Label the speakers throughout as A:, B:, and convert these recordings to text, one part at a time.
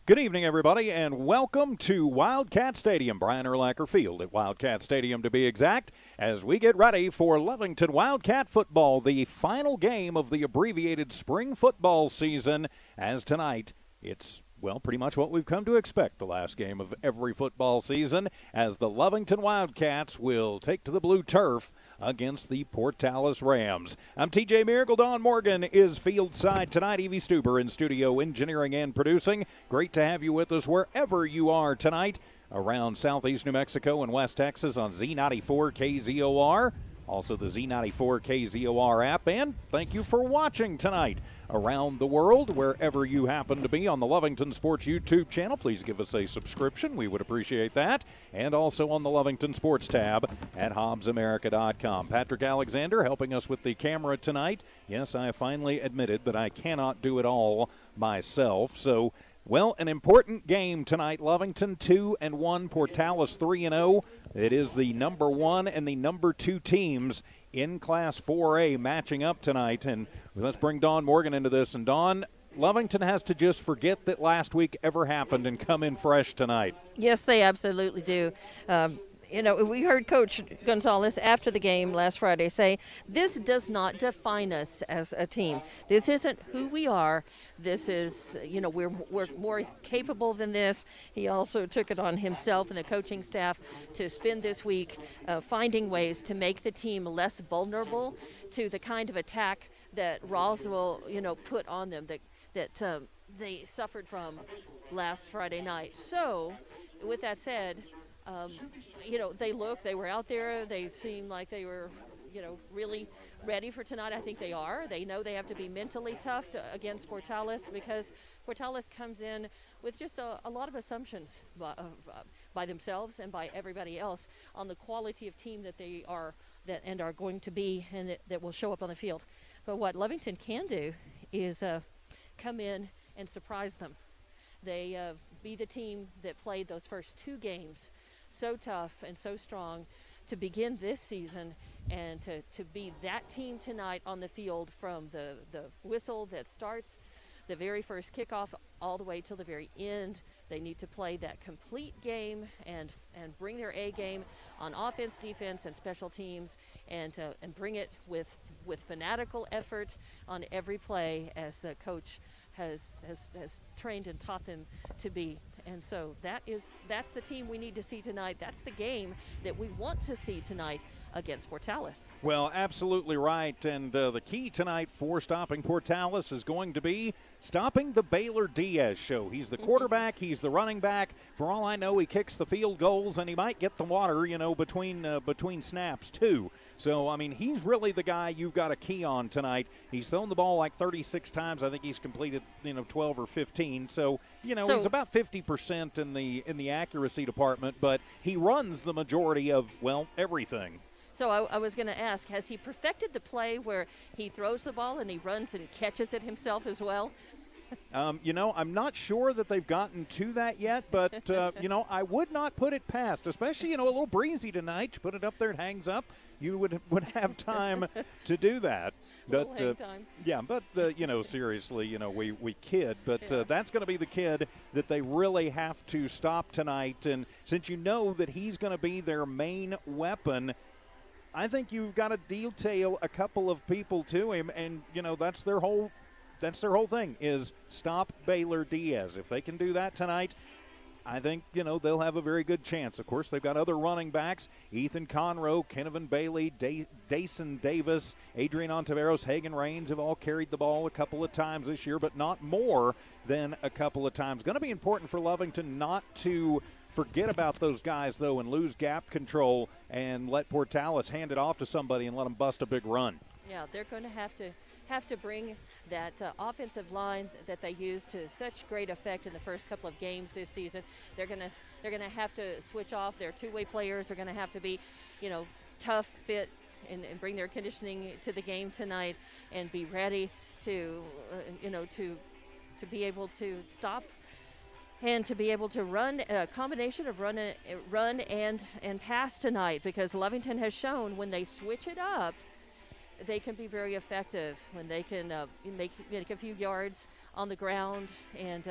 A: Good evening, everybody, and welcome to Wildcat Stadium, Brian Urlacher Field at Wildcat Stadium to be exact, as we get ready for Lovington Wildcat football, the final game of the abbreviated spring football season, as tonight it's pretty much what we've come to expect the last game of every football season, as the Lovington Wildcats will take to the blue turf against the Portales Rams. I'm TJ Miracle. Don Morgan is field side tonight. Evie Stuber in studio engineering and producing. Great to have you with us wherever you are tonight around southeast New Mexico and West Texas on Z94 KZOR. Also the Z94 KZOR app. And thank you for watching tonight around the world, wherever you happen to be on the Lovington Sports YouTube channel. Please give us a subscription. We would appreciate that. And also on the Lovington Sports tab at HobbsAmerica.com. Patrick Alexander helping us with the camera tonight. Yes, I finally admitted that I cannot do it all myself. So, an important game tonight. Lovington 2-1, Portales 3-0. It is the number 1 and the number 2 teams in Class 4A matching up tonight. And let's bring Don Morgan into this. And Don, Lovington has to just forget that last week ever happened and come in fresh tonight.
B: Yes, they absolutely do. We heard Coach Gonzalez after the game last Friday say, this does not define us as a team. This isn't who we are. This is, we're more capable than this. He also took it on himself and the coaching staff to spend this week finding ways to make the team less vulnerable to the kind of attack that Roswell, put on them, that they suffered from last Friday night. So, with that said, they were out there. They seemed like they were, really ready for tonight. I think they are. They know they have to be mentally tough against Portales, because Portales comes in with just a lot of assumptions by themselves and by everybody else on the quality of team that they are and are going to be, and that will show up on the field. But what Lovington can do is come in and surprise them. They be the team that played those first 2 games so tough and so strong to begin this season, and to be that team tonight on the field from the whistle that starts the very first kickoff all the way till the very end. They need to play that complete game and bring their A game on offense, defense, and special teams, and bring it with fanatical effort on every play, as the coach has trained and taught them to be. And so that's the team we need to see tonight. That's the game that we want to see tonight against Portales.
A: Well, absolutely right. And the key tonight for stopping Portales is going to be stopping the Baylor Diaz show. He's the quarterback. He's the running back. For all I know, he kicks the field goals, and he might get the water, between snaps too. So, he's really the guy you've got a key on tonight. He's thrown the ball like 36 times. I think he's completed, 12 or 15. So, he's about 50% in the accuracy department, but he runs the majority of, everything.
B: So I was going to ask, has he perfected the play where he throws the ball and he runs and catches it himself as well?
A: I'm not sure that they've gotten to that yet, but, I would not put it past, especially, a little breezy tonight. You put it up there, it hangs up. You would have time to do that. But,
B: time.
A: Yeah, but, seriously, we kid. But that's going to be the kid that they really have to stop tonight. And since you know that he's going to be their main weapon, I think you've got to detail a couple of people to him. And, that's their whole thing, is stop Baylor Diaz. If they can do that tonight, I think, they'll have a very good chance. Of course, they've got other running backs, Ethan Conroe, Kenovan Bailey, Dayson Davis, Adrian Ontiveros, Hagan Raines have all carried the ball a couple of times this year, but not more than a couple of times. Going to be important for Lovington not to forget about those guys, though, and lose gap control and let Portales hand it off to somebody and let them bust a big run.
B: Yeah, they're going to have to bring that offensive line that they used to such great effect in the first couple of games this season. They're going to have to switch off. Their two-way players are going to have to be, tough, fit, and bring their conditioning to the game tonight, and be ready to be able to stop and to be able to run a combination of run and pass tonight, because Lovington has shown when they switch it up, they can be very effective when they can make a few yards on the ground and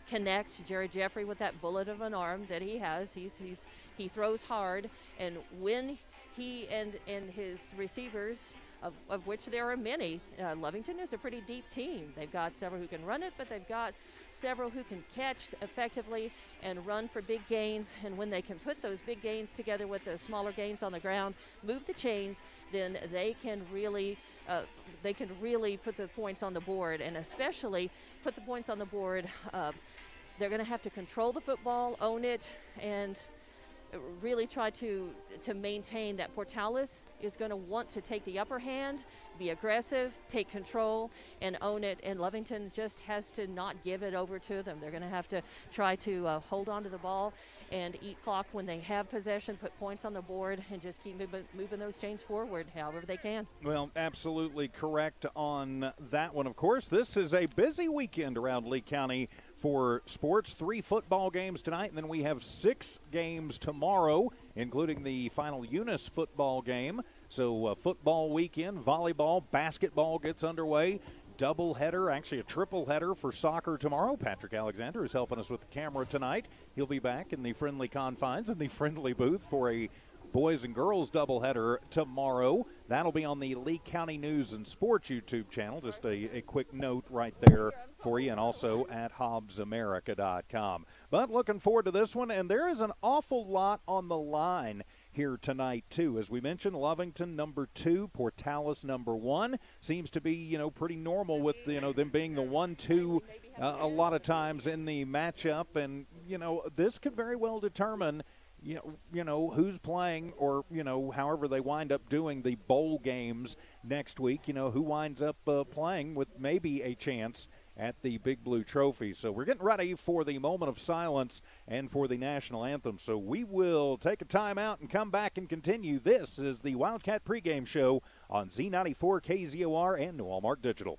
B: connect. Jared Jeffrey, with that bullet of an arm that he has, he throws hard, and when he and his receivers, of which there are many, Lovington is a pretty deep team. They've got several who can run it, but they've got several who can catch effectively and run for big gains. And when they can put those big gains together with the smaller gains on the ground, move the chains, then they can really put the points on the board, and especially put the points on the board. They're going to have to control the football, own it, and really try to maintain that. Portales is going to want to take the upper hand, be aggressive, take control, and own it. And Lovington just has to not give it over to them. They're going to have to try to hold on to the ball and eat clock when they have possession, put points on the board, and just keep moving those chains forward however they can.
A: Well, absolutely correct on that one. Of course, this is a busy weekend around Lee County for sports. 3 football games tonight, and then we have 6 games tomorrow, including the final Eunice football game. So football weekend, volleyball, basketball gets underway. Double header, actually a triple header for soccer tomorrow. Patrick Alexander is helping us with the camera tonight. He'll be back in the friendly confines, in the friendly booth, for a boys and girls doubleheader tomorrow. That'll be on the Lee County News and Sports YouTube channel. Just a quick note right there for you, and also at hobbsamerica.com. But looking forward to this one, and there is an awful lot on the line here tonight, too. As we mentioned, Lovington number 2, Portales number 1. Seems to be, pretty normal with, them being the 1-2 a lot of times in the matchup. And, this could very well determine who's playing, or, however they wind up doing the bowl games next week, who winds up playing with maybe a chance at the Big Blue Trophy. So we're getting ready for the moment of silence and for the national anthem. So we will take a timeout and come back and continue. This is the Wildcat pregame show on Z94 KZOR and New Walmart Digital.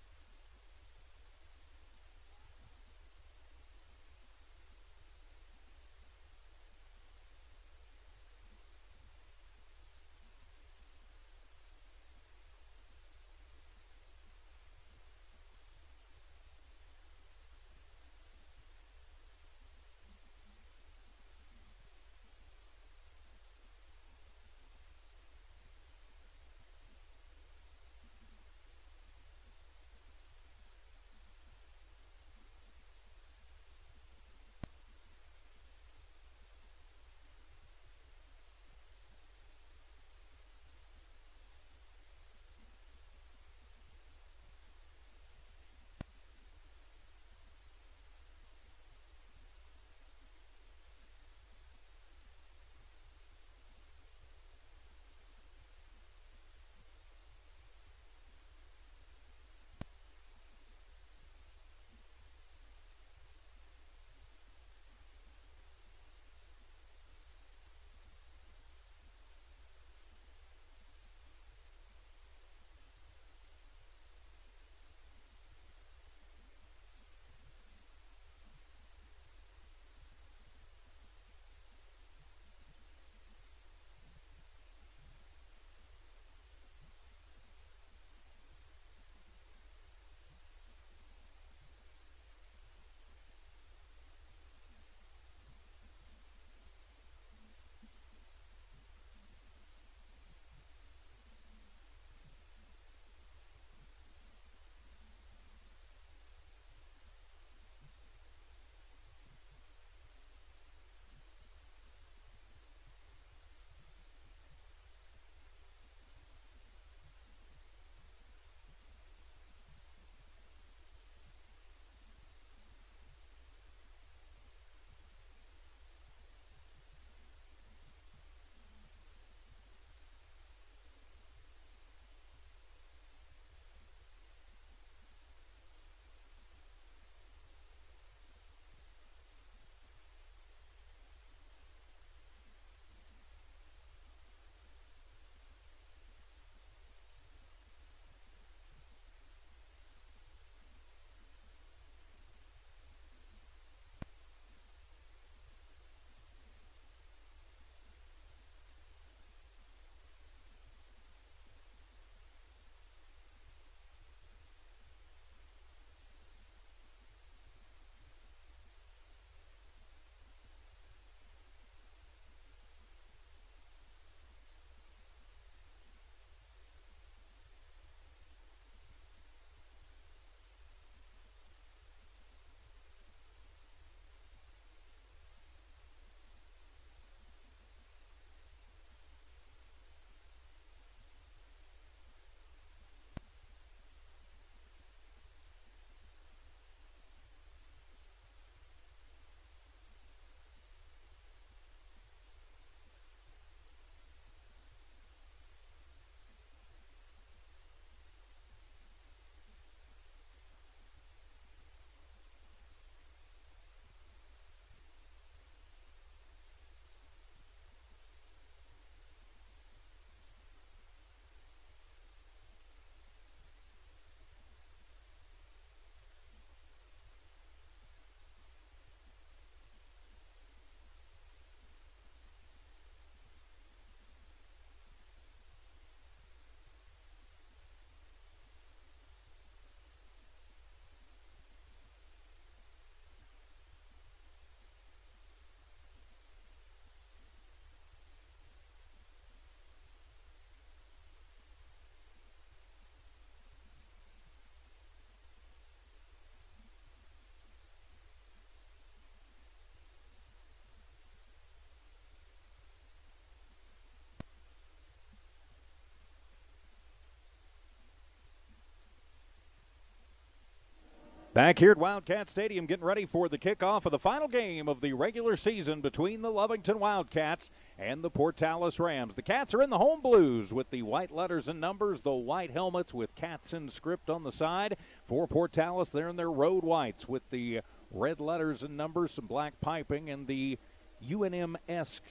A: Back here at Wildcat Stadium, getting ready for the kickoff of the final game of the regular season between the Lovington Wildcats and the Portales Rams. The Cats are in the home blues with the white letters and numbers, the white helmets with Cats in script on the side. For Portales, they're in their road whites with the red letters and numbers, some black piping, and the UNM-esque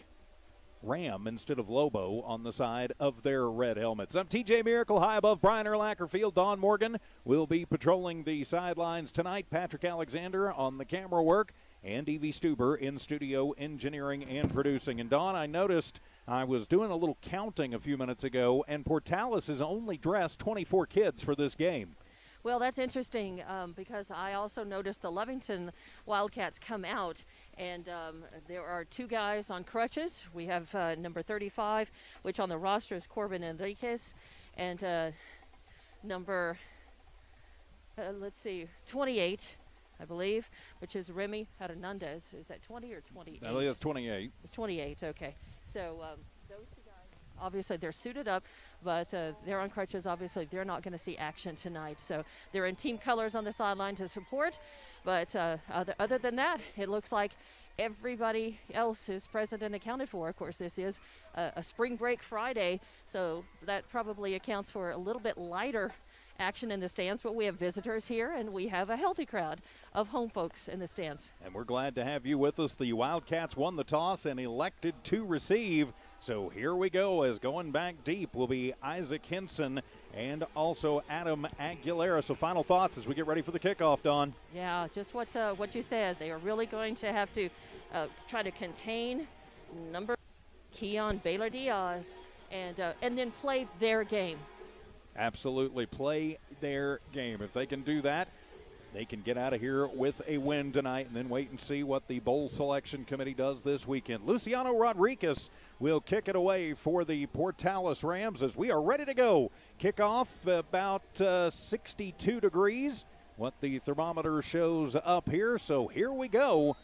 A: Ram instead of Lobo on the side of their red helmets. I'm TJ Miracle, high above Brian Urlacher Field. Don Morgan will be patrolling the sidelines tonight. Patrick Alexander on the camera work, and Evie Stuber in studio engineering and producing. And Don, I noticed I was doing a little counting a few minutes ago, and Portales has only dressed 24 kids for this game.
B: Well, that's interesting because I also noticed the Lovington Wildcats come out, and there are two guys on crutches. We have number 35, which on the roster is Corbin Enriquez, and number, 28, I believe, which is Remy Hernandez. Is that 20 or 28?
A: I believe it's 28.
B: It's 28, okay. So those two guys, obviously they're suited up, but they're on crutches. Obviously, they're not going to see action tonight. So they're in team colors on the sideline to support. But other than that, it looks like everybody else is present and accounted for. Of course, this is a spring break Friday, so that probably accounts for a little bit lighter action in the stands, but we have visitors here, and we have a healthy crowd of home folks in the stands.
A: And we're glad to have you with us. The Wildcats won the toss and elected to receive. So here we go, as going back deep will be Isaac Henson and also Adam Aguilera. So final thoughts as we get ready for the kickoff, Don.
B: Yeah, just what you said. They are really going to have to try to contain number Keon Baylor Diaz and then play their game.
A: Absolutely, play their game. If they can do that, they can get out of here with a win tonight, and then wait and see what the bowl selection committee does this weekend. Luciano Rodriguez will kick it away for the Portales Rams as we are ready to go. Kickoff about 62 degrees, what the thermometer shows up here. So here we go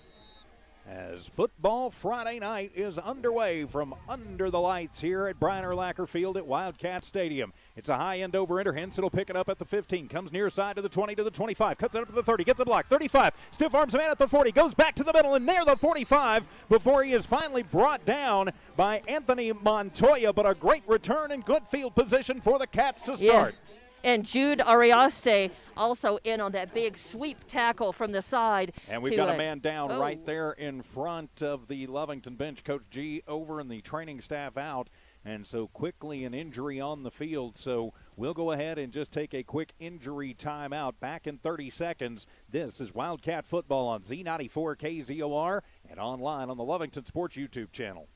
A: as Football Friday night is underway from under the lights here at Brian Urlacher Field at Wildcat Stadium. It's a high end over-ender. Henson will pick it up at the 15, comes near side to the 20 to the 25, cuts it up to the 30, gets a block, 35, stiff arms a man at the 40, goes back to the middle and near the 45 before he is finally brought down by Anthony Montoya, but a great return and good field position for the Cats to start.
B: Yeah. And Jude Ariaste also in on that big sweep tackle from the side.
A: And we've got a man down right there in front of the Lovington bench. Coach G over and the training staff out. And so quickly an injury on the field. So we'll go ahead and just take a quick injury timeout. Back in 30 seconds. This is Wildcat Football on Z94 KZOR and online on the Lovington Sports YouTube channel.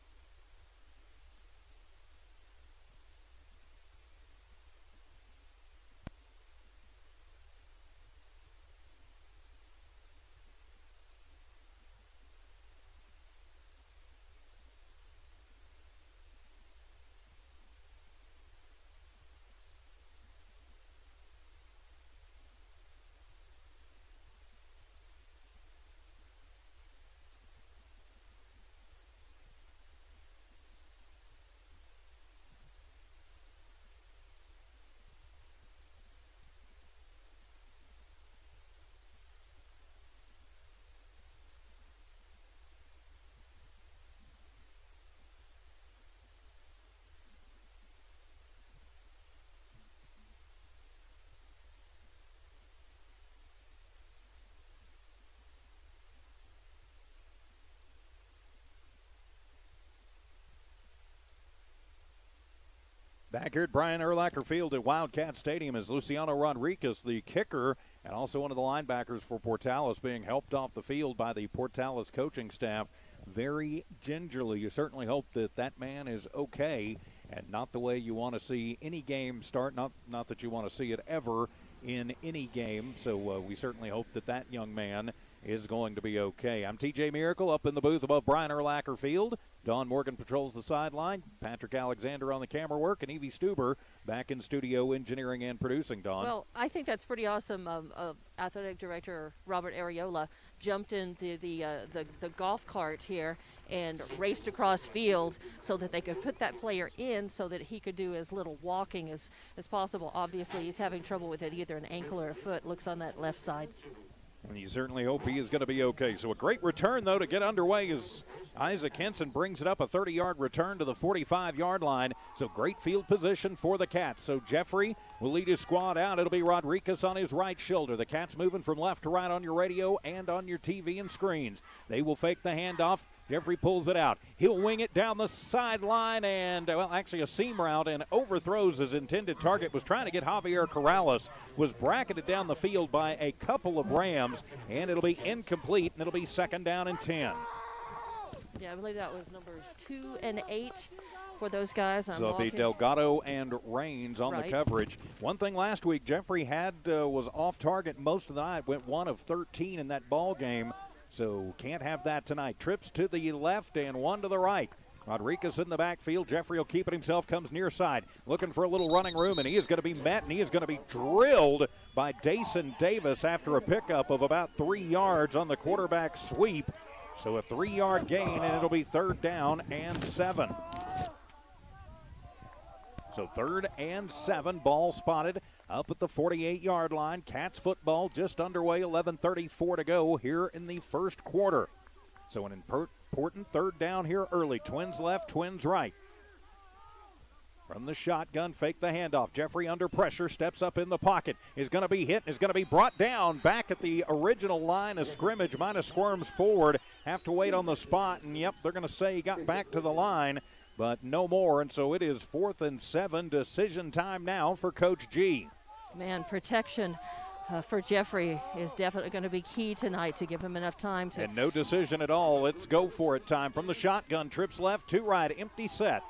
A: Back here at Brian Urlacher Field at Wildcat Stadium is Luciano Rodriguez, the kicker, and also one of the linebackers for Portales, being helped off the field by the Portales coaching staff very gingerly. You certainly hope that that man is okay and not the way you want to see any game start, not that you want to see it ever in any game. So we certainly hope that that young man is going to be okay. I'm TJ Miracle up in the booth above Brian Urlacher Field. Don Morgan patrols the sideline. Patrick Alexander on the camera work, and Evie Stuber back in studio engineering and producing, Don.
B: Well, I think that's pretty awesome. Athletic Director Robert Areola jumped in the golf cart here and raced across field so that they could put that player in so that he could do as little walking as possible. Obviously, he's having trouble with it, either an ankle or a foot. Looks on that left side.
A: And you certainly hope he is going to be okay. So a great return, though, to get underway as Isaac Henson brings it up, a 30-yard return to the 45-yard line. So great field position for the Cats. So Jeffrey will lead his squad out. It'll be Rodriguez on his right shoulder. The Cats moving from left to right on your radio and on your TV and screens. They will fake the handoff. Jeffrey pulls it out. He'll wing it down the sideline and, well, actually a seam route and overthrows his intended target. Was trying to get Javier Corrales. Was bracketed down the field by a couple of Rams, and it'll be incomplete, and it'll be 2nd down and 10.
B: Yeah, I believe that was numbers 2 and 8 for those guys.
A: So it'll be Delgado and Raines on the coverage. One thing last week, Jeffrey was off target most of the night, went 1 of 13 in that ball game. So can't have that tonight. Trips to the left and 1 to the right. Rodriguez in the backfield. Jeffrey will keep it himself, comes near side. Looking for a little running room, and he is going to be met, and he is going to be drilled by Dason Davis after a pickup of about 3 yards on the quarterback sweep. So a 3-yard gain, and it'll be 3rd down and 7. So 3rd and 7, ball spotted up at the 48-yard line. Cats football just underway, 11:34 to go here in the first quarter. So an important 3rd down here early. Twins left, Twins right. From the shotgun, fake the handoff. Jeffrey under pressure, steps up in the pocket. Is going to be hit, is going to be brought down back at the original line of scrimmage. Might have squirms forward, have to wait on the spot, and yep, they're going to say he got back to the line, but no more, and so it is 4th and 7, decision time now for Coach G.
B: Man, protection for Jeffrey is definitely going to be key tonight to give him enough time to.
A: And no decision at all. Let's go for it time from the shotgun. Trips left to right, empty set.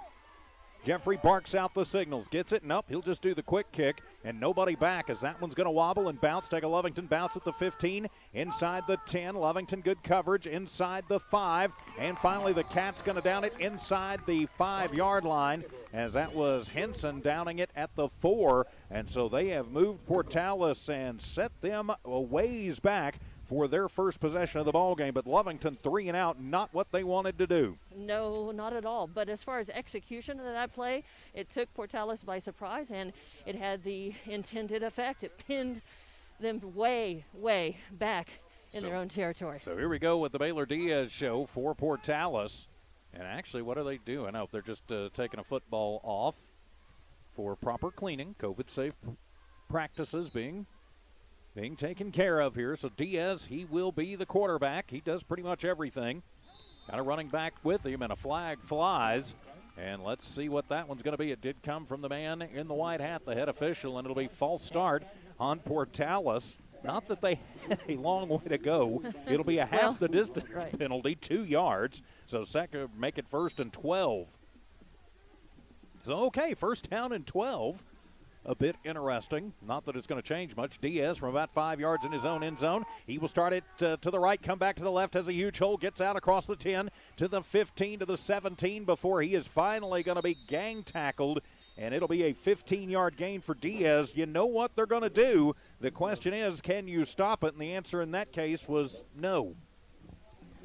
A: Jeffrey barks out the signals, gets it, and up. He'll just do the quick kick, and nobody back as that one's going to wobble and bounce. Take a Lovington bounce at the 15, inside the 10. Lovington good coverage inside the 5, and finally the Cats going to down it inside the 5-yard line as that was Henson downing it at the 4, and so they have moved Portales and set them a ways back for their first possession of the ball game, but Lovington 3 and out, not what they wanted to do.
B: No, not at all. But as far as execution of that play, it took Portales by surprise, and it had the intended effect. It pinned them way, way back in their own territory.
A: So here we go with the Baylor Diaz show for Portales. And actually, what are they doing? Oh, they're just taking a football off for proper cleaning, COVID-safe practices being taken care of here. So Diaz, he will be the quarterback. He does pretty much everything. Got a running back with him, and a flag flies. And let's see what that one's going to be. It did come from the man in the white hat, the head official, and it'll be false start on Portales. Not that they had a long way to go. It'll be a half the distance penalty, 2 yards. So second, make it 1st and 12. So, okay, 1st down and 12. A bit interesting. Not that it's going to change much. Diaz from about 5 yards in his own end zone. He will start it to the right, come back to the left, has a huge hole, gets out across the 10 to the 15 to the 17 before he is finally going to be gang tackled. And it'll be a 15-yard gain for Diaz. You know what they're going to do. The question is, can you stop it? And the answer in that case was no.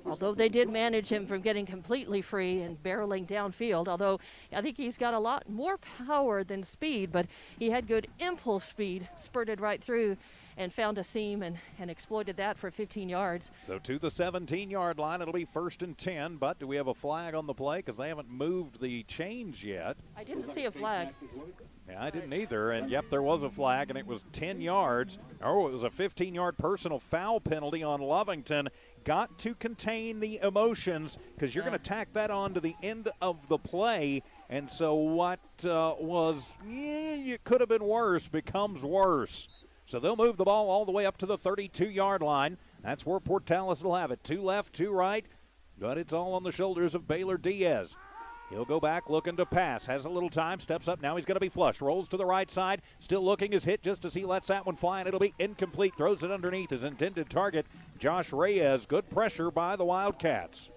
B: Although they did manage him from getting completely free and barreling downfield, although I think he's got a lot more power than speed, but he had good impulse speed, spurted right through and found a seam and exploited that for 15 yards.
A: So to the 17-yard line, it'll be 1st and 10, but do we have a flag on the play? Because they haven't moved the chains yet.
B: I didn't see a flag.
A: Yeah, I didn't either, and yep, there was a flag, and it was 10 yards. Oh, it was a 15-yard personal foul penalty on Lovington. Got to contain the emotions because you're going to tack that on to the end of the play. And so what it could have been worse becomes worse. So they'll move the ball all the way up to the 32-yard line. That's where Portales will have it. 2 left, 2 right, but it's all on the shoulders of Baylor Diaz. He'll go back looking to pass. Has a little time. Steps up. Now he's going to be flushed. Rolls to the right side. Still looking. Is hit just as he lets that one fly, and it'll be incomplete. Throws it underneath his intended target, Josh Reyes. Good pressure by the Wildcats.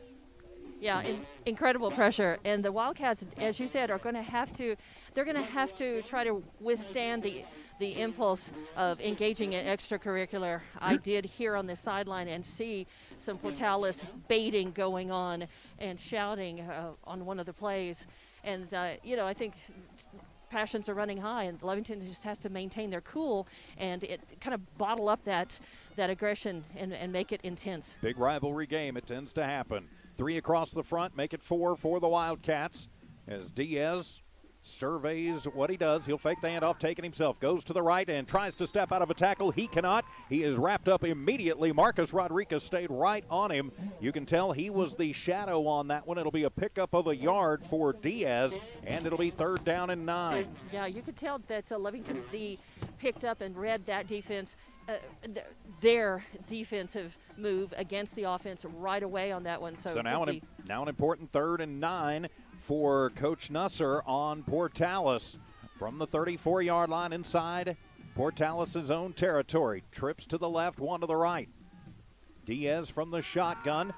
B: Yeah, incredible pressure. And the Wildcats, as you said, are going to have to – they're going to have to try to withstand the impulse of engaging in extracurricular. I did hear on the sideline and see some Portales baiting going on and shouting on one of the plays. And, I think passions are running high, and Lovington just has to maintain their cool and it kind of bottle up that aggression and make it intense.
A: Big rivalry game, it tends to happen. 3 across the front, make it 4 for the Wildcats as Diaz surveys what he does. He'll fake the handoff, take it himself, goes to the right and tries to step out of a tackle. He cannot. He is wrapped up immediately. Marcus Rodriguez stayed right on him. You can tell he was the shadow on that one. It'll be a pickup of a yard for Diaz, and it'll be 3rd down and 9.
B: Yeah, you could tell that Lovington's D picked up and read that defense, their defensive move against the offense right away on that one. So
A: now an important 3rd and 9 for Coach Nusser on Portales from the 34-yard line inside Portales' own territory. Trips to the left, one to the right. Diaz from the shotgun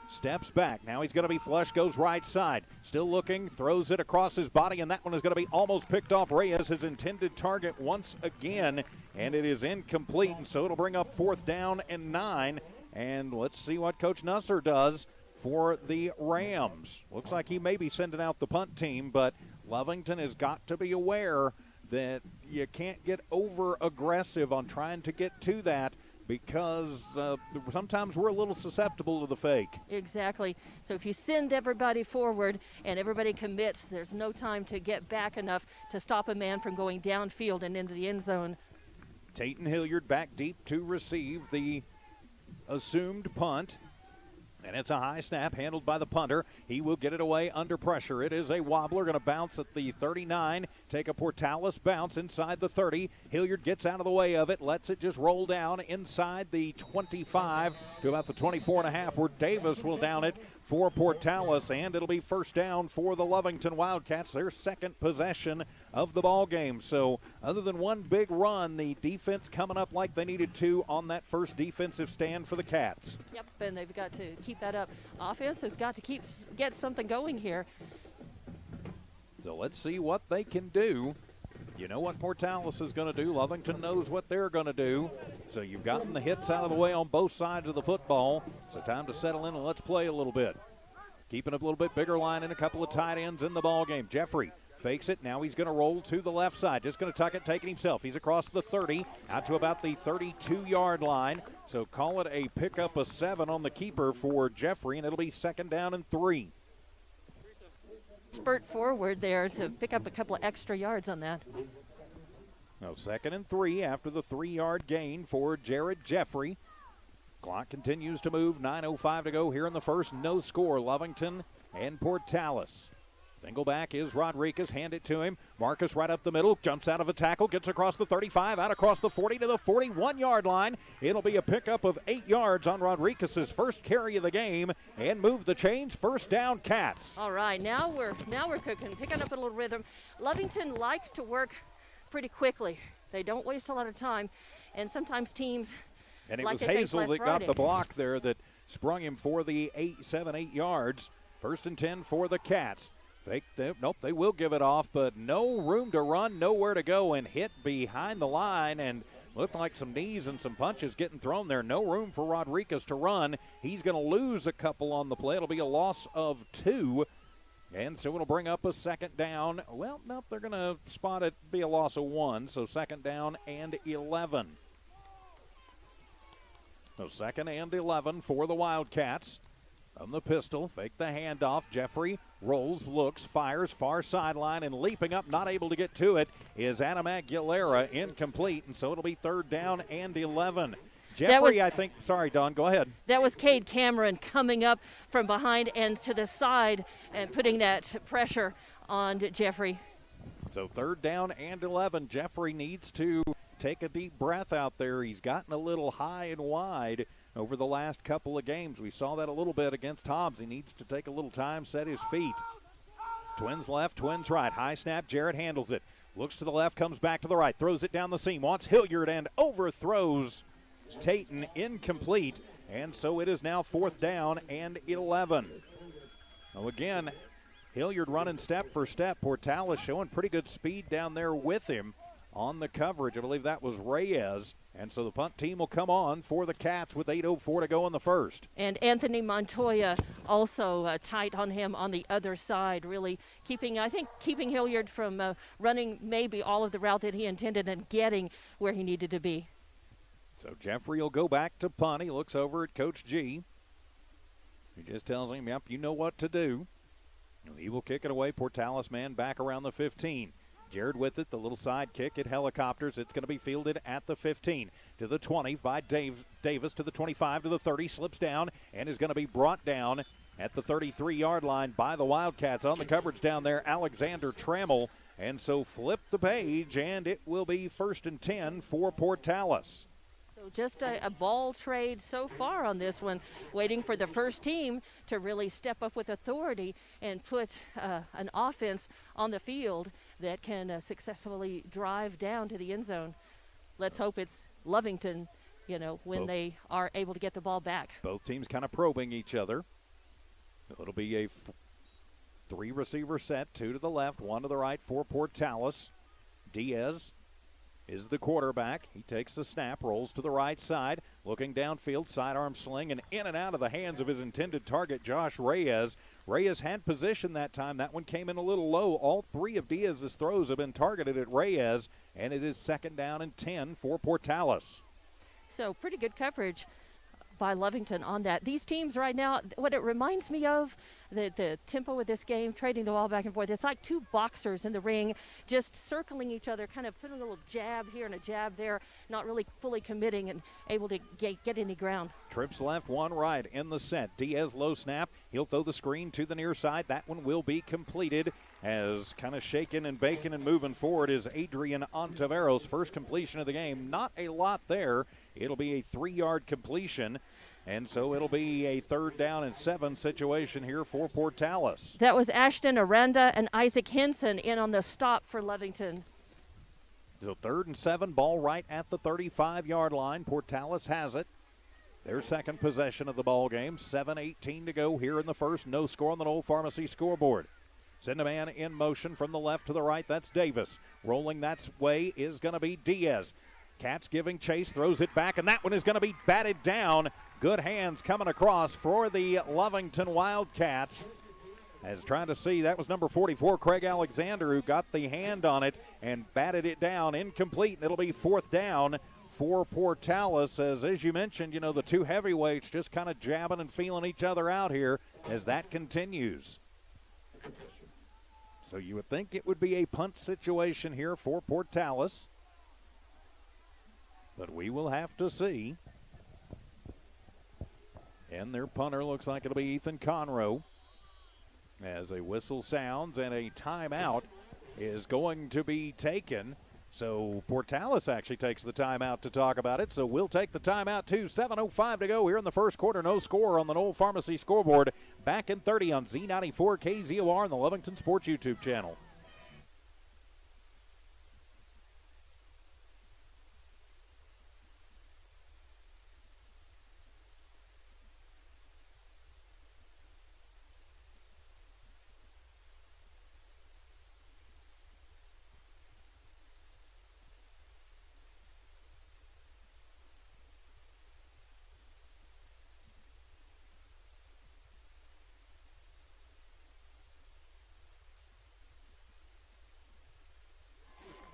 A: steps back. Now he's going to be flush, goes right side. Still looking, throws it across his body, and that one is going to be almost picked off. Reyes, his intended target once again, and it is incomplete, and so it'll bring up 4th down and 9. And let's see what Coach Nusser does for the Rams. Looks like he may be sending out the punt team, but Lovington has got to be aware that you can't get over aggressive on trying to get to that because sometimes we're a little susceptible to the fake.
B: Exactly. So if you send everybody forward and everybody commits, there's no time to get back enough to stop a man from going downfield and into the end zone.
A: Tatum Hilliard back deep to receive the assumed punt. And it's a high snap handled by the punter. He will get it away under pressure. It is a wobbler, going to bounce at the 39, take a Portales bounce inside the 30. Hilliard gets out of the way of it, lets it just roll down inside the 25 to about the 24.5, where Davis will down it for Portales, and it'll be 1st down for the Lovington Wildcats, their 2nd possession of the ball game. So other than one big run, the defense coming up like they needed to on that first defensive stand for the Cats.
B: Yep, and they've got to keep that up. Offense has got to get something going here.
A: So let's see what they can do. You know what Portales is going to do. Lovington knows what they're going to do. So you've gotten the hits out of the way on both sides of the football. So time to settle in and let's play a little bit. Keeping up a little bit bigger line and a couple of tight ends in the ball game. Jeffrey fakes it. Now he's going to roll to the left side. Just going to tuck it, take it himself. He's across the 30, out to about the 32-yard line. So call it a pickup of 7 on the keeper for Jeffrey, and it'll be 2nd down and 3.
B: Spurt forward there to pick up a couple of extra yards on that.
A: Now 2nd and 3 after the 3-yard gain for Jared Jeffrey. Clock continues to move. 9:05 to go here in the first. No score. Lovington and Portales. Single back is Rodriguez. Hand it to him. Marcus right up the middle. Jumps out of a tackle. Gets across the 35. Out across the 40 to the 41-yard line. It'll be a pickup of 8 yards on Rodriguez's first carry of the game. And move the chains. 1st down, Cats.
B: All right, now we're cooking. Picking up a little rhythm. Lovington likes to work pretty quickly. They don't waste a lot of time. And sometimes teams,
A: and it
B: like
A: was Hazel that
B: Friday,
A: got the block there that sprung him for the 8 yards. 1st and 10 for the Cats. Nope, they will give it off, but no room to run, nowhere to go, and hit behind the line, and looked like some knees and some punches getting thrown there. No room for Rodriguez to run. He's going to lose a couple on the play. It'll be a loss of 2, and so it'll bring up a 2nd down. Well, nope, they're going to spot it, be a loss of 1, so 2nd down and 11. So 2nd and 11 for the Wildcats. From the pistol, fake the handoff. Jeffrey rolls, looks, fires, far sideline, and leaping up, not able to get to it, is Adam Aguilera, incomplete, and so it'll be 3rd down and 11. Jeffrey, I think, sorry, Don, go ahead.
B: That was Cade Cameron coming up from behind and to the side and putting that pressure on Jeffrey.
A: So 3rd down and 11. Jeffrey needs to take a deep breath out there. He's gotten a little high and wide over the last couple of games. We saw that a little bit against Hobbs. He needs to take a little time, set his feet. Twins left, twins right. High snap, Jarrett handles it. Looks to the left, comes back to the right, throws it down the seam, wants Hilliard and overthrows Tatum, incomplete. And so it is now 4th down and 11. So again, Hilliard running step for step. Portales showing pretty good speed down there with him. on the coverage. I believe that was Reyes. And so the punt team will come on for the Cats with 8:04 to go in the first.
B: And Anthony Montoya also tight on him on the other side, really keeping Hilliard from running maybe all of the route that he intended and getting where he needed to be.
A: So Jeffrey will go back to punt. He looks over at Coach G. He just tells him, yep, you know what to do. He will kick it away. Portales man back around the 15. Jared with it, the little side kick. It helicopters. It's going to be fielded at the 15 to the 20 by Davis to the 25 to the 30. Slips down and is going to be brought down at the 33-yard line by the Wildcats. On the coverage down there, Alexander Trammell. And so flip the page, and it will be 1st and 10 for Portales.
B: So just a ball trade so far on this one, waiting for the first team to really step up with authority and put an offense on the field that can successfully drive down to the end zone. Let's hope it's Lovington, when they are able to get the ball back.
A: Both teams kind of probing each other. It'll be a 3-receiver set, 2 to the left, 1 to the right for Portales. Diaz is the quarterback. He takes the snap, rolls to the right side, looking downfield, sidearm sling, and in and out of the hands of his intended target, Josh Reyes. Reyes had position that time. That one came in a little low. All 3 of Diaz's throws have been targeted at Reyes, and it is 2nd down and 10 for Portales.
B: So pretty good coverage by Lovington on that. These teams right now, what it reminds me of, the tempo of this game, trading the ball back and forth, it's like 2 boxers in the ring just circling each other, kind of putting a little jab here and a jab there, not really fully committing and able to get any ground.
A: Trips left, 1 right in the set. Diaz low snap. He'll throw the screen to the near side. That one will be completed as kind of shaking and baking and moving forward is Adrian Ontiveros. First completion of the game. Not a lot there. It'll be a 3-yard completion. And so it'll be a 3rd down and 7 situation here for Portales.
B: That was Ashton Aranda and Isaac Henson in on the stop for Lovington.
A: So 3rd and 7, ball right at the 35-yard line. Portales has it. Their second possession of the ball game. 7:18 to go here in the first. No score on the Knoll Pharmacy scoreboard. Send a man in motion from the left to the right. That's Davis. Rolling that way is going to be Diaz. Cats giving chase, throws it back, and that one is going to be batted down. Good hands coming across for the Lovington Wildcats. As trying to see, that was number 44, Craig Alexander, who got the hand on it and batted it down. Incomplete, and it'll be 4th down for Portales. As you mentioned, the 2 heavyweights just kind of jabbing and feeling each other out here as that continues. So you would think it would be a punt situation here for Portales. But we will have to see. And their punter looks like it'll be Ethan Conroe. As a whistle sounds and a timeout is going to be taken. So Portales actually takes the timeout to talk about it. So we'll take the timeout too. 7:05 to go here in the first quarter. No score on the Knoll Pharmacy scoreboard. Back in 30 on Z94 KZOR and the Lovington Sports YouTube channel.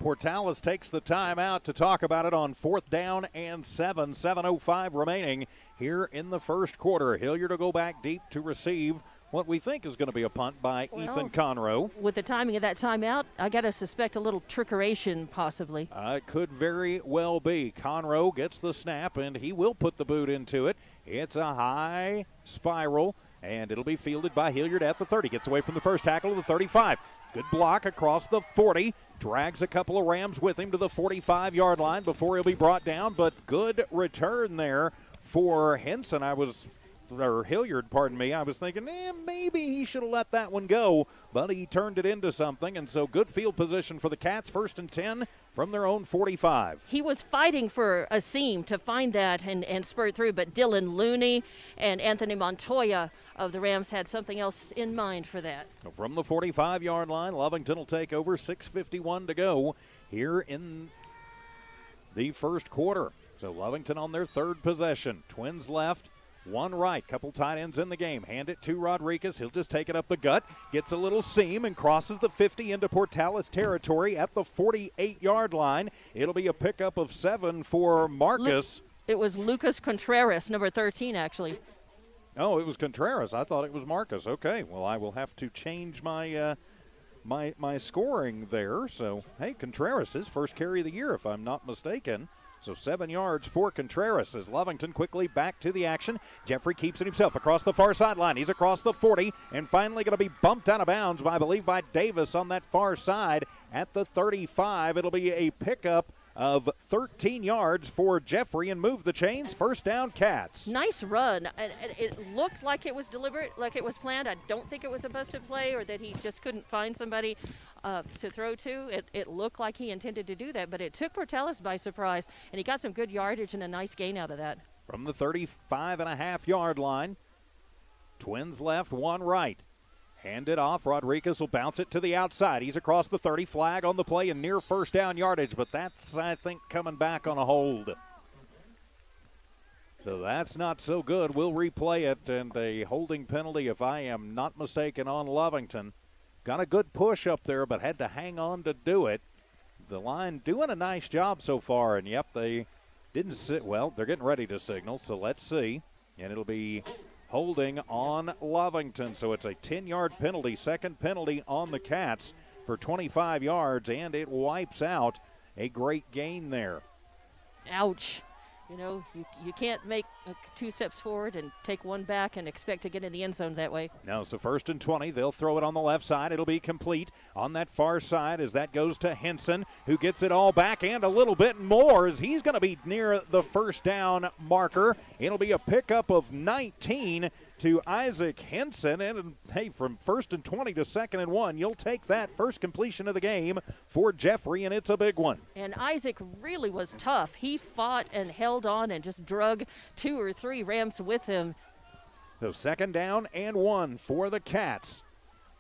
A: Portales takes the timeout to talk about it on 4th down and 7. 7:05 remaining here in the first quarter. Hilliard will go back deep to receive what we think is going to be a punt by Ethan Conroe.
B: With the timing of that timeout, I got to suspect a little trickeration possibly.
A: It could very well be. Conroe gets the snap, and he will put the boot into it. It's a high spiral, and it'll be fielded by Hilliard at the 30. Gets away from the first tackle to the 35. Good block across the 40. Drags a couple of Rams with him to the 45-yard line before he'll be brought down. But good return there for Henson. Hilliard, pardon me. I was thinking, maybe he should have let that one go, but he turned it into something. And so good field position for the Cats. 1st and 10 from their own 45.
B: He was fighting for a seam to find that and spurt through, but Dylan Looney and Anthony Montoya of the Rams had something else in mind for that.
A: From the 45-yard line, Lovington will take over. 6:51 to go here in the first quarter. So Lovington on their third possession. Twins left, one right. Couple tight ends in the game. Hand it to Rodriguez. He'll just take it up the gut. Gets a little seam and crosses the 50 into Portales territory at the 48-yard line. It'll be a pickup of 7 for Marcus.
B: It was Lucas Contreras, number 13, actually.
A: Oh, it was Contreras. I thought it was Marcus. Okay, well, I will have to change my my scoring there. So, hey, Contreras, his first carry of the year, if I'm not mistaken. So 7 yards for Contreras as Lovington quickly back to the action. Jeffrey keeps it himself across the far sideline. He's across the 40 and finally going to be bumped out of bounds, I believe, by Davis on that far side at the 35. It'll be a pickup of 13 yards for Jeffrey and move the chains. First down, Cats.
B: Nice run. It looked like it was deliberate, like it was planned. I don't think it was a busted play or that he just couldn't find somebody to throw to. It looked like he intended to do that, but it took Portales by surprise, and he got some good yardage and a nice gain out of that.
A: From the 35.5-yard line, Twins left, one right. Hand it off. Rodriguez will bounce it to the outside. He's across the 30. Flag on the play and near first down yardage, but that's, I think, coming back on a hold. So that's not so good. We'll replay it, and a holding penalty, if I am not mistaken, on Lovington. Got a good push up there, but had to hang on to do it. The line doing a nice job so far, and yep, they didn't sit well. They're getting ready to signal, so let's see. And it'll be holding on Lovington. So it's a 10-yard penalty, second penalty on the Cats for 25 yards, and it wipes out a great gain there.
B: Ouch. You know, you can't make 2 steps forward and take one back and expect to get in the end zone that way.
A: No, so first and 20. They'll throw it on the left side. It'll be complete on that far side as that goes to Henson, who gets it all back and a little bit more as he's going to be near the first down marker. It'll be a pickup of 19 to Isaac Henson. And, hey, from first and 20 to second and 1, you'll take that first completion of the game for Jeffrey, and it's a big one.
B: And Isaac really was tough. He fought and held on and just drug 2 or 3 Rams with him.
A: So second down and 1 for the Cats.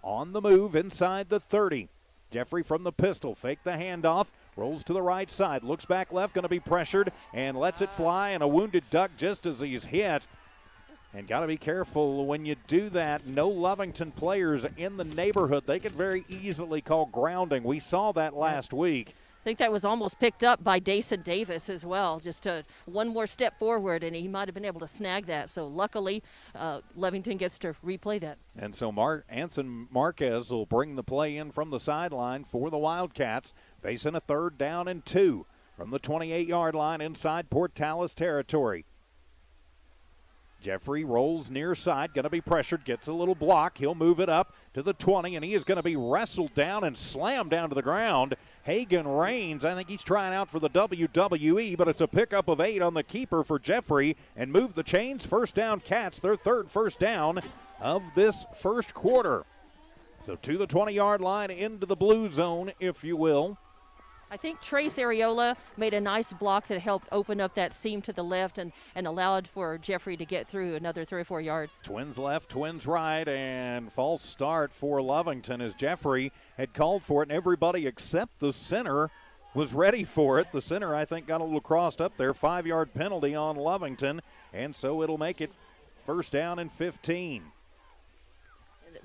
A: On the move inside the 30. Jeffrey from the pistol, fake the handoff, rolls to the right side, looks back left, going to be pressured, and lets it fly, and a wounded duck just as he's hit. And got to be careful when you do that. No Lovington players in the neighborhood. They could very easily call grounding. We saw that last week.
B: I think that was almost picked up by Dason Davis as well. Just one more step forward, and he might have been able to snag that. So luckily, Lovington gets to replay that.
A: And so Anson Marquez will bring the play in from the sideline for the Wildcats, facing a third down and 2 from the 28-yard line inside Portales territory. Jeffrey rolls near side, going to be pressured, gets a little block. He'll move it up to the 20, and he is going to be wrestled down and slammed down to the ground. Hagan Rains, I think he's trying out for the WWE, but it's a pickup of 8 on the keeper for Jeffrey, and move the chains. First down, Cats, their third first down of this first quarter. So to the 20-yard line, into the blue zone, if you will.
B: I think Trace Areola made a nice block that helped open up that seam to the left and allowed for Jeffrey to get through another 3 or 4 yards.
A: Twins left, Twins right, and false start for Lovington as Jeffrey had called for it, and everybody except the center was ready for it. The center, I think, got a little crossed up there. 5-yard penalty on Lovington, and so it'll make it first down and 15.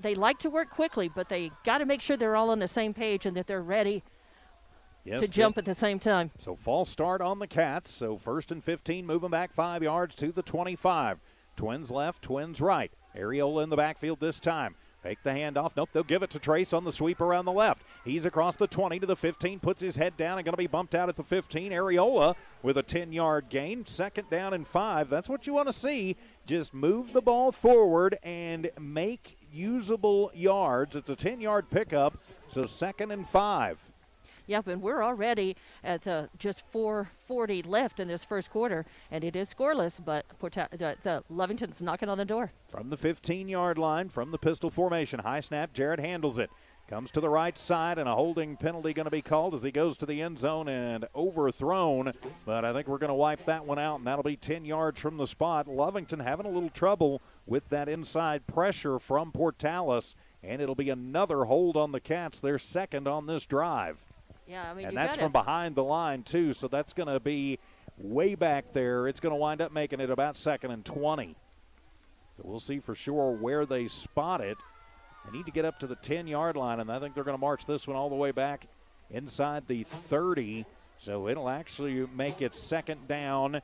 B: They like to work quickly, but they got to make sure they're all on the same page and that they're ready to jump at the same time.
A: So false start on the Cats. So first and 15, moving back 5 yards to the 25. Twins left, Twins right. Areola in the backfield this time. Fake the handoff. Nope, they'll give it to Trace on the sweep around the left. He's across the 20 to the 15, puts his head down and going to be bumped out at the 15. Areola with a 10-yard gain. Second down and 5. That's what you want to see. Just move the ball forward and make usable yards. It's a 10-yard pickup, so second and 5.
B: Yep, and we're already at just 4:40 left in this first quarter, and it is scoreless, but the Lovington's knocking on the door.
A: From the 15-yard line, from the pistol formation, high snap, Jarrett handles it. Comes to the right side, and a holding penalty going to be called as he goes to the end zone and overthrown. But I think we're going to wipe that one out, and that'll be 10 yards from the spot. Lovington having a little trouble with that inside pressure from Portales, and it'll be another hold on the Cats, their second on this drive.
B: Yeah, I mean,
A: and
B: you
A: that's
B: gotta,
A: from behind the line, too, so that's going to be way back there. It's going to wind up making it about 2nd and 20. So we'll see for sure where they spot it. They need to get up to the 10-yard line, and I think they're going to march this one all the way back inside the 30. So it'll actually make it 2nd down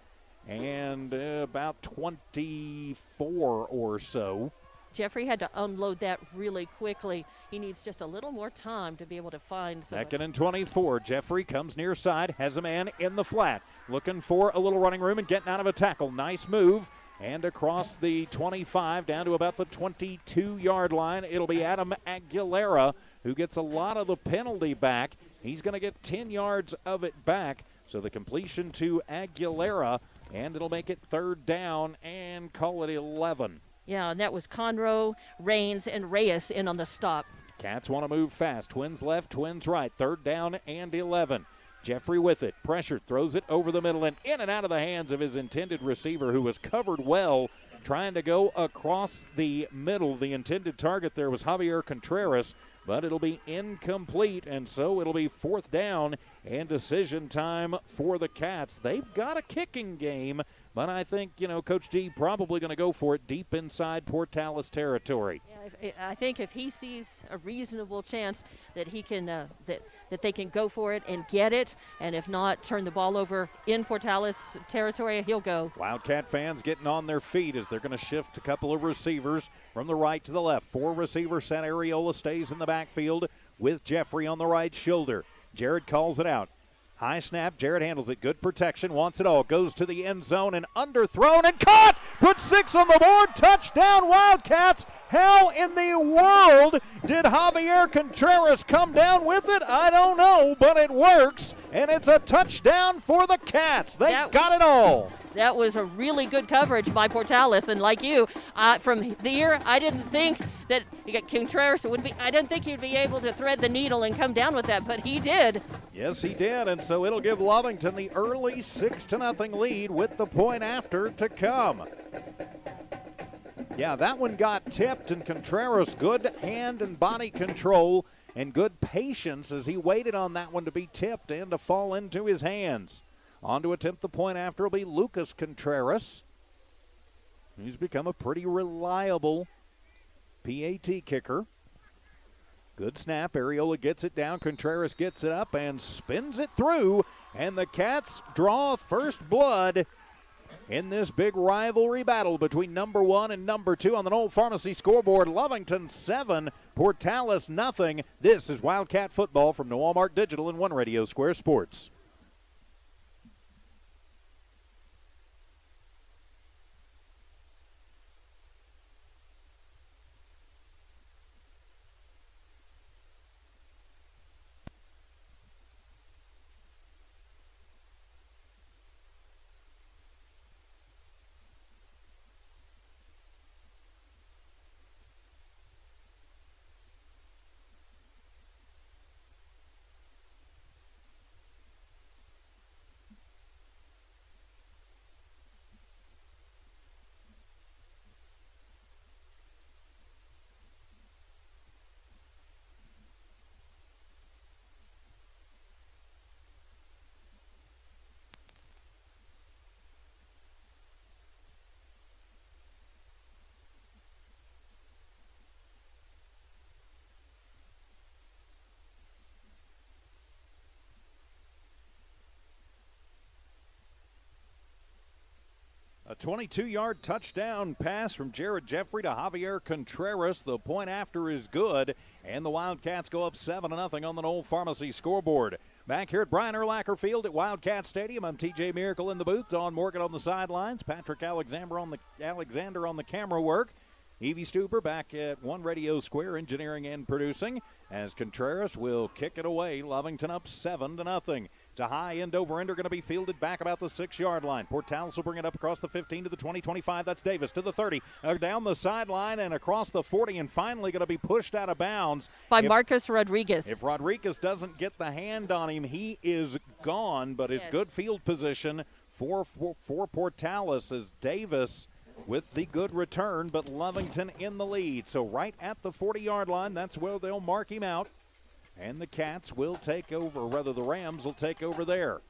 A: and about 24 or so.
B: Jeffrey had to unload that really quickly. He needs just a little more time to be able to find someone.
A: 2nd and 24. Jeffrey comes near side, has a man in the flat, looking for a little running room and getting out of a tackle. Nice move. And across the 25 down to about the 22-yard line, it'll be Adam Aguilera who gets a lot of the penalty back. He's going to get 10 yards of it back. So the completion to Aguilera, and it'll make it 3rd down and call it 11.
B: Yeah, and that was Conroe, Raines, and Reyes in on the stop.
A: Cats want to move fast. Twins left, Twins right. 3rd down and 11. Jeffrey with it. Pressured, throws it over the middle and in and out of the hands of his intended receiver, who was covered well, trying to go across the middle. The intended target there was Javier Contreras, but it'll be incomplete, and so it'll be 4th down and decision time for the Cats. They've got a kicking game, but I think, Coach G probably going to go for it deep inside Portales territory.
B: Yeah, I think if he sees a reasonable chance that he can that they can go for it and get it, and if not, turn the ball over in Portales territory, he'll go.
A: Wildcat fans getting on their feet as they're going to shift a couple of receivers from the right to the left. 4 receiver set. Areola stays in the backfield with Jeffrey on the right shoulder. Jared calls it out. High snap, Jared handles it, good protection, wants it all, goes to the end zone and underthrown and caught! Put 6 on the board, touchdown Wildcats! How in the world did Javier Contreras come down with it? I don't know, but it works, and it's a touchdown for the Cats. They got it all.
B: That was a really good coverage by Portales, and like you, from here, I didn't think that Contreras would be. I didn't think he'd be able to thread the needle and come down with that, but he did.
A: Yes, he did, and so it'll give Lovington the early 6-0 lead with the point after to come. Yeah, that one got tipped, and Contreras, good hand and body control and good patience as he waited on that one to be tipped and to fall into his hands. On to attempt the point after will be Lucas Contreras. He's become a pretty reliable PAT kicker. Good snap. Areola gets it down. Contreras gets it up and spins it through. And the Cats draw first blood in this big rivalry battle between number 1 and number 2 on the Knoll Pharmacy scoreboard. Lovington 7, Portales nothing. This is Wildcat football from the Walmart Digital and One Radio Square Sports. A 22-yard touchdown pass from Jared Jeffrey to Javier Contreras. The point after is good, and the Wildcats go up 7-0 on the Knoll Pharmacy scoreboard. Back here at Brian Urlacher Field at Wildcat Stadium, I'm TJ Miracle in the booth. Don Morgan on the sidelines. Patrick Alexander on the camera work. Evie Stuber back at One Radio Square, engineering and producing, as Contreras will kick it away. Lovington up 7-0. It's a high end over ender, going to be fielded back about the 6-yard line. Portales will bring it up across the 15 to the 20, 25. That's Davis to the 30. Down the sideline and across the 40, and finally going to be pushed out of bounds
B: by Marcus Rodriguez.
A: If Rodriguez doesn't get the hand on him, he is gone, but it's good field position for Portales as Davis with the good return, but Lovington in the lead. So right at the 40-yard line, that's where they'll mark him out. and the Cats will take over, or rather the Rams will take over there.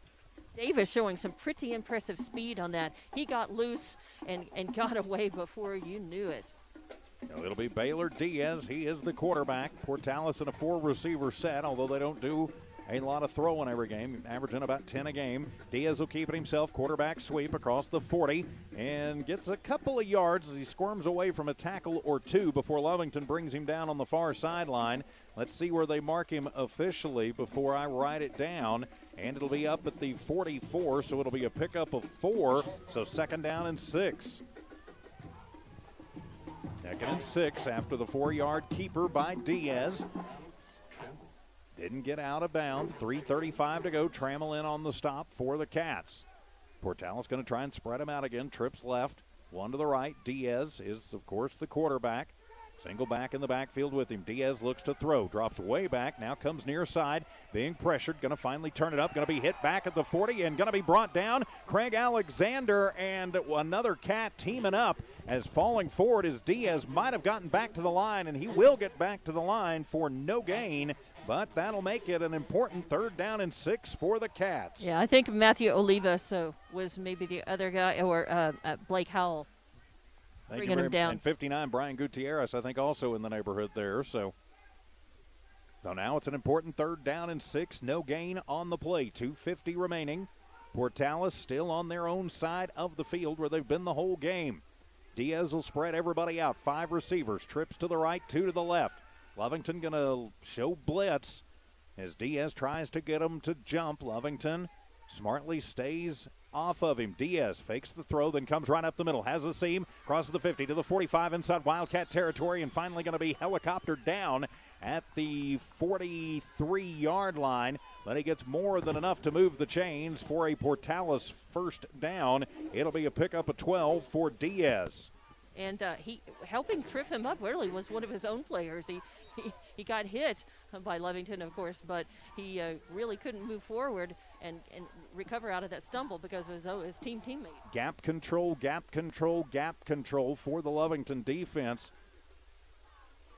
B: Davis showing some pretty impressive speed on that. He got loose and got away before you knew it.
A: Now it'll be Baylor Diaz. He is the quarterback. Portales in a 4-receiver set, although they don't do a lot of throwing every game, averaging about 10 a game. Diaz will keep it himself. Quarterback sweep across the 40 and gets a couple of yards as he squirms away from a tackle or two before Lovington brings him down on the far sideline. Let's see where they mark him officially before I write it down. And it'll be up at the 44, so it'll be a pickup of 4. So 2nd down and 6. 2nd and 6 after the 4-yard keeper by Diaz. Didn't get out of bounds. 3:35 to go. Trammell in on the stop for the Cats. Portales going to try and spread him out again. Trips left, one to the right. Diaz is, of course, the quarterback. Single back in the backfield with him. Diaz looks to throw. Drops way back. Now comes near side. Being pressured. Going to finally turn it up. Going to be hit back at the 40 and going to be brought down. Craig Alexander and another Cat teaming up as falling forward as Diaz might have gotten back to the line, and he will get back to the line for no gain. But that'll make it an important 3rd down and 6 for the Cats.
B: Yeah, I think Matthew Oliva was maybe the other guy, or Blake Howell. Bringing him down.
A: And 59, Brian Gutierrez, I think, also in the neighborhood there. So now it's an important 3rd down and 6. No gain on the play. 2:50 remaining. Portales still on their own side of the field where they've been the whole game. Diaz will spread everybody out. 5 receivers. Trips to the right, 2 to the left. Lovington going to show blitz as Diaz tries to get him to jump. Lovington smartly stays off of him. Diaz fakes the throw, then comes right up the middle. Has a seam, crosses the 50 to the 45 inside Wildcat territory, and finally going to be helicoptered down at the 43-yard line. But he gets more than enough to move the chains for a Portales 1st down. It'll be a pickup of 12 for Diaz.
B: And he helping trip him up really was one of his own players. He got hit by Lovington, of course, but he really couldn't move forward and recover out of that stumble because of his teammate.
A: Gap control, gap control, gap control for the Lovington defense.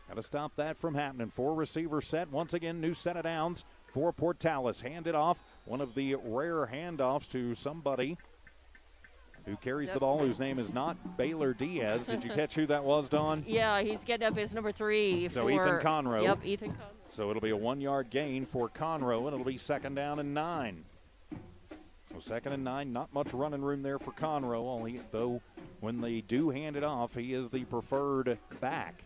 A: Got to stop that from happening. 4-receiver set. Once again, new set of downs for Portales. Handed off. One of the rare handoffs to somebody who carries the ball, whose name is not Baylor Diaz. Did you catch who that was, Dawn?
B: Yeah, he's getting up his number 3.
A: So Ethan Conroe.
B: Yep, Ethan Conroe.
A: So it'll be a 1-yard gain for Conroe, and it'll be 2nd down and 9. So 2nd and 9, not much running room there for Conroe, only though when they do hand it off, he is the preferred back.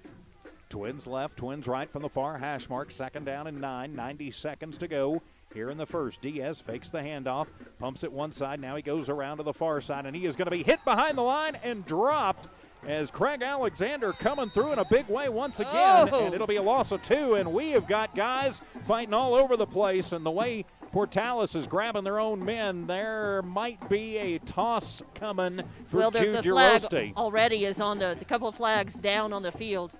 A: Twins left, twins right from the far hash mark. 2nd down and 9, 90 seconds to go. Here in the first, Diaz fakes the handoff, pumps it one side. Now he goes around to the far side, and he is going to be hit behind the line and dropped as Craig Alexander coming through in a big way once again.
B: Oh.
A: And it'll be a loss of 2, and we have got guys fighting all over the place. And the way Portales is grabbing their own men, there might be a toss coming for Jude
B: the flag
A: Girosti.
B: already is on the couple of flags down on the field.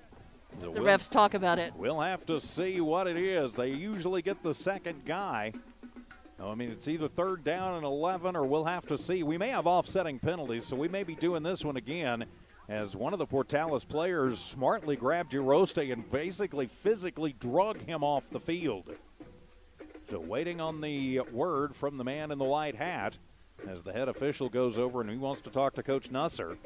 B: The refs talk about it.
A: We'll have to see what it is. They usually get the second guy. I mean, it's either 3rd down and 11, or we'll have to see. We may have offsetting penalties, so we may be doing this one again as one of the Portales players smartly grabbed Girosti and basically physically drug him off the field. So waiting on the word from the man in the white hat as the head official goes over and he wants to talk to Coach Nusser.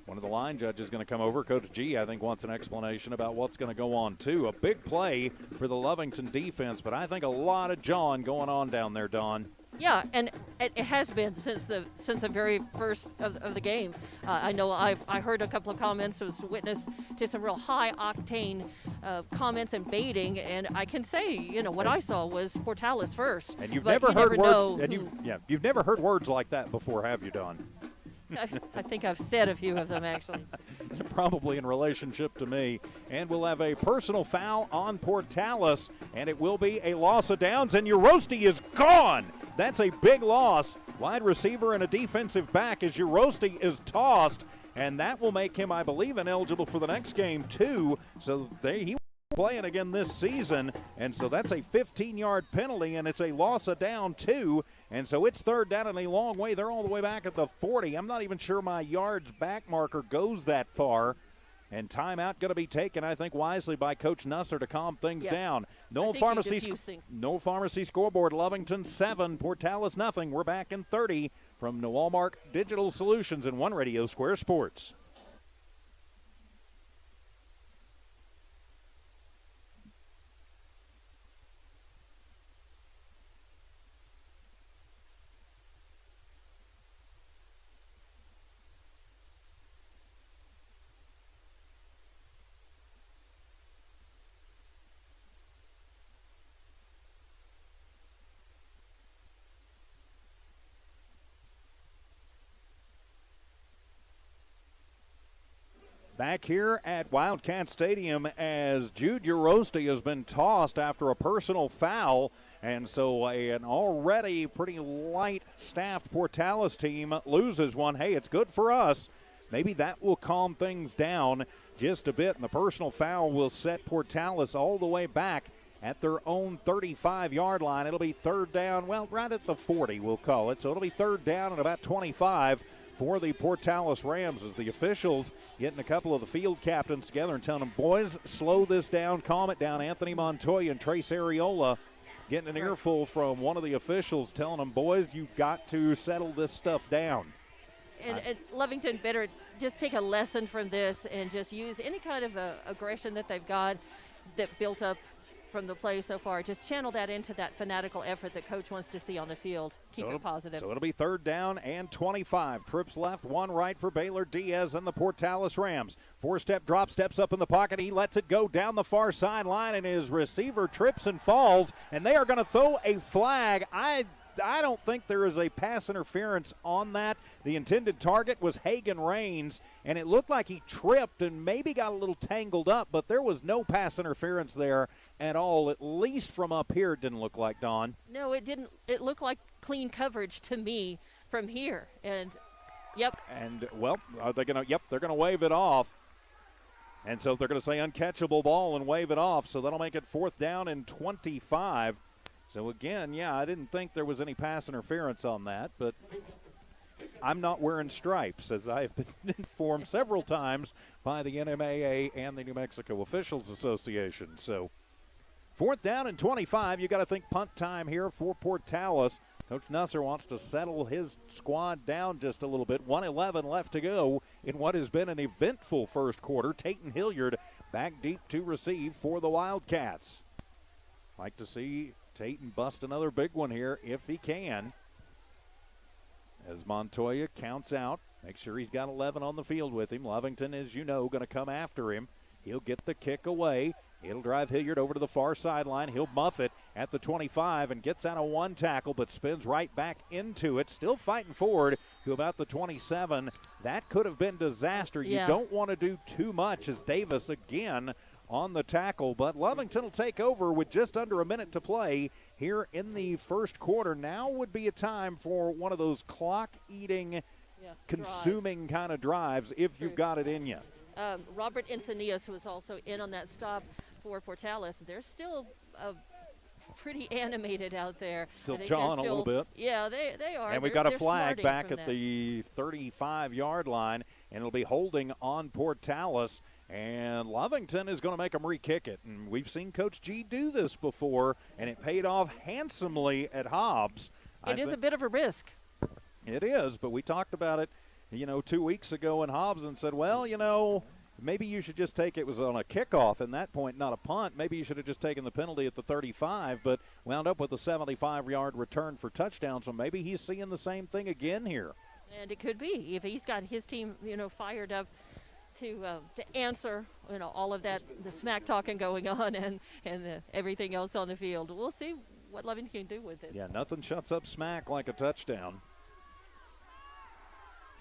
A: One of the line judges is going to come over. Coach G, I think, wants an explanation about what's going to go on, too. A big play for the Lovington defense, but I think a lot of jawing going on down there, Dawn.
B: Yeah, and it has been since the very first of the game. I know I heard a couple of comments, was witness to some real high-octane comments and baiting, and I can say, what I saw was Portales first.
A: And you've never heard words, and you've never heard words like that before, have you, Dawn?
B: I think I've said a few of them, actually.
A: Probably in relationship to me. And we'll have a personal foul on Portales, and it will be a loss of downs, and Girosti is gone. That's a big loss. Wide receiver and a defensive back as Girosti is tossed, and that will make him, I believe, ineligible for the next game, too. So he playing again this season, and so that's a 15-yard penalty, and it's a loss of down, too. And so it's 3rd down and a long way. They're all the way back at the 40. I'm not even sure my yards back marker goes that far. And timeout going to be taken, I think, wisely by Coach Nusser to calm things down. Noel Pharmacy scoreboard. Lovington 7, Portales nothing. We're back in 30 from Noelmark Digital Solutions and One Radio Square Sports. Back here at Wildcat Stadium as Jude Urosti has been tossed after a personal foul. And so an already pretty light-staffed Portales team loses one. Hey, it's good for us. Maybe that will calm things down just a bit. And the personal foul will set Portales all the way back at their own 35-yard line. It'll be third down, well, right at the 40, we'll call it. So it'll be third down at about 25 for the Portales Rams as the officials getting a couple of the field captains together and telling them, boys, slow this down, calm it down. Anthony Montoya and Trace Ariola getting an earful from one of the officials telling them, boys, you've got to settle this stuff down.
B: And Lovington better just take a lesson from this and just use any kind of aggression that they've got that built up from the play so far. Just channel that into that fanatical effort that Coach wants to see on the field. Keep it positive.
A: So it'll be third down and 25. Trips left, one right for Baylor Diaz and the Portales Rams. Four-step drop, steps up in the pocket. He lets it go down the far sideline, and his receiver trips and falls, and they are going to throw a flag. I don't think there is a pass interference on that. The intended target was Hagan Rains, and it looked like he tripped and maybe got a little tangled up, but there was no pass interference there at all, at least from up here. It didn't look like, Dawn.
B: No, it didn't. It looked like clean coverage to me from here, and yep.
A: And, well, are they going to, yep, they're going to wave it off. And so they're going to say uncatchable ball and wave it off, so that'll make it fourth down and 25. So, again, yeah, I didn't think there was any pass interference on that, but I'm not wearing stripes, as I have been informed several times by the NMAA and the New Mexico Officials Association. So, fourth down and 25. You got to think punt time here for Portales. Coach Nusser wants to settle his squad down just a little bit. 1:11 left to go in what has been an eventful first quarter. Tayton Hilliard back deep to receive for the Wildcats. Like to see Tayton bust another big one here if he can. As Montoya counts out, make sure he's got 11 on the field with him. Lovington, as you know, going to come after him. He'll get the kick away. It'll drive Hilliard over to the far sideline. He'll muff it at the 25 and gets out of one tackle, but spins right back into it. Still fighting forward to about the 27. That could have been disaster.
B: Yeah.
A: You don't want to do too much as Davis again on the tackle, but Lovington will take over with just under a minute to play here in the first quarter. Now would be a time for one of those clock-eating, consuming kind of drives if you've got it in you.
B: Robert Encinias was also in on that stop for Portales. They're still pretty animated out there.
A: Still jawing a little bit.
B: Yeah, they are.
A: And we've got a flag back at the 35-yard line, and it'll be holding on Portales. And Lovington is going to make them re-kick it. And we've seen Coach G do this before, and it paid off handsomely at Hobbs.
B: It is a bit of a risk.
A: It is, but we talked about it, 2 weeks ago in Hobbs and said, well, maybe you should just take it. It was on a kickoff at that point, not a punt. Maybe you should have just taken the penalty at the 35, but wound up with a 75-yard return for touchdown. So maybe he's seeing the same thing again here.
B: And it could be if he's got his team, fired up to answer, all of that, the smack talking going on and everything else on the field. We'll see what Lovington can do with this.
A: Yeah, nothing shuts up smack like a touchdown.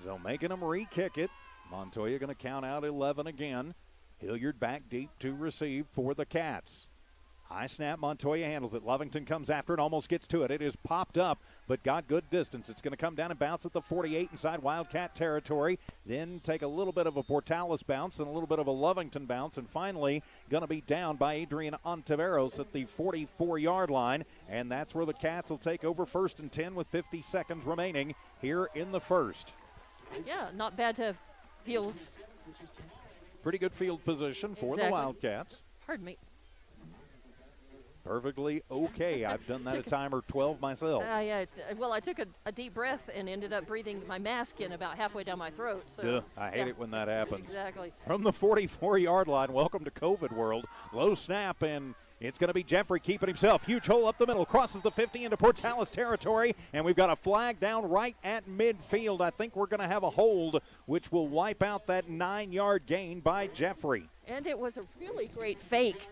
A: So making them re-kick it. Montoya going to count out 11 again. Hilliard back deep to receive for the Cats. High snap, Montoya handles it. Lovington comes after it, almost gets to it. It is popped up, but got good distance. It's going to come down and bounce at the 48 inside Wildcat territory. Then take a little bit of a Portales bounce and a little bit of a Lovington bounce. And finally, going to be down by Adrian Ontiveros at the 44-yard line. And that's where the Cats will take over first and 10 with 50 seconds remaining here in the first.
B: Yeah, not bad to field.
A: Pretty good field position for the Wildcats.
B: Pardon me.
A: Perfectly okay. I've done that a time or 12 myself.
B: Yeah. Well, I took a deep breath and ended up breathing my mask in about halfway down my throat. So
A: Ugh, I hate it when that happens.
B: Exactly.
A: From the 44-yard line, welcome to COVID world. Low snap, and it's going to be Jeffrey keeping himself. Huge hole up the middle, crosses the 50 into Portales territory, and we've got a flag down right at midfield. I think we're going to have a hold, which will wipe out that 9-yard gain by Jeffrey.
B: And it was a really great fake,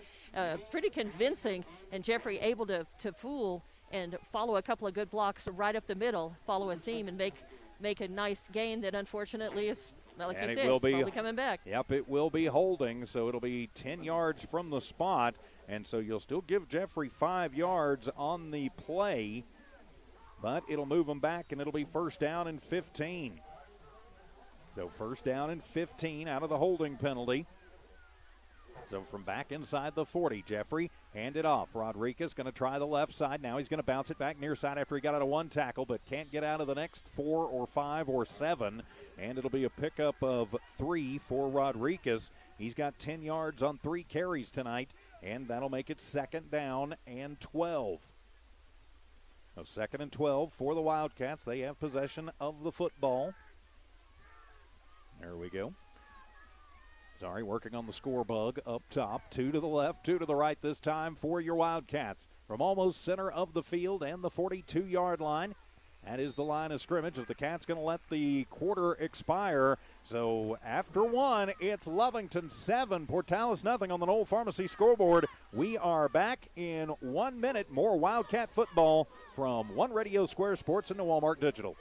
B: pretty convincing, and Jeffrey able to fool and follow a couple of good blocks right up the middle, follow a seam, and make a nice gain that unfortunately is, like
A: and
B: you said,
A: it's
B: probably coming back.
A: Yep, it will be holding, so it'll be 10 yards from the spot, and so you'll still give Jeffrey 5 yards on the play, but it'll move him back, and it'll be first down and 15. So first down and 15 out of the holding penalty. So from back inside the 40, Jeffrey hand it off. Rodriguez going to try the left side. Now he's going to bounce it back near side after he got out of one tackle, but can't get out of the next 4 or 5 or 7. And it'll be a pickup of 3 for Rodriguez. He's got 10 yards on 3 carries tonight, and that'll make it second down and 12. So second and 12 for the Wildcats. They have possession of the football. There we go. Sorry, working on the score bug up top. 2 to the left, 2 to the right this time for your Wildcats. From almost center of the field and the 42-yard line. That is the line of scrimmage as the Cats going to let the quarter expire. So after 1, it's Lovington 7, Portales nothing on the Knoll Pharmacy scoreboard. We are back in 1 minute. More Wildcat football from One Radio Square Sports and the Walmart Digital.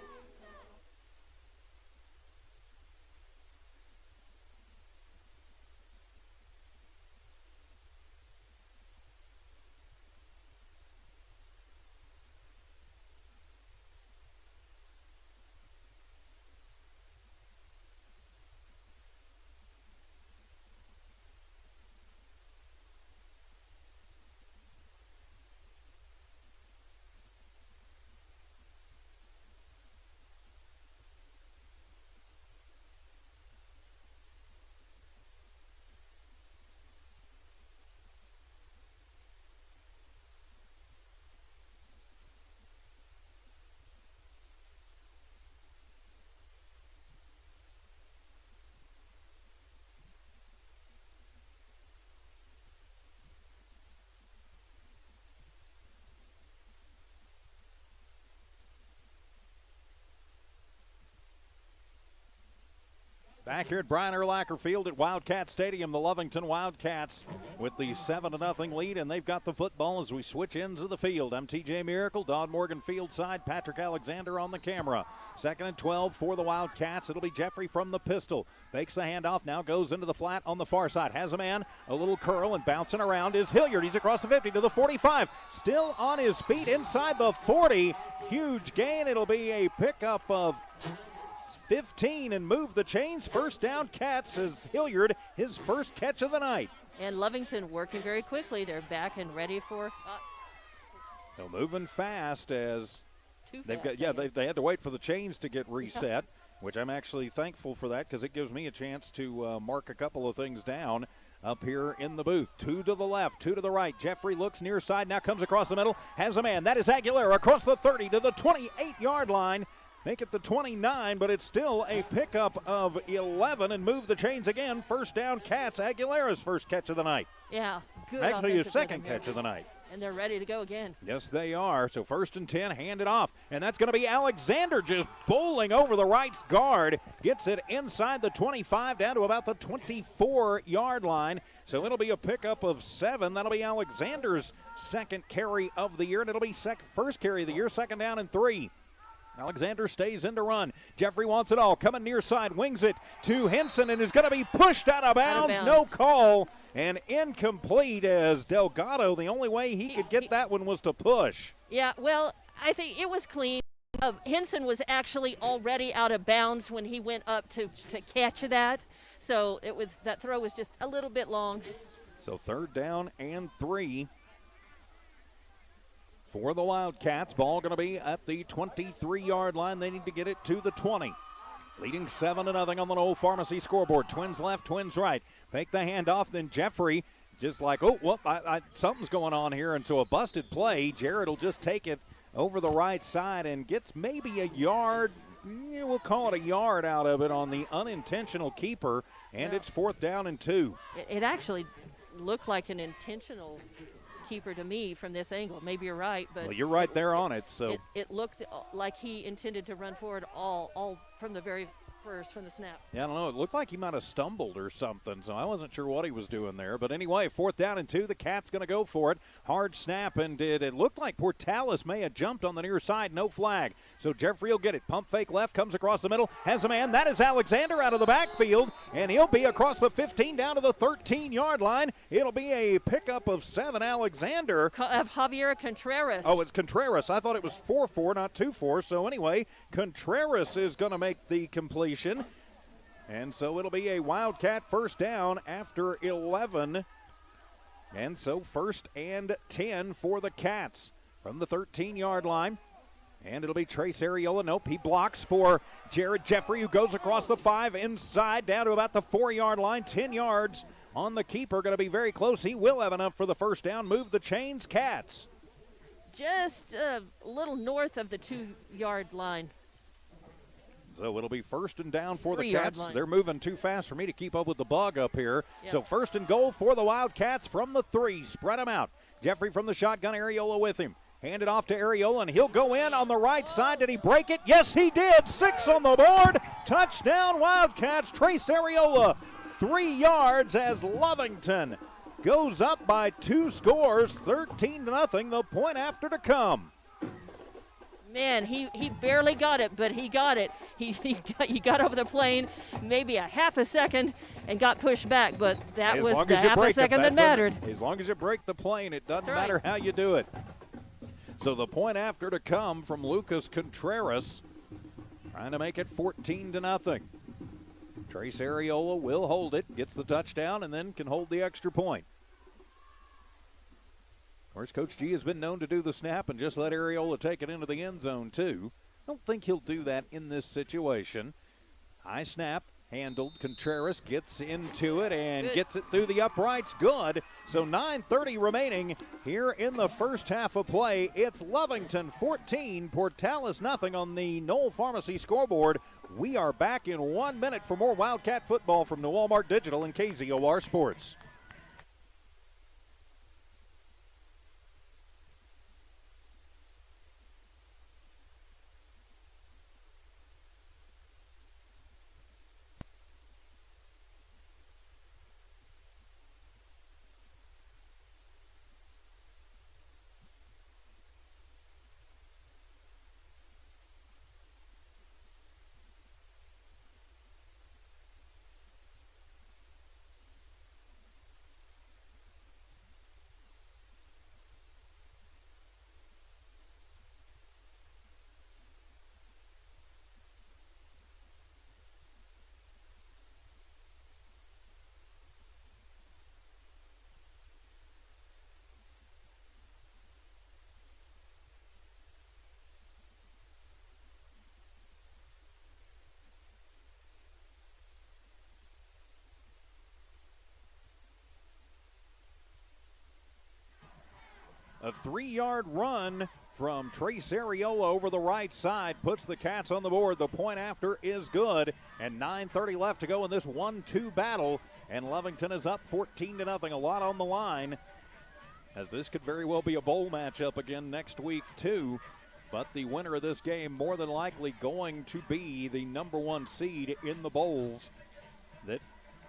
A: Back here at Brian Urlacher Field at Wildcat Stadium, the Lovington Wildcats with the 7-0 lead, and they've got the football as we switch ends of the field. I'm TJ Miracle, Don Morgan field side, Patrick Alexander on the camera. Second and 12 for the Wildcats. It'll be Jeffrey from the pistol. Fakes the handoff, now goes into the flat on the far side. Has a man, a little curl, and bouncing around is Hilliard. He's across the 50 to the 45. Still on his feet inside the 40. Huge gain. It'll be a pickup of 15 and move the chains. First down, Cats, as Hilliard, his first catch of the night.
B: And Lovington working very quickly. They're back and ready for.
A: So moving fast as
B: they've got.
A: Yeah, they had to wait for the chains to get reset, which I'm actually thankful for that because it gives me a chance to mark a couple of things down up here in the booth. 2 to the left, 2 to the right. Jeffrey looks near side, now comes across the middle, has a man. That is Aguilera across the 30 to the 28-yard line. Make it the 29, but it's still a pickup of 11 and move the chains again. First down, Cats. Aguilera's first catch of the night.
B: Yeah, good.
A: Actually, his second catch of the night.
B: And they're ready to go again.
A: Yes, they are. So first and 10, hand it off. And that's going to be Alexander just bowling over the right guard. Gets it inside the 25 down to about the 24-yard line. So it'll be a pickup of 7. That'll be Alexander's second carry of the year. And it'll be first carry of the year, second down and 3. Alexander stays in to run. Jeffrey wants it all. Coming near side, wings it to Henson and is going to be pushed out of bounds. No call and incomplete as Delgado. The only way he could get that one was to push.
B: Yeah, well, I think it was clean. Henson was actually already out of bounds when he went up to catch that. So that throw was just a little bit long.
A: So third down and 3. For the Wildcats, ball going to be at the 23-yard line. They need to get it to the 20. Leading 7-0 on the Knoll Pharmacy scoreboard. Twins left, Twins right. Fake the handoff, then Jeffrey just like, oh, whoop, something's going on here. And so a busted play. Jarrett will just take it over the right side and gets maybe a yard. We'll call it a yard out of it on the unintentional keeper, and it's 4th down and 2.
B: It actually looked like an intentional keeper to me from this angle. Maybe you're right, but
A: well, you're right there on it. So
B: it looked like he intended to run forward all from the very first, from the snap.
A: Yeah, I don't know. It looked like he might have stumbled or something, so I wasn't sure what he was doing there. But anyway, 4th down and 2. The Cats going to go for it. Hard snap, and it looked like Portales may have jumped on the near side. No flag. So Jeffrey will get it. Pump fake left, comes across the middle, has a man. That is Alexander out of the backfield, and he'll be across the 15 down to the 13-yard line. It'll be a pickup of 7, Alexander.
B: Of Javier Contreras.
A: Oh, it's Contreras. I thought it was 4-4, not 2-4. So anyway, Contreras is going to make the completion. And so it'll be a Wildcat 1st down after 11. And so 1st and 10 for the Cats from the 13-yard line. And it'll be Trace Ariola. Nope, he blocks for Jared Jeffrey, who goes across the 5 inside down to about the 4-yard line. 10 yards on the keeper. Going to be very close. He will have enough for the 1st down. Move the chains, Cats.
B: Just a little north of the 2-yard line.
A: So it'll be 1st and down for the
B: 3-yard
A: Cats.
B: line.
A: They're moving too fast for me to keep up with the bug up here.
B: Yep.
A: So 1st and goal for the Wildcats from the 3. Spread them out. Jeffrey from the shotgun, Ariola with him. Hand it off to Ariola, and he'll go in on the right side. Did he break it? Yes, he did. 6 on the board. Touchdown, Wildcats. Trace Ariola, 3 yards as Lovington goes up by 2 scores, 13-0, the point after to come.
B: Man, he barely got it, but he got it. He got over the plane maybe a half a second and got pushed back, but that was the half a second that mattered.
A: As long as you break the plane, it doesn't
B: That's right.
A: matter how you do it. So the point after to come from Lucas Contreras, trying to make it 14-0. Trace Ariola will hold it, gets the touchdown, and then can hold the extra point. Of course, Coach G has been known to do the snap and just let Ariola take it into the end zone, too. I don't think he'll do that in this situation. High snap, handled. Contreras gets into it and gets it through the uprights. Good. So 9:30 remaining here in the first half of play. It's Lovington 14, Portales nothing on the Knoll Pharmacy scoreboard. We are back in 1 minute for more Wildcat football from New Walmart Digital and KZOR Sports. A 3-yard run from Trace Ariola over the right side puts the Cats on the board. The point after is good, and 9:30 left to go in this 1-2 battle, and Lovington is up 14-0. A lot on the line, as this could very well be a bowl matchup again next week, too. But the winner of this game more than likely going to be the number 1 seed in the bowls that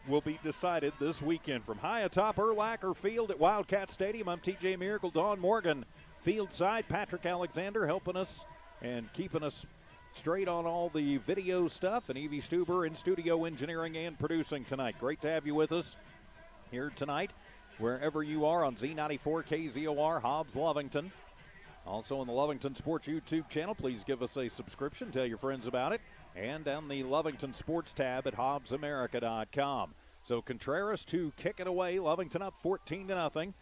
A: will be decided this weekend. From high atop Urlacher Field at Wildcat Stadium, I'm TJ Miracle, Dawn Morgan. Field side, Patrick Alexander helping us and keeping us straight on all the video stuff, and Evie Stuber in studio engineering and producing tonight. Great to have you with us here tonight, wherever you are on Z94 KZOR, Hobbs, Lovington. Also on the Lovington Sports YouTube channel, please give us a subscription, tell your friends about it, and on the Lovington Sports tab at HobbsAmerica.com. So Contreras to kick it away, Lovington up 14-0.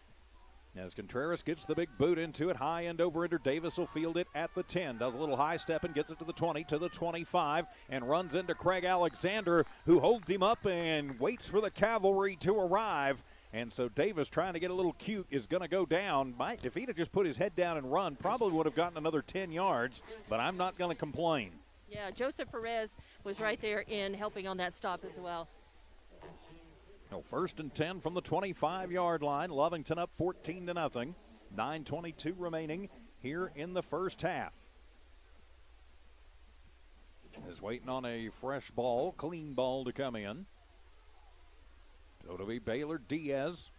A: As Contreras gets the big boot into it, high end over ender. Davis will field it at the 10. Does a little high step and gets it to the 20, to the 25, and runs into Craig Alexander, who holds him up and waits for the cavalry to arrive. And so Davis, trying to get a little cute, is going to go down. If he'd have just put his head down and run, probably would have gotten another 10 yards, but I'm not going to complain.
B: Yeah, Joseph Perez was right there in helping on that stop as well.
A: No, 1st and 10 from the 25-yard line. Lovington up 14-0. 9:22 remaining here in the first half. Is waiting on a fresh ball, clean ball to come in. So it'll be Baylor Diaz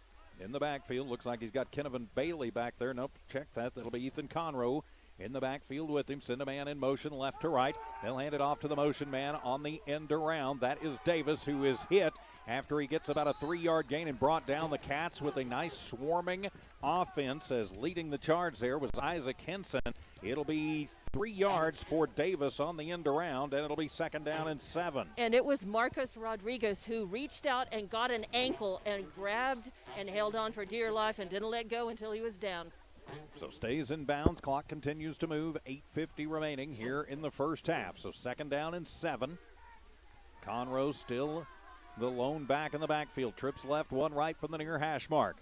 A: in the backfield. Looks like he's got Kenovan Bailey back there. Nope, check that. That'll be Ethan Conroe in the backfield with him. Send a man in motion left to right. They'll hand it off to the motion man on the end around. That is Davis, who is hit after he gets about a 3-yard gain and brought down the Cats with a nice swarming offense, as leading the charge there was Isaac Henson. It'll be 3 yards for Davis on the end around, and it'll be 2nd down and 7.
B: And it was Marcos Rodriguez who reached out and got an ankle and grabbed and held on for dear life and didn't let go until he was down.
A: So stays in bounds. Clock continues to move. 8:50 remaining here in the first half. So 2nd down and 7. Conroe still the lone back in the backfield. Trips left, 1 right from the near hash mark.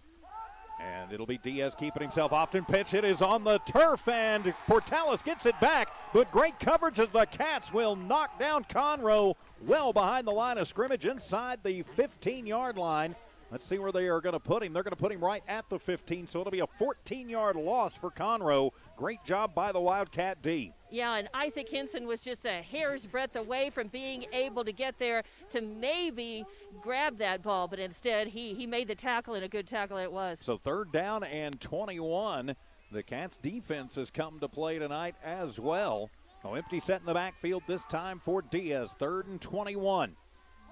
A: And it'll be Diaz keeping himself often pitch. It is on the turf, and Portales gets it back. But great coverage as the Cats will knock down Conroe well behind the line of scrimmage inside the 15-yard line. Let's see where they are going to put him. They're going to put him right at the 15, so it'll be a 14-yard loss for Conroe. Great job by the Wildcat D.
B: Yeah, and Isaac Henson was just a hair's breadth away from being able to get there to maybe grab that ball, but instead he made the tackle, and a good tackle it was.
A: So 3rd down and 21. The Cats defense has come to play tonight as well. No empty set in the backfield this time for Diaz. 3rd and 21.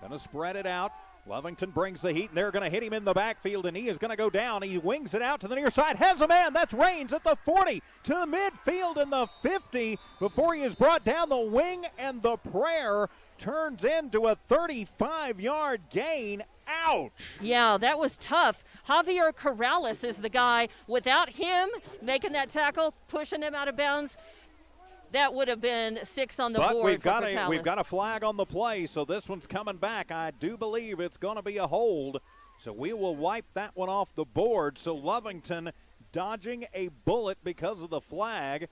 A: Going to spread it out. Lovington brings the heat, and they're going to hit him in the backfield, and he is going to go down. He wings it out to the near side, has a man. That's Raines at the 40 to the midfield in the 50 before he is brought down the wing, and the prayer turns into a 35-yard gain. Ouch.
B: Yeah, that was tough. Javier Corrales is the guy. Without him making that tackle, pushing him out of bounds, that would have been 6 on the board
A: we've
B: for Portales.
A: We've got a flag on the play, so this one's coming back. I do believe it's going to be a hold, so we will wipe that one off the board. So Lovington dodging a bullet because of the flag.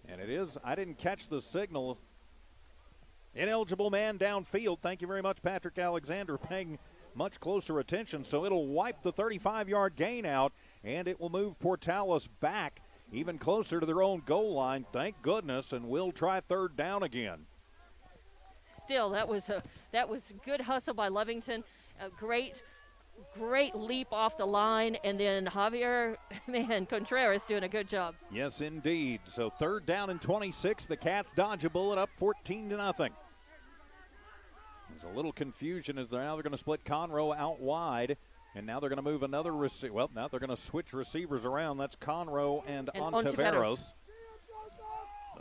A: And it is, I didn't catch the signal. Ineligible man downfield. Thank you very much, Patrick Alexander, paying much closer attention. So it'll wipe the 35-yard gain out, and it will move Portales back even closer to their own goal line, thank goodness, and we'll try 3rd down again.
B: Still, that was good hustle by Lovington. A great leap off the line, and then Javier, Contreras doing a good job.
A: Yes, indeed. So 3rd down and 26. The Cats dodge a bullet up 14-0. There's a little confusion as they're going to split Conroe out wide. And now they're going to move another receiver. Well, now they're going to switch receivers around. That's Conroe and Ontiveros.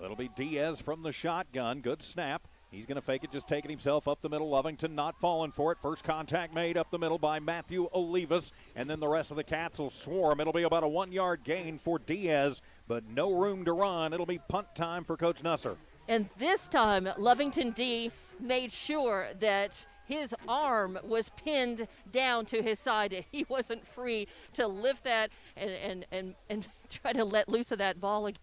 A: It'll be Diaz from the shotgun. Good snap. He's going to fake it, just taking himself up the middle. Lovington not falling for it. First contact made up the middle by Matthew Olivas. And then the rest of the Cats will swarm. It'll be about a 1-yard gain for Diaz, but no room to run. It'll be punt time for Coach Nusser.
B: And this time, Lovington D made sure that his arm was pinned down to his side, and he wasn't free to lift that and try to let loose of that ball again.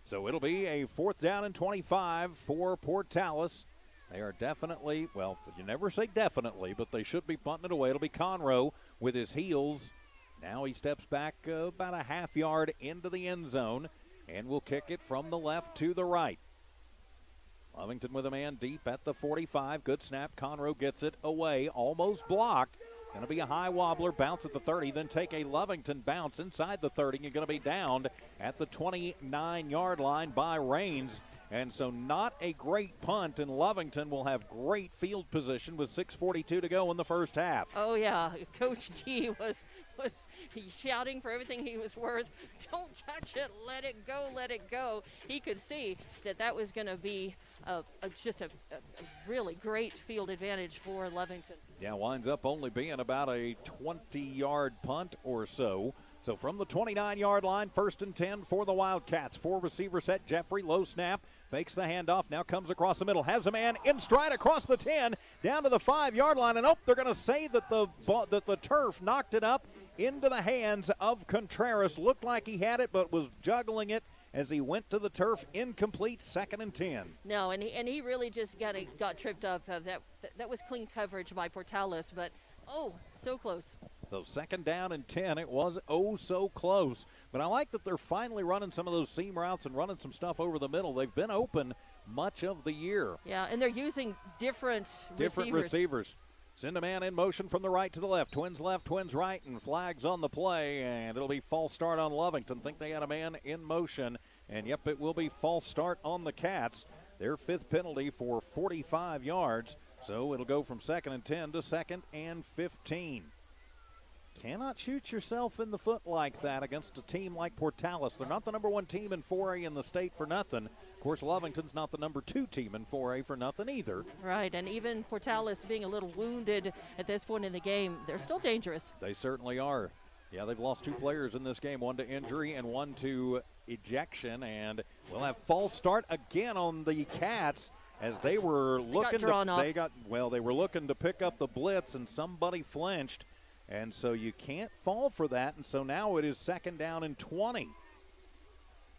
A: So it'll be a 4th down and 25 for Portales. They are definitely, well, you never say definitely, but they should be punting it away. It'll be Conroe with his heels. Now he steps back about a half yard into the end zone, and will kick it from the left to the right. Lovington with a man deep at the 45. Good snap. Conroe gets it away. Almost blocked. Going to be a high wobbler. Bounce at the 30. Then take a Lovington bounce inside the 30. You're going to be downed at the 29-yard line by Raines. And so not a great punt. And Lovington will have great field position with 6:42 to go in the first half.
B: Oh, yeah. Coach D was shouting for everything he was worth. Don't touch it. Let it go. Let it go. He could see that was going to be just a really great field advantage for Lovington.
A: Yeah, winds up only being about a 20-yard punt or so. So from the 29-yard line, 1st and 10 for the Wildcats. 4 receiver set. Jeffrey, low snap, fakes the handoff, now comes across the middle, has a man in stride across the 10, down to the 5-yard line, and they're going to say that the turf knocked it up into the hands of Contreras. Looked like he had it, but was juggling it as he went to the turf. Incomplete, 2nd and 10.
B: No, and he really just got tripped up. That was clean coverage by Portales, but so close.
A: So 2nd down and 10, it was so close. But I like that they're finally running some of those seam routes and running some stuff over the middle. They've been open much of the year.
B: Yeah, and they're using different
A: receivers. Send a man in motion from the right to the left, twins right, and flags on the play, and it'll be false start on Lovington. Think they had a man in motion, and yep, it will be false start on the Cats. Their 5th penalty for 45 yards, so it'll go from 2nd and 10 to 2nd and 15. Cannot shoot yourself in the foot like that against a team like Portales. They're not the number 1 team in 4A in the state for nothing. Of course, Lovington's not the number 2 team in 4A for nothing either.
B: Right, and even Portales being a little wounded at this point in the game, they're still dangerous.
A: They certainly are. Yeah, they've lost 2 players in this game, 1 to injury and 1 to ejection, and we'll have false start again on the Cats as they were looking they were looking to pick up the blitz and somebody flinched. And so you can't fall for that, and so now it is 2nd down and 20.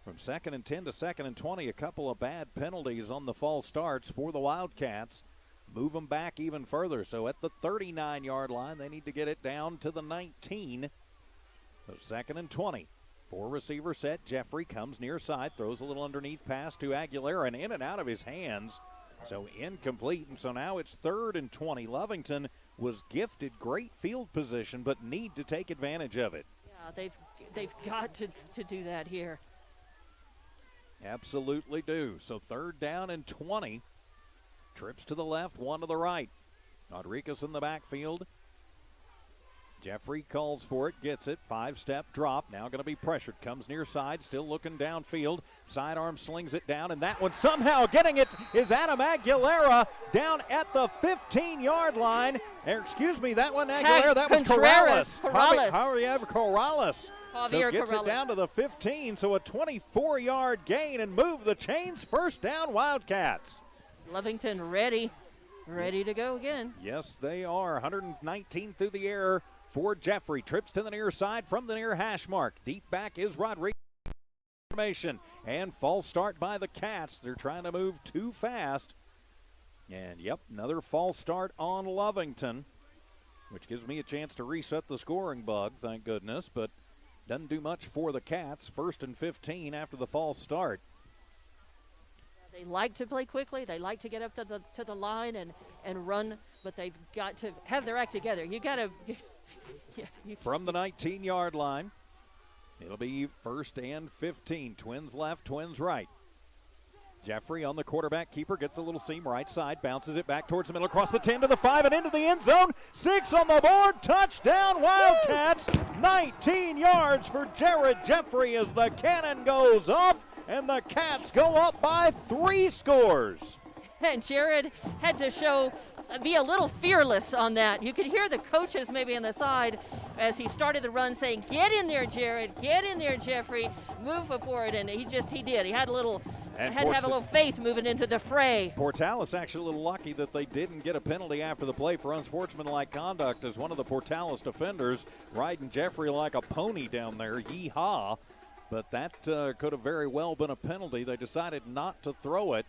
A: From 2nd and 10 to 2nd and 20, a couple of bad penalties on the false starts for the Wildcats. Move them back even further. So at the 39-yard line, they need to get it down to the 19. So 2nd and 20. 4 receiver set. Jeffrey comes near side, throws a little underneath pass to Aguilera, and in and out of his hands. So incomplete, and so now it's 3rd and 20. Lovington was gifted great field position, but need to take advantage of it.
B: Yeah, they've got to do that here.
A: Absolutely do. So 3rd down and 20. Trips to the left, 1 to the right. Rodriguez in the backfield. Jeffrey calls for it, gets it, 5-step drop, now going to be pressured, comes near side, still looking downfield, sidearm slings it down, and that one somehow getting it is Adam Aguilera down at the 15-yard line. That one Aguilera, that was Corrales. Javier Corrales. So gets it down to the 15, so a 24-yard gain and move the chains. 1st down Wildcats.
B: Lovington ready to go again.
A: Yes, they are. 119 through the air for Jeffrey. Trips to the near side from the near hash mark. Deep back is Rodriguez. And false start by the Cats. They're trying to move too fast. And, yep, another false start on Lovington, which gives me a chance to reset the scoring bug, thank goodness, but doesn't do much for the Cats. 1st and 15 after the false start.
B: They like to play quickly. They like to get up to the line and run, but they've got to have their act together. You got to.
A: From the 19-yard line, it'll be 1st and 15. Twins left, twins right. Jeffrey on the quarterback keeper, gets a little seam right side, bounces it back towards the middle, across the 10 to the 5 and into the end zone. 6 on the board, touchdown Wildcats. 19 yards for Jared Jeffrey as the cannon goes off, and the Cats go up by 3 scores.
B: And Jared had to be a little fearless on that. You could hear the coaches maybe on the side as he started the run saying, "Get in there, Jared, get in there, Jeffrey, move forward," and he did. He had to have a little faith moving into the fray.
A: Portales actually a little lucky that they didn't get a penalty after the play for unsportsmanlike conduct, as one of the Portales defenders riding Jeffrey like a pony down there. Yee-haw. But that could have very well been a penalty. They decided not to throw it.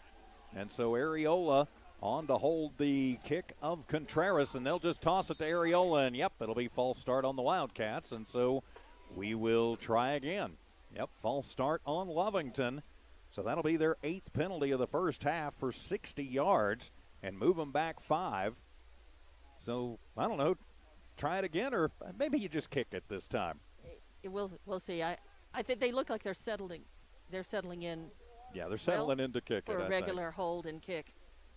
A: And so Areola on to hold the kick of Contreras, and they'll just toss it to Areola, and yep, it'll be false start on the Wildcats, and so we will try again. Yep, false start on Lovington. So that'll be their 8th penalty of the first half for 60 yards and move them back 5. So, I don't know, try it again, or maybe you just kick it this time.
B: We'll see. I think they look like they're settling in.
A: Yeah, they're settling in to kick
B: for
A: it,
B: a regular hold and kick.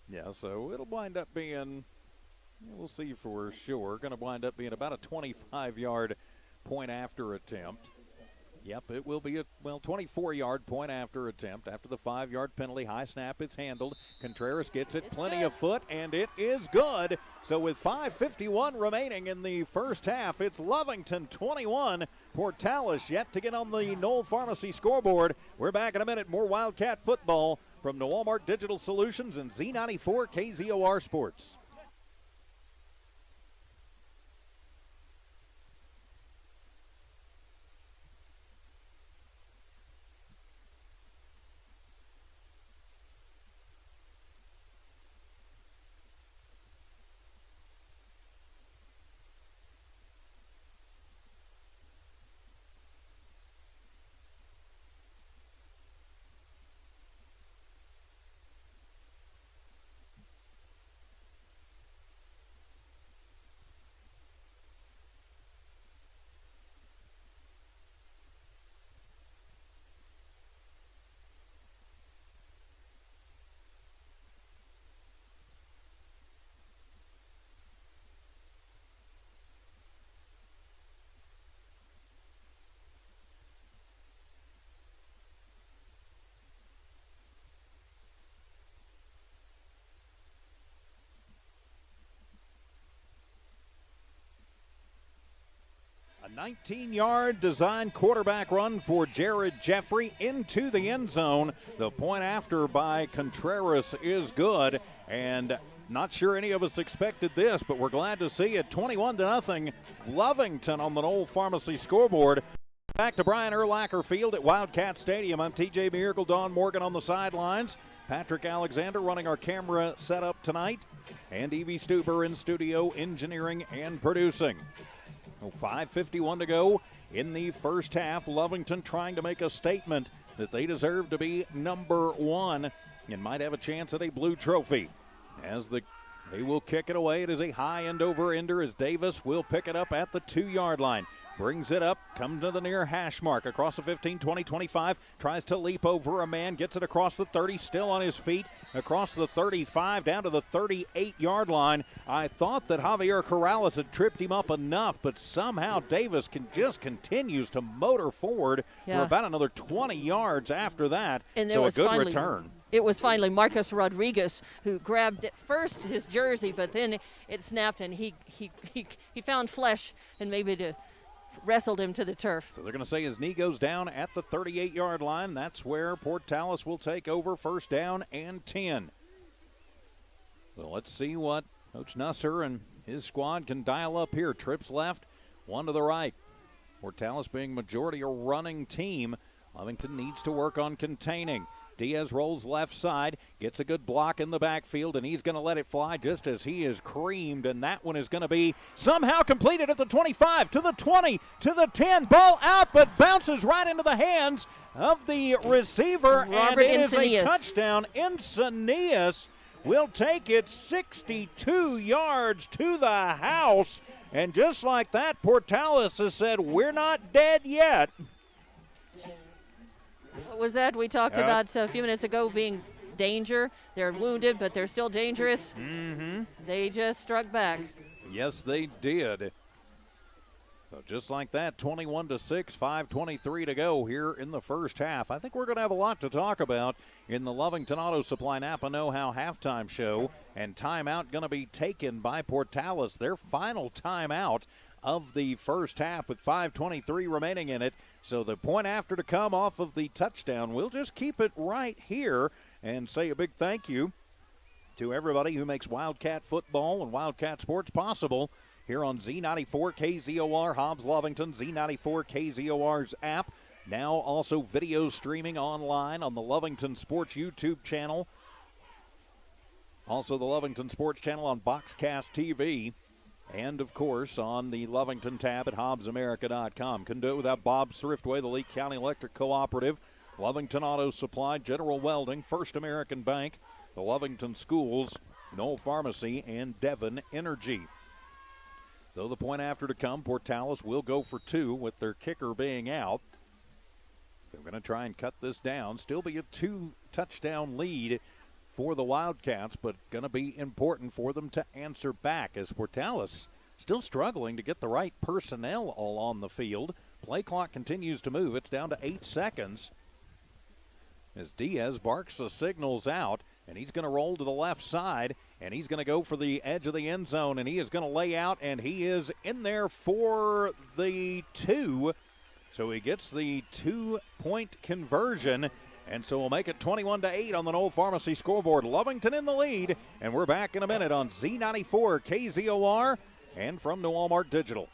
A: Yeah, so it'll wind up being, we'll see for sure, going to wind up being about a 25-yard point after attempt. Yep, it will be a, 24-yard point after attempt. After the 5-yard penalty, high snap, it's handled. Contreras gets it, plenty of foot, and it is good. So with 5:51 remaining in the first half, it's Lovington 21. Portales yet to get on the Knoll Pharmacy scoreboard. We're back in a minute. More Wildcat football from the Walmart Digital Solutions and Z94 KZOR Sports. A 19-yard design quarterback run for Jared Jeffrey into the end zone. The point after by Contreras is good, and not sure any of us expected this, but we're glad to see it. 21-0 Lovington on the Knoll Pharmacy scoreboard. Back to Brian Urlacher Field at Wildcat Stadium. I'm TJ Miracle, Don Morgan on the sidelines. Patrick Alexander running our camera setup tonight, and Evie Stuber in studio engineering and producing. 5:51 to go in the first half. Lovington trying to make a statement that they deserve to be number one and might have a chance at a blue trophy. As they will kick it away. It is a high end over ender as Davis will pick it up at the 2-yard line. Brings it up, comes to the near hash mark, across the 15, 20, 25, tries to leap over a man, gets it across the 30, still on his feet, across the 35, down to the 38-yard line. I thought that Javier Corrales had tripped him up enough, but somehow Davis continues to motor forward for about another 20 yards after that,
B: and
A: so a good return.
B: It was finally Marcus Rodriguez who grabbed at first his jersey, but then it snapped, and he found flesh and maybe wrestled him to the turf.
A: So they're going to say his knee goes down at the 38-yard line. That's where Portales will take over, first down and 10. So let's see what Coach Nusser and his squad can dial up here. Trips left, one to the right. Portales being majority a running team. Lovington needs to work on containing. Diaz rolls left side, gets a good block in the backfield, and he's going to let it fly just as he is creamed, and that one is going to be somehow completed at the 25, to the 20, to the 10. Ball out, but bounces right into the hands of the receiver,
B: Robert
A: and it is
B: Encinias.
A: a touchdown. Encinias will take it 62 yards to the house, and just like that, Portales has said, we're not dead yet.
B: What was that we talked about a few minutes ago, being danger? They're wounded, but they're still dangerous.
A: Mm-hmm.
B: They just struck back.
A: Yes, they did. So just like that, 21-6, 5:23 to go here in the first half. I think we're going to have a lot to talk about in the Lovington Auto Supply Napa Know-How halftime show. And timeout going to be taken by Portales, their final timeout of the first half with 5:23 remaining in it. So the point after to come off of the touchdown. We'll just keep it right here and say a big thank you to everybody who makes Wildcat football and Wildcat sports possible here on Z94 KZOR, Hobbs Lovington, Z94 KZOR's app. Now also video streaming online on the Lovington Sports YouTube channel. Also the Lovington Sports channel on Boxcast TV. And, of course, on the Lovington tab at HobbsAmerica.com. Couldn't do it without Bob Thriftway, the Lee County Electric Cooperative, Lovington Auto Supply, General Welding, First American Bank, the Lovington Schools, Knoll Pharmacy, and Devon Energy. So the point after to come, Portales will go for two with their kicker being out. So we're going to try and cut this down. Still be a 2-touchdown lead for the Wildcats, but going to be important for them to answer back as Portales still struggling to get the right personnel all on the field. play clock continues to move. It's down to 8 seconds as Diaz barks the signals out, and he's going to roll to the left side, and he's going to go for the edge of the end zone, and he is going to lay out, and he is in there for the 2. So he gets the 2-point conversion, and so we'll make it 21-8 on the Knoll Pharmacy scoreboard. Lovington in the lead, and we're back in a minute on Z94 KZOR and from New Walmart Digital.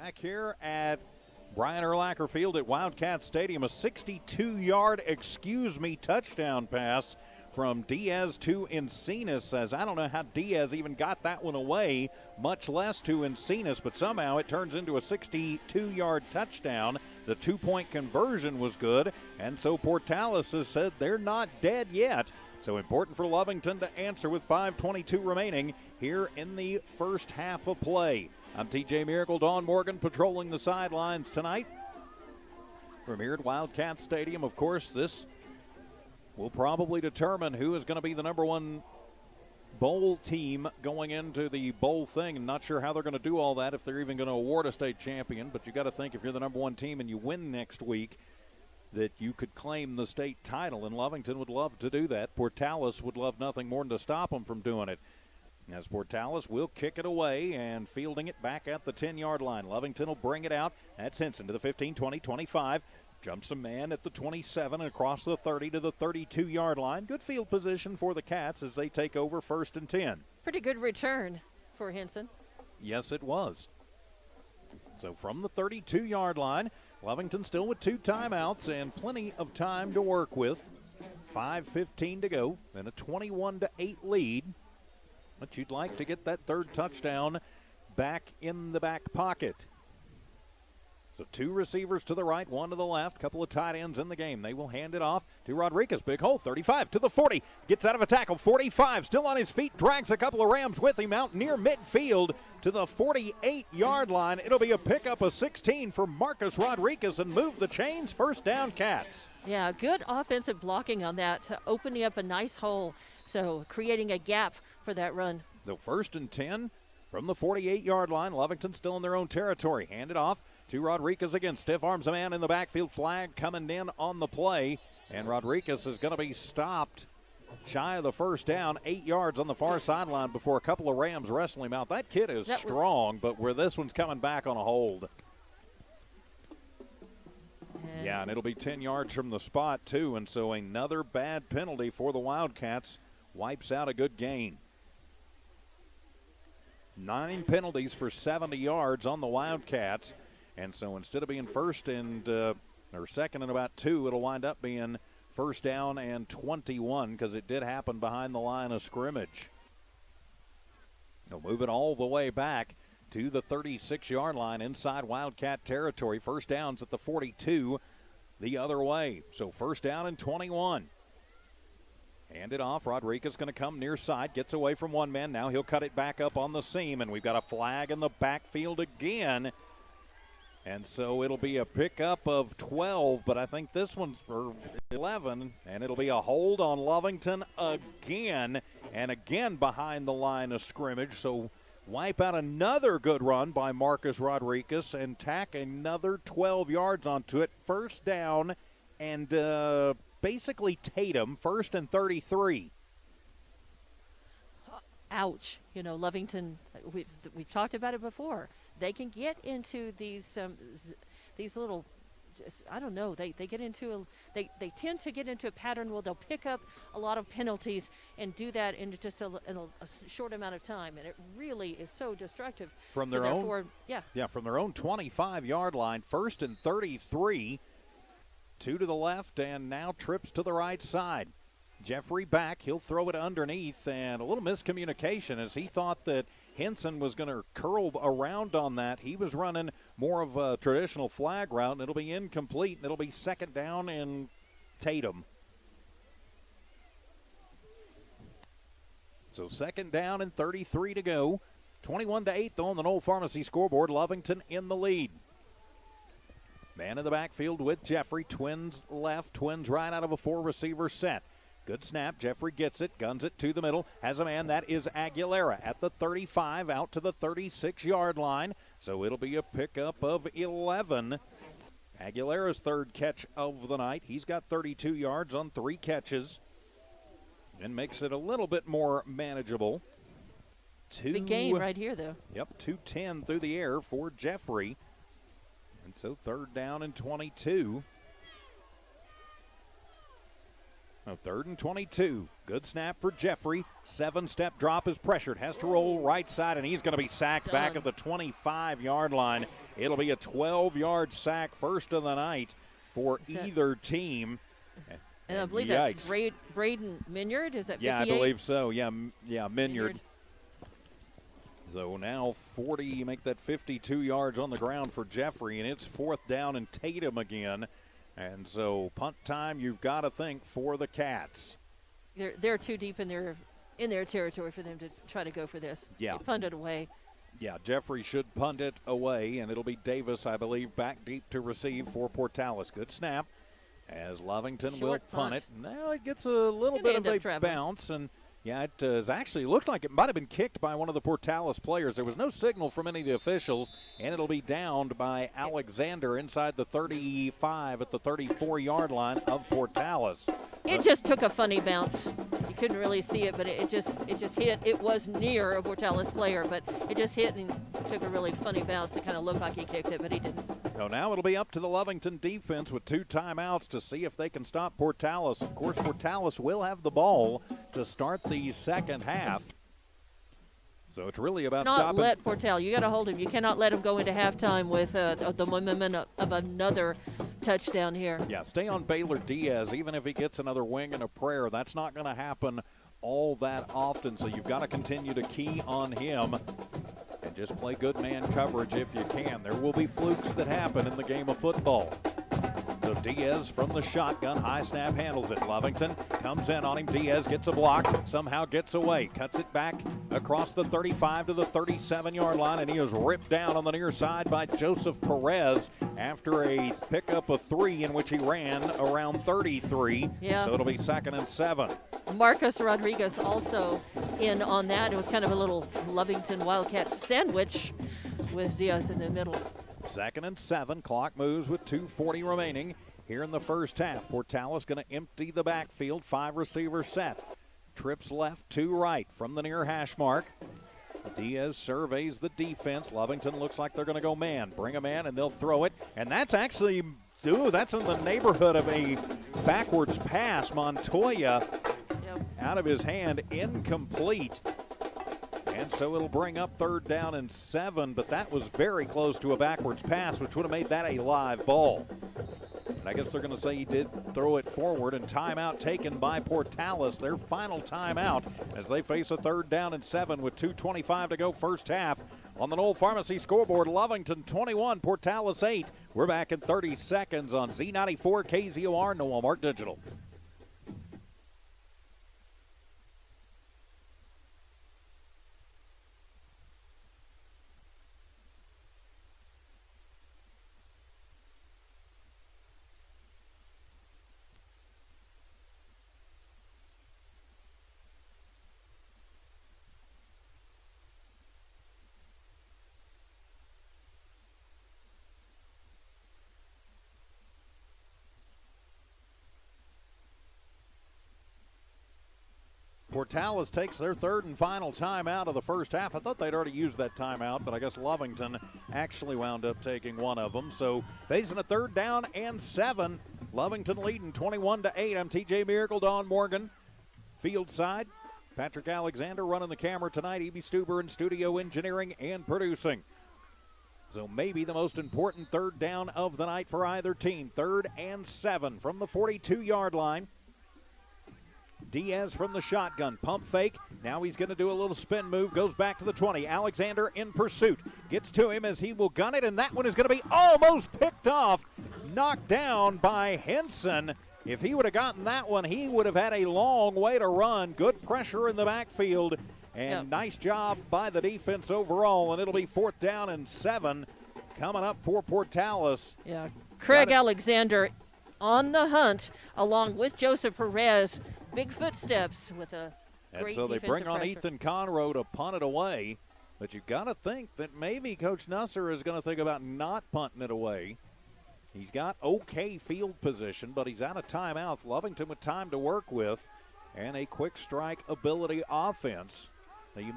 A: Back here at Brian Urlacher Field at Wildcat Stadium, a 62-yard touchdown pass from Diaz to Encinas. Says, I don't know how Diaz even got that one away, much less to Encinas, but somehow it turns into a 62-yard touchdown. The 2-point conversion was good, and so Portales has said they're not dead yet. So important for Lovington to answer with 5:22 remaining here in the first half of play. I'm TJ Miracle. Dawn Morgan patrolling the sidelines tonight. From here at Wildcat Stadium, of course, this will probably determine who is going to be the number one bowl team going into the bowl thing. I'm not sure how they're going to do all that, if they're even going to award a state champion. But you got to think, if you're the number one team and you win next week, that you could claim the state title, and Lovington would love to do that. Portales would love nothing more than to stop them from doing it. As Portales will kick it away and fielding it back at the 10-yard line. Lovington will bring it out. That's Henson to the 15, 20, 25. Jumps a man at the 27 and across the 30 to the 32-yard line. Good field position for the Cats as they take over 1st and 10.
B: Pretty good return for Henson.
A: Yes, it was. So from the 32-yard line, Lovington still with 2 timeouts and plenty of time to work with. 5:15 to go and a 21-8 lead. But you'd like to get that 3rd touchdown back in the back pocket. So 2 receivers to the right, 1 to the left, couple of tight ends in the game. They will hand it off to Rodriguez. Big hole, 35 to the 40. Gets out of a tackle, 45, still on his feet, drags a couple of Rams with him out near midfield to the 48-yard line. It'll be a pickup of 16 for Marcus Rodriguez and move the chains. 1st down, Cats.
B: Yeah, good offensive blocking on that, opening up a nice hole, so creating a gap for that run.
A: The 1st and 10 from the 48-yard line. Lovington still in their own territory. Hand it off to Rodriguez again. Stiff arms a man in the backfield. Flag coming in on the play. And Rodriguez is going to be stopped shy of the 1st down. 8 yards on the far sideline before a couple of Rams wrestle him out. That kid is strong, but where this one's coming back on a hold. Yeah, and it'll be 10 yards from the spot, too. And so another bad penalty for the Wildcats wipes out a good gain. 9 penalties for 70 yards on the Wildcats. And so instead of being 2nd and about 2, it'll wind up being 1st down and 21 because it did happen behind the line of scrimmage. They'll move it all the way back to the 36-yard line inside Wildcat territory. 1st down's at the 42 the other way. So 1st down and 21. Hand it off. Rodriguez going to come near side. Gets away from one man. Now he'll cut it back up on the seam. And we've got a flag in the backfield again. And so it'll be a pickup of 12. But I think this one's for 11. And it'll be a hold on Lovington again. And again behind the line of scrimmage. So wipe out another good run by Marcus Rodriguez. And tack another 12 yards onto it. 1st down. And basically Tatum, 1st and 33.
B: Ouch. You know, Lovington, we've talked about it before. they can get into these little, I don't know, they get into they tend to get into a pattern where they'll pick up a lot of penalties and do that in just a short amount of time, and it really is so destructive
A: from their own from their own 25-yard line. 1st and 33, 2 to the left, and now trips to the right side. Jeffrey back, he'll throw it underneath, and a little miscommunication as he thought that Henson was going to curl around on that. He was running more of a traditional flag route, and it'll be incomplete, and it'll be 2nd down and Tatum. So 2nd down and 33 to go. 21-8 though on the Knoll Pharmacy scoreboard. Lovington in the lead. Man in the backfield with Jeffrey. Twins left, twins right out of a 4-receiver set. Good snap. Jeffrey gets it, guns it to the middle. Has a man. That is Aguilera at the 35 out to the 36-yard line. So it'll be a pickup of 11. Aguilera's 3rd catch of the night. He's got 32 yards on 3 catches and makes it a little bit more manageable.
B: Big gain right here, though.
A: Yep, 210 through the air for Jeffrey. And so 3rd down and 22. No, 3rd and 22. Good snap for Jeffrey. 7-step drop is pressured. Has to roll right side, and he's going to be sacked back at the 25-yard line. It'll be a 12-yard sack, first of the night for either team.
B: And I believe that's Braden Minyard. Is that 58?
A: Yeah, I believe so. Yeah, Minyard. So now 40, make that 52 yards on the ground for Jeffrey, and it's 4th down and Tatum again. And so punt time, you've got to think, for the Cats.
B: They're too deep in their territory for them to try to go for this.
A: Yeah.
B: They punt it away.
A: Yeah, Jeffrey should punt it away, and it'll be Davis, I believe, back deep to receive for Portales. Good snap as Lovington will punt it. Now it gets a little bit of a bounce, and yeah, it has actually looked like it might have been kicked by one of the Portales players. There was no signal from any of the officials, and it'll be downed by Alexander inside the 35 at the 34-yard line of Portales.
B: It just took a funny bounce. You couldn't really see it, but it just hit. It was near a Portales player, but it just hit and took a really funny bounce. It kind of looked like he kicked it, but he didn't.
A: So now it'll be up to the Lovington defense with 2 timeouts to see if they can stop Portales. Of course, Portales will have the ball to start the second half. So it's really about stopping.
B: Let Portales. You got to hold him. You cannot let him go into halftime with the momentum of another touchdown here.
A: Yeah, stay on Baylor Diaz, even if he gets another wing and a prayer. That's not going to happen all that often, so you've got to continue to key on him. And just play good man coverage if you can. There will be flukes that happen in the game of football. So Diaz from the shotgun, high snap, handles it. Lovington comes in on him. Diaz gets a block, somehow gets away, cuts it back across the 35 to the 37-yard line, and he is ripped down on the near side by Joseph Perez after a pickup of 3 in which he ran around 33.
B: Yeah.
A: So it'll be 2nd and 7.
B: Marcus Rodriguez also in on that. It was kind of a little Lovington Wildcats sandwich with Diaz in the middle.
A: 2nd and 7. Clock moves with 2:40 remaining here in the first half. Portales going to empty the backfield. 5-receiver set. Trips left to right from the near hash mark. Diaz surveys the defense. Lovington looks like they're going to go man. Bring a man, and they'll throw it. And that's actually, that's in the neighborhood of a backwards pass. Montoya out of his hand, incomplete. And so it'll bring up 3rd down and 7, but that was very close to a backwards pass, which would have made that a live ball. And I guess they're going to say he did throw it forward, and timeout taken by Portales, their final timeout, as they face a 3rd down and 7 with 2:25 to go first half. On the Knoll Pharmacy scoreboard, Lovington 21, Portales 8. We're back in 30 seconds on Z94 KZOR, no Walmart Digital. Portales takes their third and final timeout of the first half. I thought they'd already used that timeout, but I guess Lovington actually wound up taking one of them. So facing a 3rd down and 7. Lovington leading 21-8. I'm TJ Miracle, Don Morgan. Field side, Patrick Alexander running the camera tonight. E.B. Stuber in studio engineering and producing. So maybe the most important 3rd down of the night for either team. 3rd and 7 from the 42-yard line. Diaz from the shotgun, pump fake. Now he's going to do a little spin move, goes back to the 20. Alexander in pursuit, gets to him as he will gun it, and that one is going to be almost picked off, knocked down by Henson. If he would have gotten that one, he would have had a long way to run. Good pressure in the backfield, and nice job by the defense overall, and it'll be 4th down and 7 coming up for Portales.
B: Yeah, Craig Alexander on the hunt along with Joseph Perez. Big footsteps with a great defensive
A: And so they bring on
B: pressure.
A: Ethan Conroe to punt it away. But you've got to think that maybe Coach Nusser is going to think about not punting it away. He's got okay field position, but he's out of timeouts. Lovington with time to work with and a quick strike ability offense.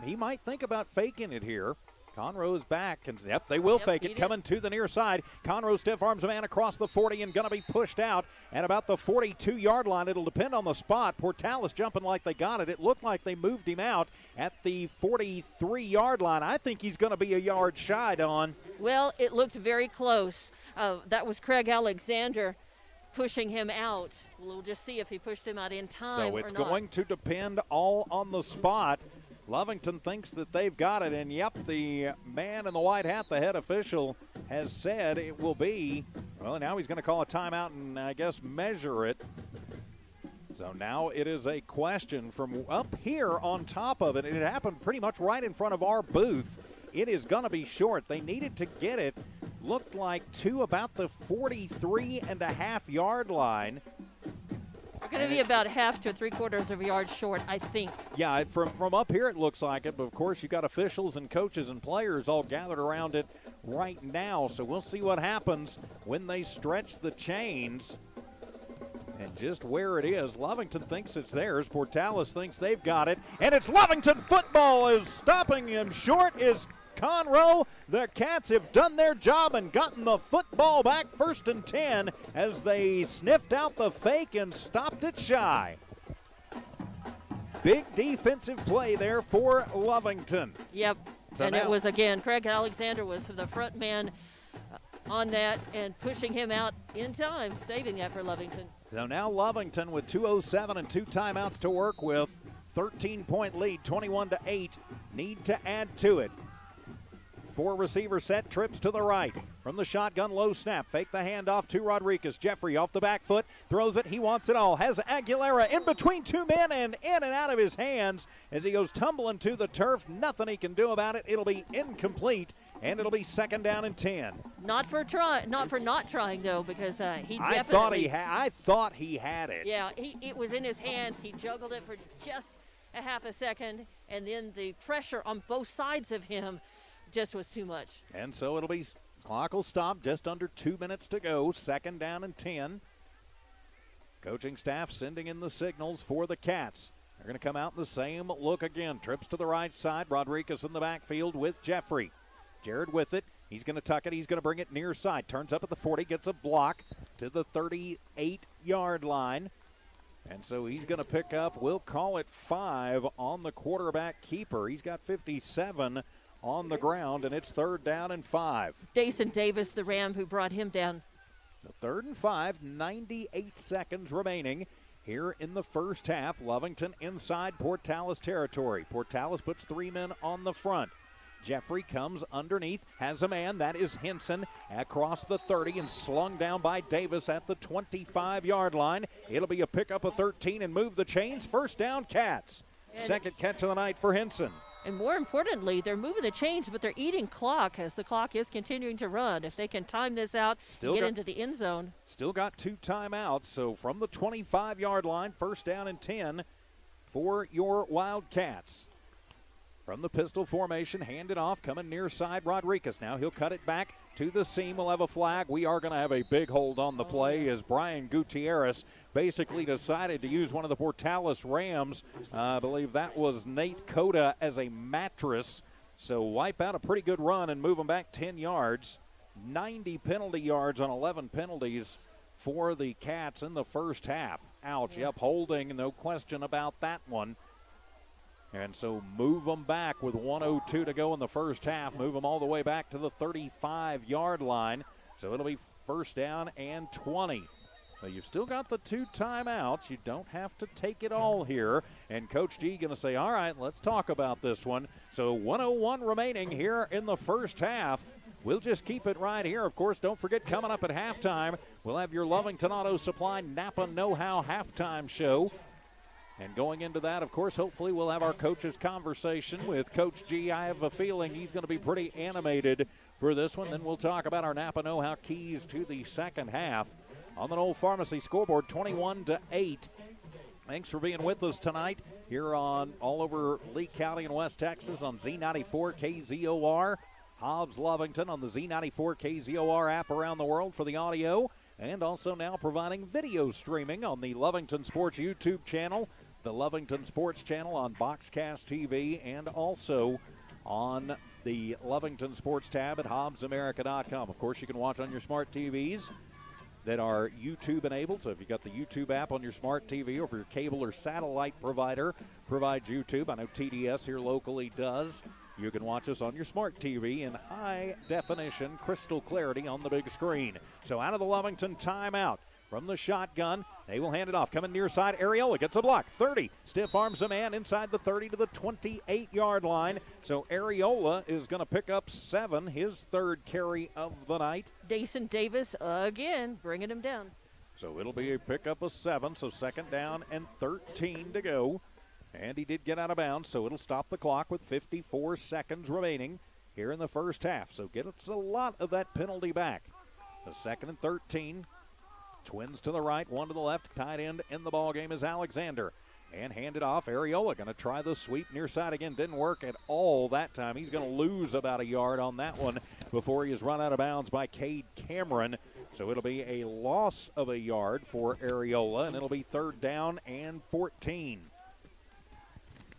A: He might think about faking it here. Conroe is back, and they will fake it, coming to the near side. Conroe stiff arms a man across the 40 and going to be pushed out at about the 42-yard line. It'll depend on the spot. Portales jumping like they got it. It looked like they moved him out at the 43-yard line. I think he's going to be a yard shy, Don.
B: Well, it looked very close. That was Craig Alexander pushing him out. We'll just see if he pushed him out in time
A: So it's
B: or not.
A: going to depend all on the spot. Lovington thinks that they've got it, and yep, the man in the white hat, the head official, has said it will be, well, now he's going to call a timeout and I guess measure it. So now it is a question from up here on top of it. It happened pretty much right in front of our booth. It is going to be short. They needed to get it, looked like, to about the 43.5-yard line.
B: We're going to be about half to 3/4 of a yard short, I think.
A: Yeah, from up here it looks like it, but of course you've got officials and coaches and players all gathered around it right now. So we'll see what happens when they stretch the chains and just where it is. Lovington thinks it's theirs. Portales thinks they've got it, and it's Lovington football. Is stopping him short is Conroe. The Cats have done their job and gotten the football back, 1st and 10, as they sniffed out the fake and stopped it shy. Big defensive play there for Lovington.
B: Yep,
A: So
B: and
A: now,
B: it was, again, Craig Alexander was the front man on that and pushing him out in time, saving that for Lovington.
A: So now Lovington with 2:07 and 2 timeouts to work with. 13-point lead, 21-8. Need to add to it. 4 receiver set, trips to the right. From the shotgun, low snap. Fake the handoff to Rodriguez. Jeffrey off the back foot, throws it. He wants it all. Has Aguilera in between 2 men and in and out of his hands as he goes tumbling to the turf. Nothing he can do about it. It'll be incomplete, and it'll be 2nd down and 10.
B: Not for not trying, though, because he
A: I
B: definitely.
A: thought he had it.
B: Yeah, it was in his hands. He juggled it for just a half a second, and then the pressure on both sides of him just was too much.
A: And so it'll be, clock will stop, just under 2 minutes to go, 2nd down and 10. Coaching staff sending in the signals for the Cats. They're going to come out in the same look again. Trips to the right side, Rodriguez in the backfield with Jeffrey. Jared with it. He's going to tuck it. He's going to bring it near side. Turns up at the 40, gets a block to the 38-yard line. And so he's going to pick up, we'll call it 5 on the quarterback keeper. He's got 57 on the ground, and it's 3rd down and 5.
B: Dason Davis, the Ram, who brought him down.
A: So 3rd and 5, 98 seconds remaining here in the first half. Lovington inside Portales territory. Portales puts 3 men on the front. Jeffrey comes underneath, has a man, that is Henson, across the 30 and slung down by Davis at the 25-yard line. It'll be a pickup of 13 and move the chains. 1st down, Cats. Second catch of the night for Henson.
B: And more importantly, they're moving the chains, but they're eating clock as the clock is continuing to run. If they can time this out and get into the end zone.
A: Still got 2 timeouts, so from the 25-yard line, 1st down and 10 for your Wildcats. from the pistol formation, hand it off, coming near side Rodriguez. Now he'll cut it back to the seam. We'll have a flag. We are going to have a big hold on the play as Brian Gutierrez basically decided to use one of the Portales Rams. I believe that was Nate Cota as a mattress. So wipe out a pretty good run and move them back 10 yards. 90 penalty yards on 11 penalties for the Cats in the first half. Ouch, yep, holding, no question about that one. And so move them back with 1:02 to go in the first half. Move them all the way back to the 35-yard line. So it'll be first down and 20. But you've still got the 2 timeouts. You don't have to take it all here. And Coach G going to say, all right, let's talk about this one. So 1:01 remaining here in the first half. We'll just keep it right here. Of course, don't forget, coming up at halftime, we'll have your Lovington Auto Supply Napa Know-How halftime show. And going into that, of course, hopefully we'll have our coach's conversation with Coach G. I have a feeling he's going to be pretty animated for this one. Then we'll talk about our Napa Know-How keys to the second half. On the Knoll Pharmacy scoreboard, 21-8. Thanks for being with us tonight here on all over Lee County and West Texas on Z94 KZOR. Hobbs Lovington on the Z94 KZOR app around the world for the audio. And also now providing video streaming on the Lovington Sports YouTube channel, the Lovington Sports channel on Boxcast TV, and also on the Lovington Sports tab at HobbsAmerica.com. Of course, you can watch on your smart TVs that are YouTube enabled. So if you've got the YouTube app on your smart TV, or if your cable or satellite provider provides YouTube, I know TDS here locally does, you can watch us on your smart TV in high definition, crystal clarity on the big screen. So out of the Lovington timeout from the shotgun, they will hand it off. Coming near side, Ariola gets a block. 30, stiff arms a man inside the 30 to the 28-yard line. So Ariola is going to pick up 7, his 3rd carry of the night.
B: Dason Davis again bringing him down.
A: So it'll be a pickup of 7, so second down and 13 to go. And he did get out of bounds, so it'll stop the clock with 54 seconds remaining here in the first half. So get us a lot of that penalty back. The 2nd and 13. Twins to the right, 1 to the left. Tight end in the ball game is Alexander. And handed off. Ariola going to try the sweep near side again. Didn't work at all that time. He's going to lose about a yard on that one before he is run out of bounds by Cade Cameron. So it'll be a loss of a yard for Ariola, and it'll be 3rd down and 14.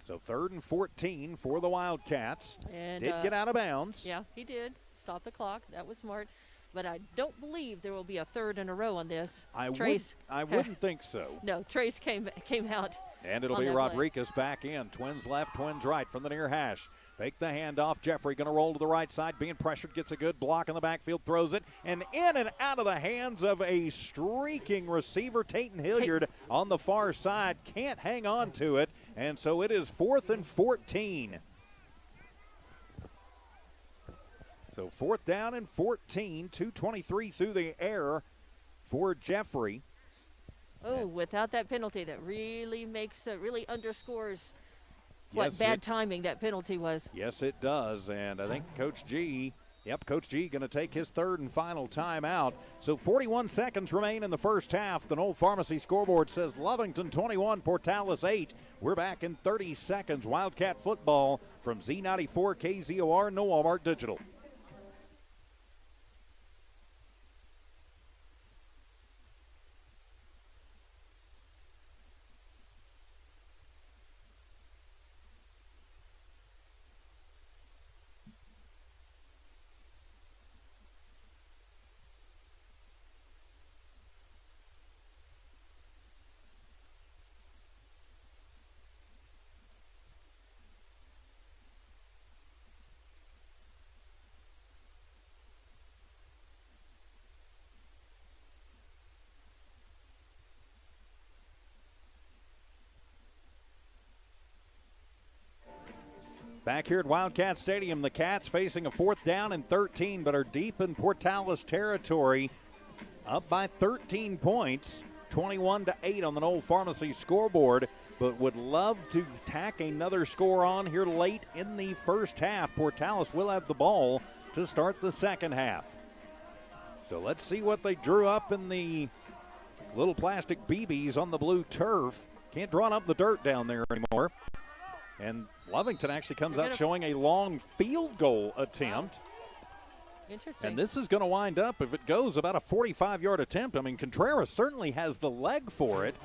A: So 3rd and 14 for the Wildcats.
B: And
A: did get out of bounds.
B: Yeah, he did. Stop the clock. That was smart. But I don't believe there will be a 3rd in a row on this.
A: I wouldn't think so.
B: No, Trace came out.
A: And it'll be Rodriguez back in. Twins left, Twins right from the near hash. Fake the handoff. Jeffrey going to roll to the right side. Being pressured, gets a good block in the backfield, throws it. And in and out of the hands of a streaking receiver, Tayton Hilliard on the far side. Can't hang on to it. And so it is 4th and 14. So 4th down and 14. 2:23 through the air for Jeffrey.
B: Oh, without that penalty, that really really underscores what bad timing that penalty was.
A: Yes, it does. And I think Coach G going to take his 3rd and final timeout. So 41 seconds remain in the first half. The Knoll Pharmacy scoreboard says Lovington 21, Portales 8. We're back in 30 seconds. Wildcat football from Z94 KZOR, no Walmart Digital. Back here at Wildcat Stadium, the Cats facing a 4th down and 13, but are deep in Portales territory, up by 13 points, 21-8 on the Knoll Pharmacy scoreboard, but would love to tack another score on here late in the first half. Portales will have the ball to start the second half. So let's see what they drew up in the little plastic BBs on the blue turf. Can't draw up the dirt down there anymore. And Lovington actually comes out showing a long field goal attempt.
B: Wow. Interesting.
A: And this is going to wind up, if it goes, about a 45-yard attempt. I mean, Contreras certainly has the leg for it.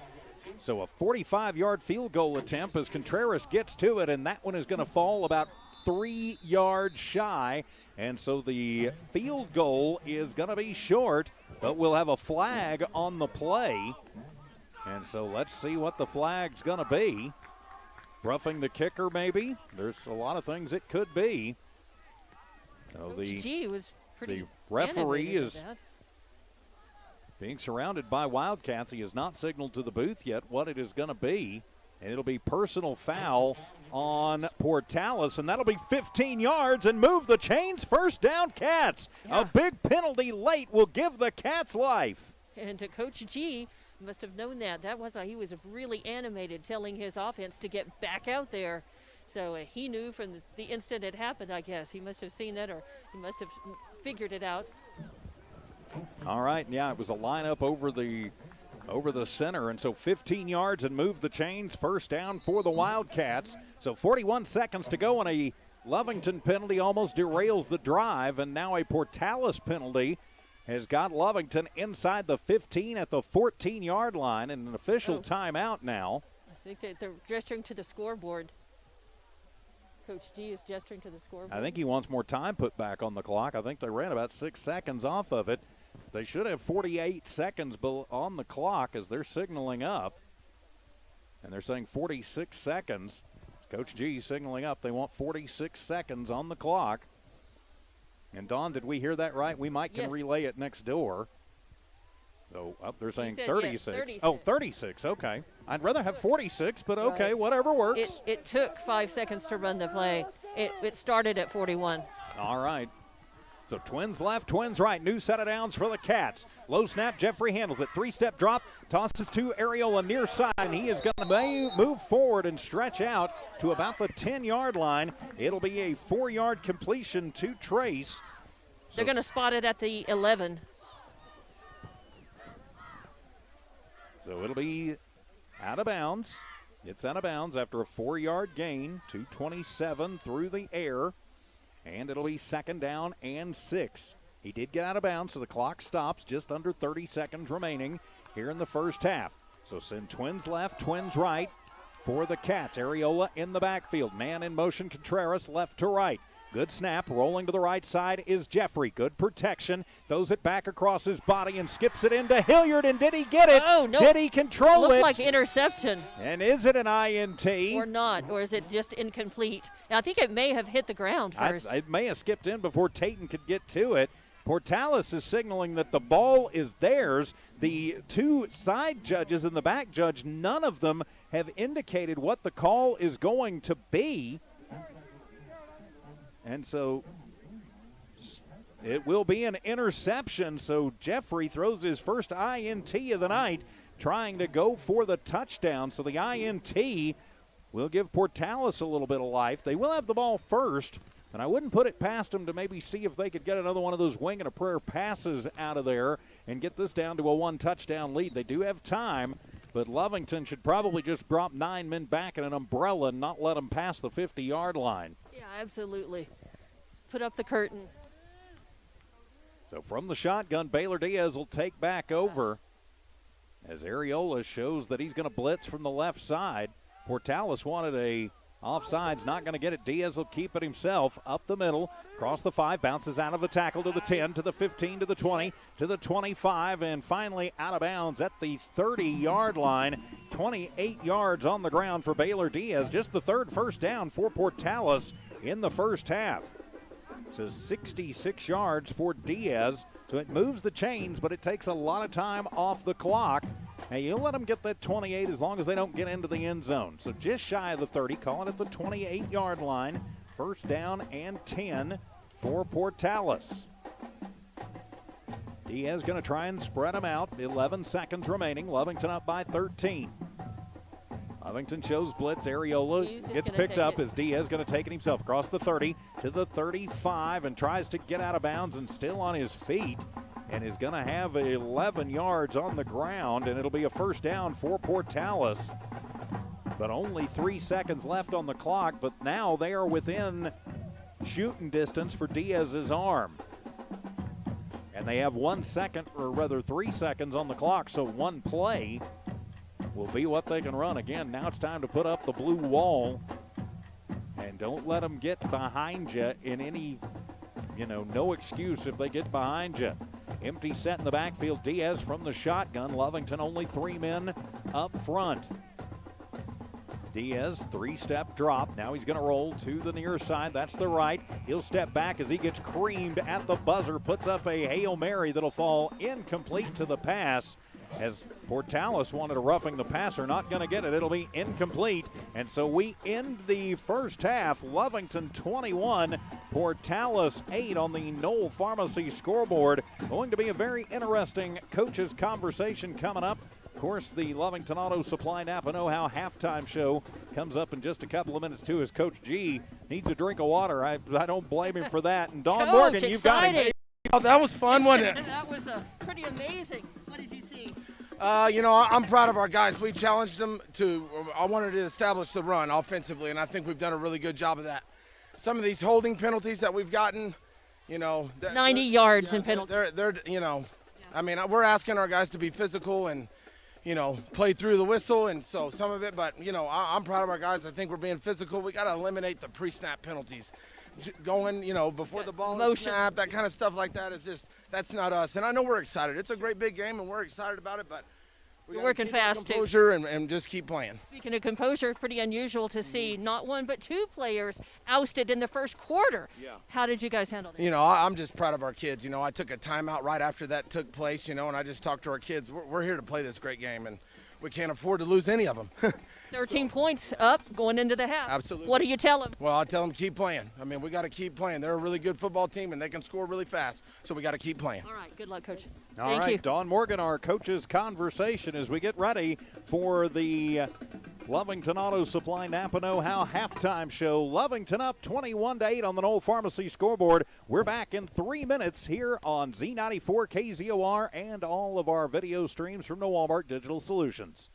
A: So a 45-yard field goal attempt as Contreras gets to it, and that one is going to fall about 3 yards shy. And so the field goal is going to be short, but we'll have a flag on the play. And so let's see what the flag's going to be. Roughing the kicker, maybe. There's a lot of things it could be. So
B: was pretty
A: the referee is being surrounded by Wildcats. He has not signaled to the booth yet what it is going to be. And it'll be personal foul on Portales, and that'll be 15 yards and move the chains. First down, Cats.
B: Yeah.
A: A big penalty late will give the Cats life.
B: And Coach G must have known that. He was really animated telling his offense to get back out there. So he knew from the instant it happened, I guess. He must have seen that, or he must have figured it out.
A: All right, yeah, it was a lineup over the center, and so 15 yards and move the chains. First down for the Wildcats. So 41 seconds to go, and a Lovington penalty almost derails the drive, and now a Portales penalty has got Lovington inside the 15 at the 14-yard line, and an official timeout now.
B: I think that they're gesturing to the scoreboard. Coach G is gesturing to the scoreboard.
A: I think he wants more time put back on the clock. I think they ran about 6 seconds off of it. They should have 48 seconds on the clock as they're signaling up. And they're saying 46 seconds. Coach G signaling up. They want 46 seconds on the clock. And, Dawn, did we hear that right? We can relay it next door. So they're saying 36.
B: 36.
A: Oh, 36. Okay. I'd rather have 46, but okay, whatever works.
B: It took 5 seconds to run the play. It started at 41.
A: All right. So Twins left, Twins right. New set of downs for the Cats. Low snap, Jeffrey handles it. 3-step drop, tosses to Areola near side, and he is going to move forward and stretch out to about the 10-yard line. It'll be a 4-yard completion to Trace.
B: They're going to spot it at the 11.
A: So it'll be out of bounds. It's out of bounds after a 4-yard gain. 2:27 through the air. And it'll be second down and 6. He did get out of bounds, so the clock stops. Just under 30 seconds remaining here in the first half. So send Twins left, Twins right for the Cats. Areola in the backfield. Man in motion, Contreras left to right. Good snap. Rolling to the right side is Jeffrey. Good protection. Throws it back across his body and skips it into Hilliard. And did he get it?
B: Oh, no.
A: Did he control it?
B: Looked like interception.
A: And is it an INT?
B: Or not? Or is it just incomplete? I think it may have hit the ground first.
A: It may have skipped in before Tayton could get to it. Portales is signaling that the ball is theirs. The two side judges and the back judge, none of them have indicated what the call is going to be. And so it will be an interception. So Jeffrey throws his first INT of the night, trying to go for the touchdown. So the INT will give Portales a little bit of life. They will have the ball first, and I wouldn't put it past them to maybe see if they could get another one of those wing and a prayer passes out of there and get this down to a 1-touchdown lead. They do have time, but Lovington should probably just drop 9 men back in an umbrella and not let them pass the 50-yard line.
B: Yeah, absolutely. Put up the curtain.
A: So from the shotgun, Baylor Diaz will take back over as Areola shows that he's going to blitz from the left side. Portales wanted a offsides, not going to get it. Diaz will keep it himself up the middle, across the 5, bounces out of the tackle to the 10, to the 15, to the 20, to the 25, and finally out of bounds at the 30-yard line. 28 yards on the ground for Baylor Diaz. Just the third first down for Portales in the first half. So 66 yards for Diaz. So it moves the chains, but it takes a lot of time off the clock. Hey, you'll let them get that 28 as long as they don't get into the end zone. So just shy of the 30, calling it the 28-yard line. First down and 10 for Portales. Diaz going to try and spread them out. 11 seconds remaining. Lovington up by 13. Lovington shows blitz. Areola gets picked up as Diaz going to take it himself across the 30 to the 35 and tries to get out of bounds and still on his feet and is going to have 11 yards on the ground, and it'll be a first down for Portales. but only 3 seconds left on the clock. But now they are within shooting distance for Diaz's arm. And they have 1 second, or rather 3 seconds on the clock, so one play will be what they can run. Again, now it's time to put up the blue wall. And don't let them get behind you in any, no excuse if they get behind you. Empty set in the backfield. Diaz from the shotgun. Lovington only 3 men up front. Diaz, 3-step drop. Now he's going to roll to the near side. That's the right. He'll step back as he gets creamed at the buzzer. Puts up a Hail Mary that'll fall incomplete to the pass. As Portales wanted a roughing the passer, not going to get it. It'll be incomplete. And so we end the first half. Lovington 21, Portales 8 on the Knoll Pharmacy scoreboard. Going to be a very interesting coaches conversation coming up. Of course, the Lovington Auto Supply Napa Know-How halftime show comes up in just a couple of minutes, too, as Coach G needs a drink of water. I don't blame him for that. And Don Morgan, you've got him.
C: Oh, that was fun, wasn't it?
B: That was pretty amazing. What did you see?
C: I'm proud of our guys. We challenged them I wanted to establish the run offensively, and I think we've done a really good job of that. Some of these holding penalties that we've gotten,
B: 90 yards in penalties.
C: I mean, we're asking our guys to be physical and, play through the whistle, and so some of it, but, I'm proud of our guys. I think we're being physical. We got to eliminate the pre-snap penalties. Going, before the ball is snapped, that kind of stuff like that is just, that's not us. And I know we're excited. It's a great big game, and we're excited about it, but
B: we're working fast, too.
C: Composure and just keep playing.
B: Speaking of composure, pretty unusual to see not one but 2 players ousted in the first quarter.
C: Yeah.
B: How did you guys handle that?
C: I'm just proud of our kids. I took a timeout right after that took place, and I just talked to our kids. We're here to play this great game, and we can't afford to lose any of them.
B: 13 points up going into the half.
C: Absolutely.
B: What do you tell them?
C: Well, I tell them keep playing. I mean, we got to keep playing. They're a really good football team, and they can score really fast, so we got to keep playing.
B: All right, good luck, Coach.
A: All right, Don Morgan, our coach's conversation as we get ready for the Lovington Auto Supply Napa Know-How halftime show. Lovington up 21-8 on the Knoll Pharmacy scoreboard. We're back in 3 minutes here on Z94, KZOR, and all of our video streams from the Walmart Digital Solutions.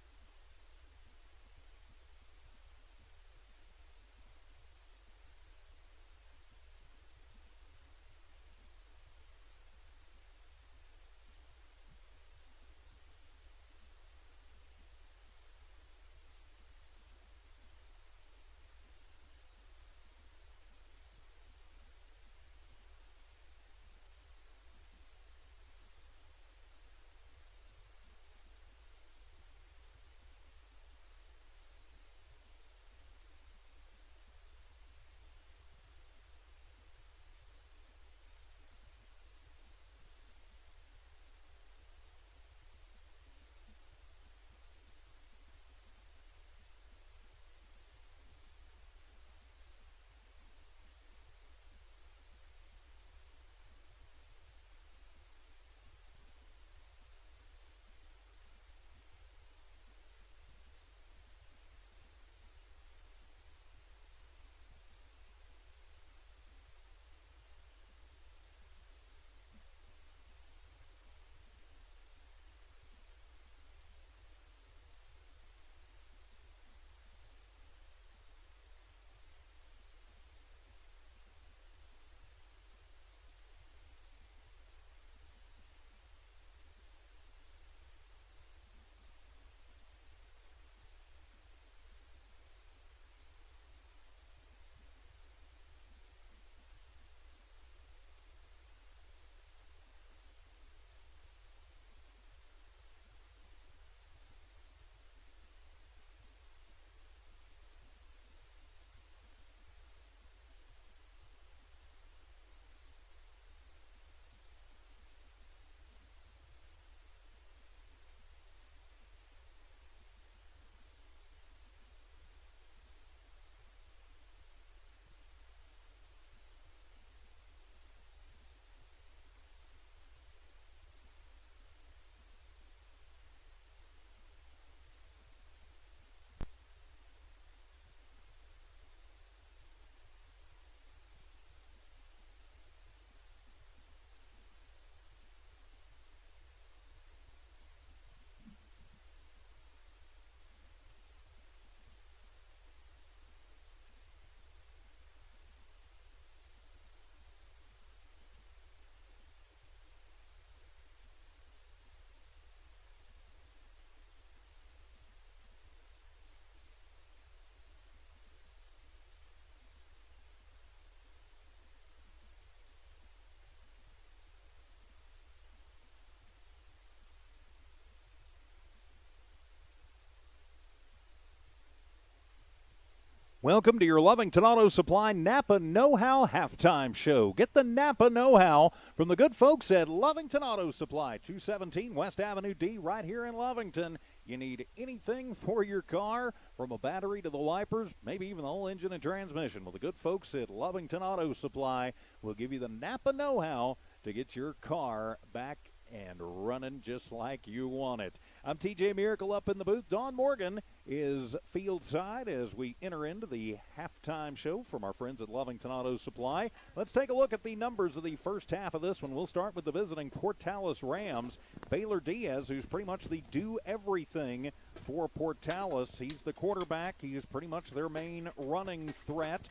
A: Welcome to your Lovington Auto Supply Napa Know-How Halftime Show. Get the Napa Know-How from the good folks at Lovington Auto Supply, 217 West Avenue D, right here in Lovington. You need anything for your car, from a battery to the wipers, maybe even the whole engine and transmission. Well, the good folks at Lovington Auto Supply will give you the Napa Know-How to get your car back and running just like you want it. I'm TJ Miracle up in the booth. Dawn Morgan is fieldside as we enter into the halftime show from our friends at Lovington Auto Supply. Let's take a look at the numbers of the first half of this one. We'll start with the visiting Portales Rams. Baylor Diaz, who's pretty much the do-everything for Portales. He's the quarterback. He's pretty much their main running threat.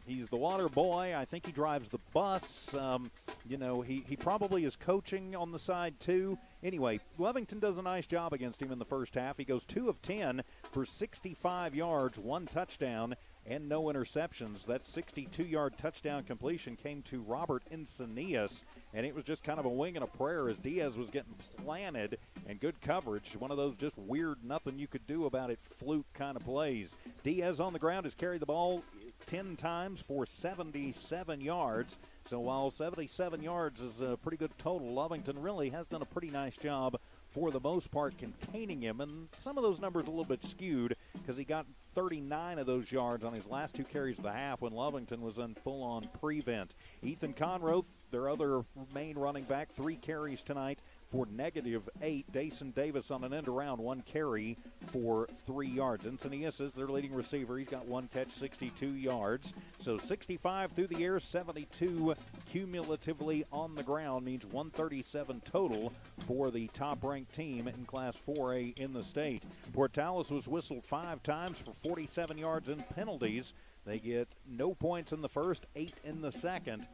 A: He's the water boy. I think he drives the bus. He probably is coaching on the side too. Anyway, Lovington does a nice job against him in the first half. He goes 2 of 10 for 65 yards, 1 touchdown, and no interceptions. That 62-yard touchdown completion came to Robert Encinias, and it was just kind of a wing and a prayer as Diaz was getting planted and good coverage. One of those just weird, nothing you could do about it, fluke kind of plays. Diaz on the ground has carried the ball 10 times for 77 yards. So while 77 yards is a pretty good total, Lovington really has done a pretty nice job for the most part containing him. And some of those numbers a little bit skewed because he got 39 of those yards on his last 2 carries of the half when Lovington was in full-on prevent. Ethan Conroth, their other main running back, 3 carries tonight for -8. Dason Davis on an end around, 1 carry for 3 yards. Encinias is their leading receiver. He's got 1 catch, 62 yards. So 65 through the air, 72 cumulatively on the ground, means 137 total for the top-ranked team in Class 4A in the state. Portales was whistled 5 times for 47 yards in penalties. They get no points in the first, 8 in the second.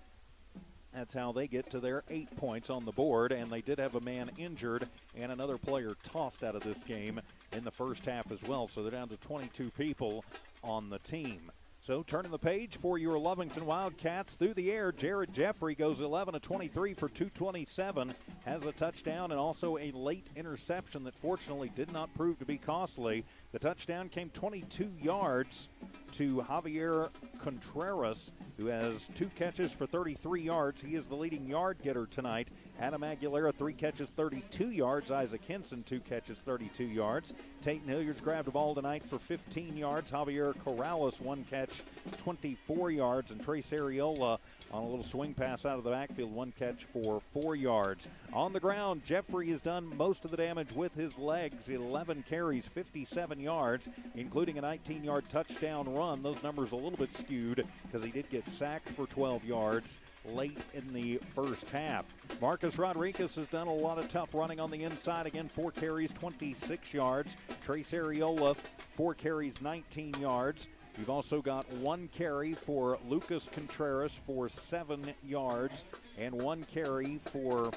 A: That's how they get to their 8 points on the board, and they did have a man injured and another player tossed out of this game in the first half as well, so they're down to 22 people on the team. So turning the page for your Lovington Wildcats through the air, Jared Jeffrey goes 11 of 23 for 227, has a touchdown and also a late interception that fortunately did not prove to be costly. The touchdown came 22 yards to Javier Contreras, who has 2 catches for 33 yards. He is the leading yard getter tonight. Adam Aguilera, 3 catches, 32 yards. Isaac Henson, 2 catches, 32 yards. Tate Hilliard's grabbed the ball tonight for 15 yards. Javier Corrales, 1 catch, 24 yards. And Trace Ariola on a little swing pass out of the backfield, 1 catch for 4 yards. On the ground, Jeffrey has done most of the damage with his legs. 11 carries, 57 yards, including a 19-yard touchdown run. Those numbers a little bit skewed because he did get sacked for 12 yards late in the first half. Marcus Rodriguez has done a lot of tough running on the inside. Again, 4 carries, 26 yards. Trace Ariola, 4 carries, 19 yards. You've also got 1 carry for Lucas Contreras for 7 yards and 1 carry for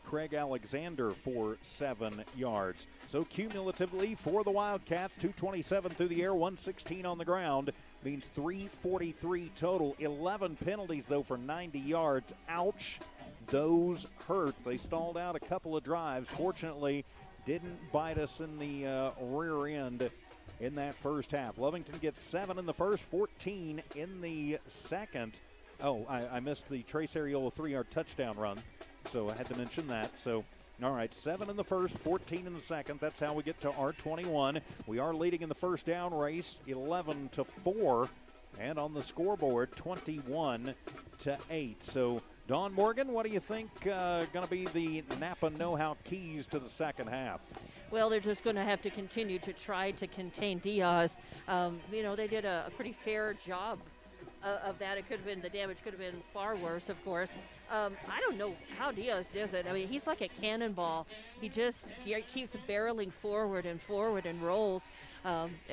A: Craig Alexander for 7 yards. So cumulatively for the Wildcats, 227 through the air, 116 on the ground, means 343 total. 11 penalties, though, for 90 yards. Ouch. Those hurt. They stalled out a couple of drives. Fortunately, didn't bite us in the rear end in that first half. Lovington gets 7 in the first, 14 in the second. Oh, I missed the Trace Ariola 3-yard touchdown run, so I had to mention that. So, all right, 7 in the first, 14 in the second. That's how we get to our 21. We are leading in the first down race, 11-4, and on the scoreboard, 21-8. So, Dawn Morgan, what do you think going to be the Napa know-how keys to the second half?
B: Well, they're just going to have to continue to try to contain Diaz. They did a pretty fair job of that. It could have been, the damage could have been far worse, of course. I don't know how Diaz does it. I mean, he's like a cannonball. He keeps barreling forward and rolls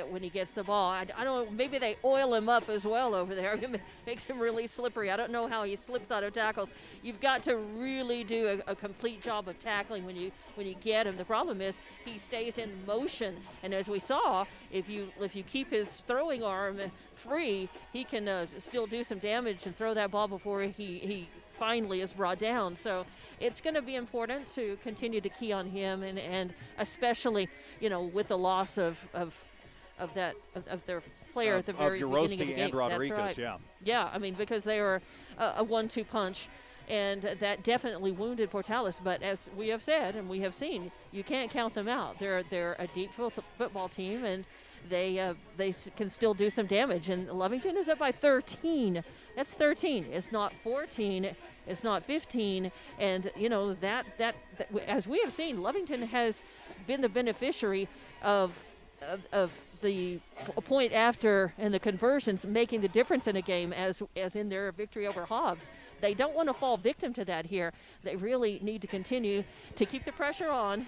B: when he gets the ball. I don't know, maybe they oil him up as well over there. It makes him really slippery. I don't know how he slips out of tackles. You've got to really do a complete job of tackling when you get him. The problem is he stays in motion, and as we saw, if you keep his throwing arm free, he can still do some damage and throw that ball before he finally is brought down. So it's going to be important to continue to key on him, and especially with the loss of their player at the very beginning of the game.
A: and Rodriguez,
B: that's right.
A: yeah.
B: Yeah, I mean, because they were a 1-2 punch, and that definitely wounded Portales. But as we have said and we have seen, you can't count them out. They're a deep football team, and they can still do some damage. And Lovington is up by 13. That's 13. It's not 14. It's not 15. And you know that as we have seen, Lovington has been the beneficiary of the point after and the conversions making the difference in a game, as in their victory over Hobbs. They don't want to fall victim to that here. They really need to continue to keep the pressure on,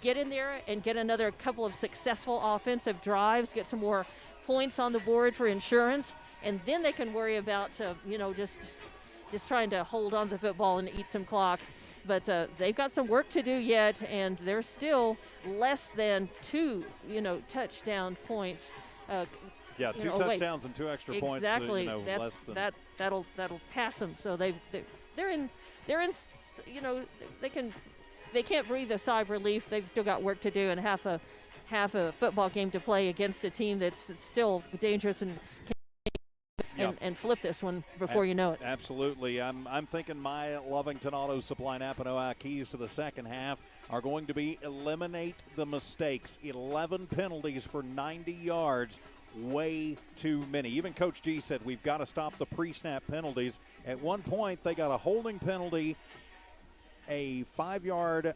B: get in there and get another couple of successful offensive drives, get some more points on the board for insurance, and then they can worry about just trying to hold on to the football and eat some clock. But they've got some work to do yet, and they're still less than 2 touchdown points.
A: Yeah, 2 touchdowns and 2 extra points.
B: Exactly.
A: Less than
B: That'll pass them. So they're in they can't breathe a sigh of relief. They've still got work to do and half a football game to play against a team that's still dangerous and flip this one before you know it.
A: Absolutely. I'm thinking my Lovington Auto Supply Napa keys to the second half are going to be eliminate the mistakes. 11 penalties for 90 yards. Way too many. Even Coach G said we've got to stop the pre-snap penalties. At one point, they got a holding penalty, a 5-yard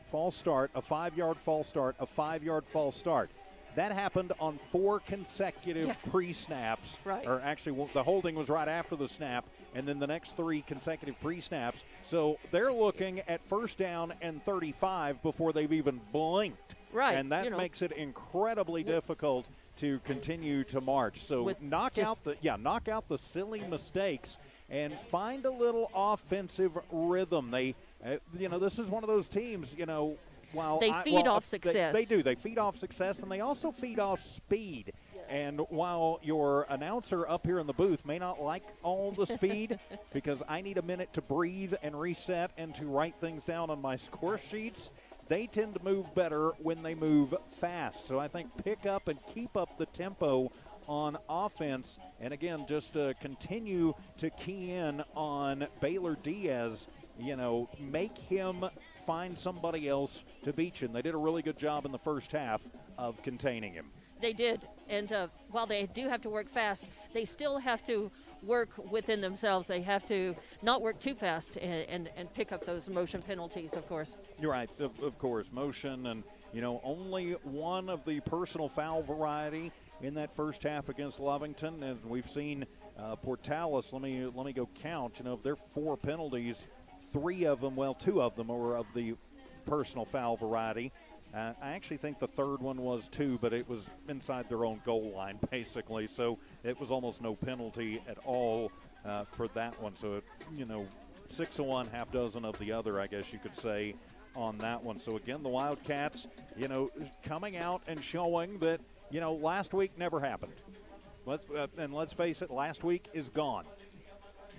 A: false start, a 5-yard false start, a 5-yard false start. That happened on 4 consecutive pre-snaps.
B: Right.
A: Or actually, the holding was right after the snap, and then the next 3 consecutive pre-snaps. So they're looking at first down and 35 before they've even blinked.
B: Right.
A: And that makes it incredibly difficult to continue to march. So knock out the silly mistakes and find a little offensive rhythm. This is one of those teams, while
B: they feed off success.
A: They do. They feed off success, and they also feed off speed. Yes. And while your announcer up here in the booth may not like all the speed, because I need a minute to breathe and reset and to write things down on my score sheets, they tend to move better when they move fast. So I think pick up and keep up the tempo on offense. And again, just continue to key in on Baylor Diaz. Make him find somebody else to beat you. And they did a really good job in the first half of containing him.
B: They did. And while they do have to work fast, they still have to work within themselves. They have to not work too fast and pick up those motion penalties, of course.
A: You're right, of course. Motion and, only one of the personal foul variety in that first half against Lovington. And we've seen Portales, let me go count. Of their 4 penalties, 2 of them were of the personal foul variety. I actually think the third one was 2, but it was inside their own goal line, basically. So it was almost no penalty at all for that one. So, 6 of one, half dozen of the other, I guess you could say, on that one. So, again, the Wildcats, coming out and showing that, last week never happened. Let's face it, last week is gone.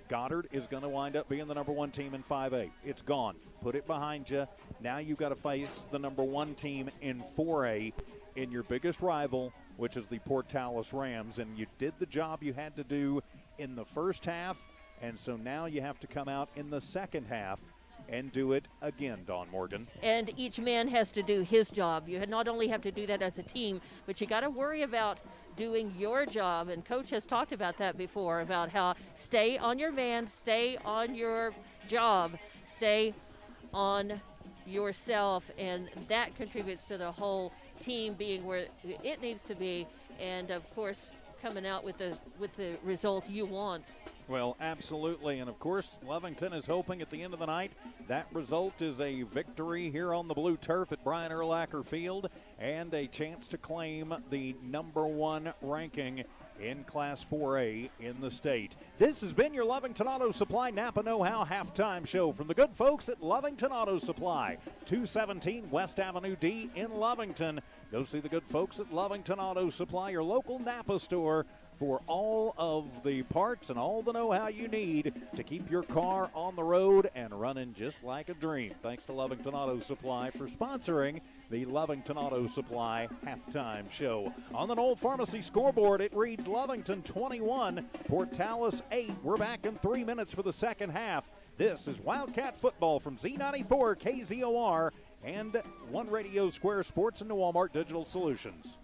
A: Goddard is going to wind up being the number 1 team in 5A. It's gone. Put it behind you. Now you've got to face the number 1 team in 4A in your biggest rival, which is the Portales Rams. And you did the job you had to do in the first half, and so now you have to come out in the second half and do it again, Dawn Morgan.
B: And each man has to do his job. You not only have to do that as a team, but you got to worry about doing your job. And Coach has talked about that before, about how stay on your man, stay on your job, stay on yourself, and that contributes to the whole team being where it needs to be, and of course coming out with the result you want.
A: Well, absolutely. And, of course, Lovington is hoping at the end of the night that result is a victory here on the blue turf at Brian Urlacher Field and a chance to claim the number 1 ranking in Class 4A in the state. This has been your Lovington Auto Supply Napa Know-How halftime show from the good folks at Lovington Auto Supply, 217 West Avenue D in Lovington. Go see the good folks at Lovington Auto Supply, your local Napa store, for all of the parts and all the know-how you need to keep your car on the road and running just like a dream. Thanks to Lovington Auto Supply for sponsoring the Lovington Auto Supply halftime show. On the Knoll Pharmacy scoreboard, it reads Lovington 21, Portales 8. We're back in 3 minutes for the second half. This is Wildcat football from Z94 KZOR and One Radio Square Sports and the Walmart Digital Solutions.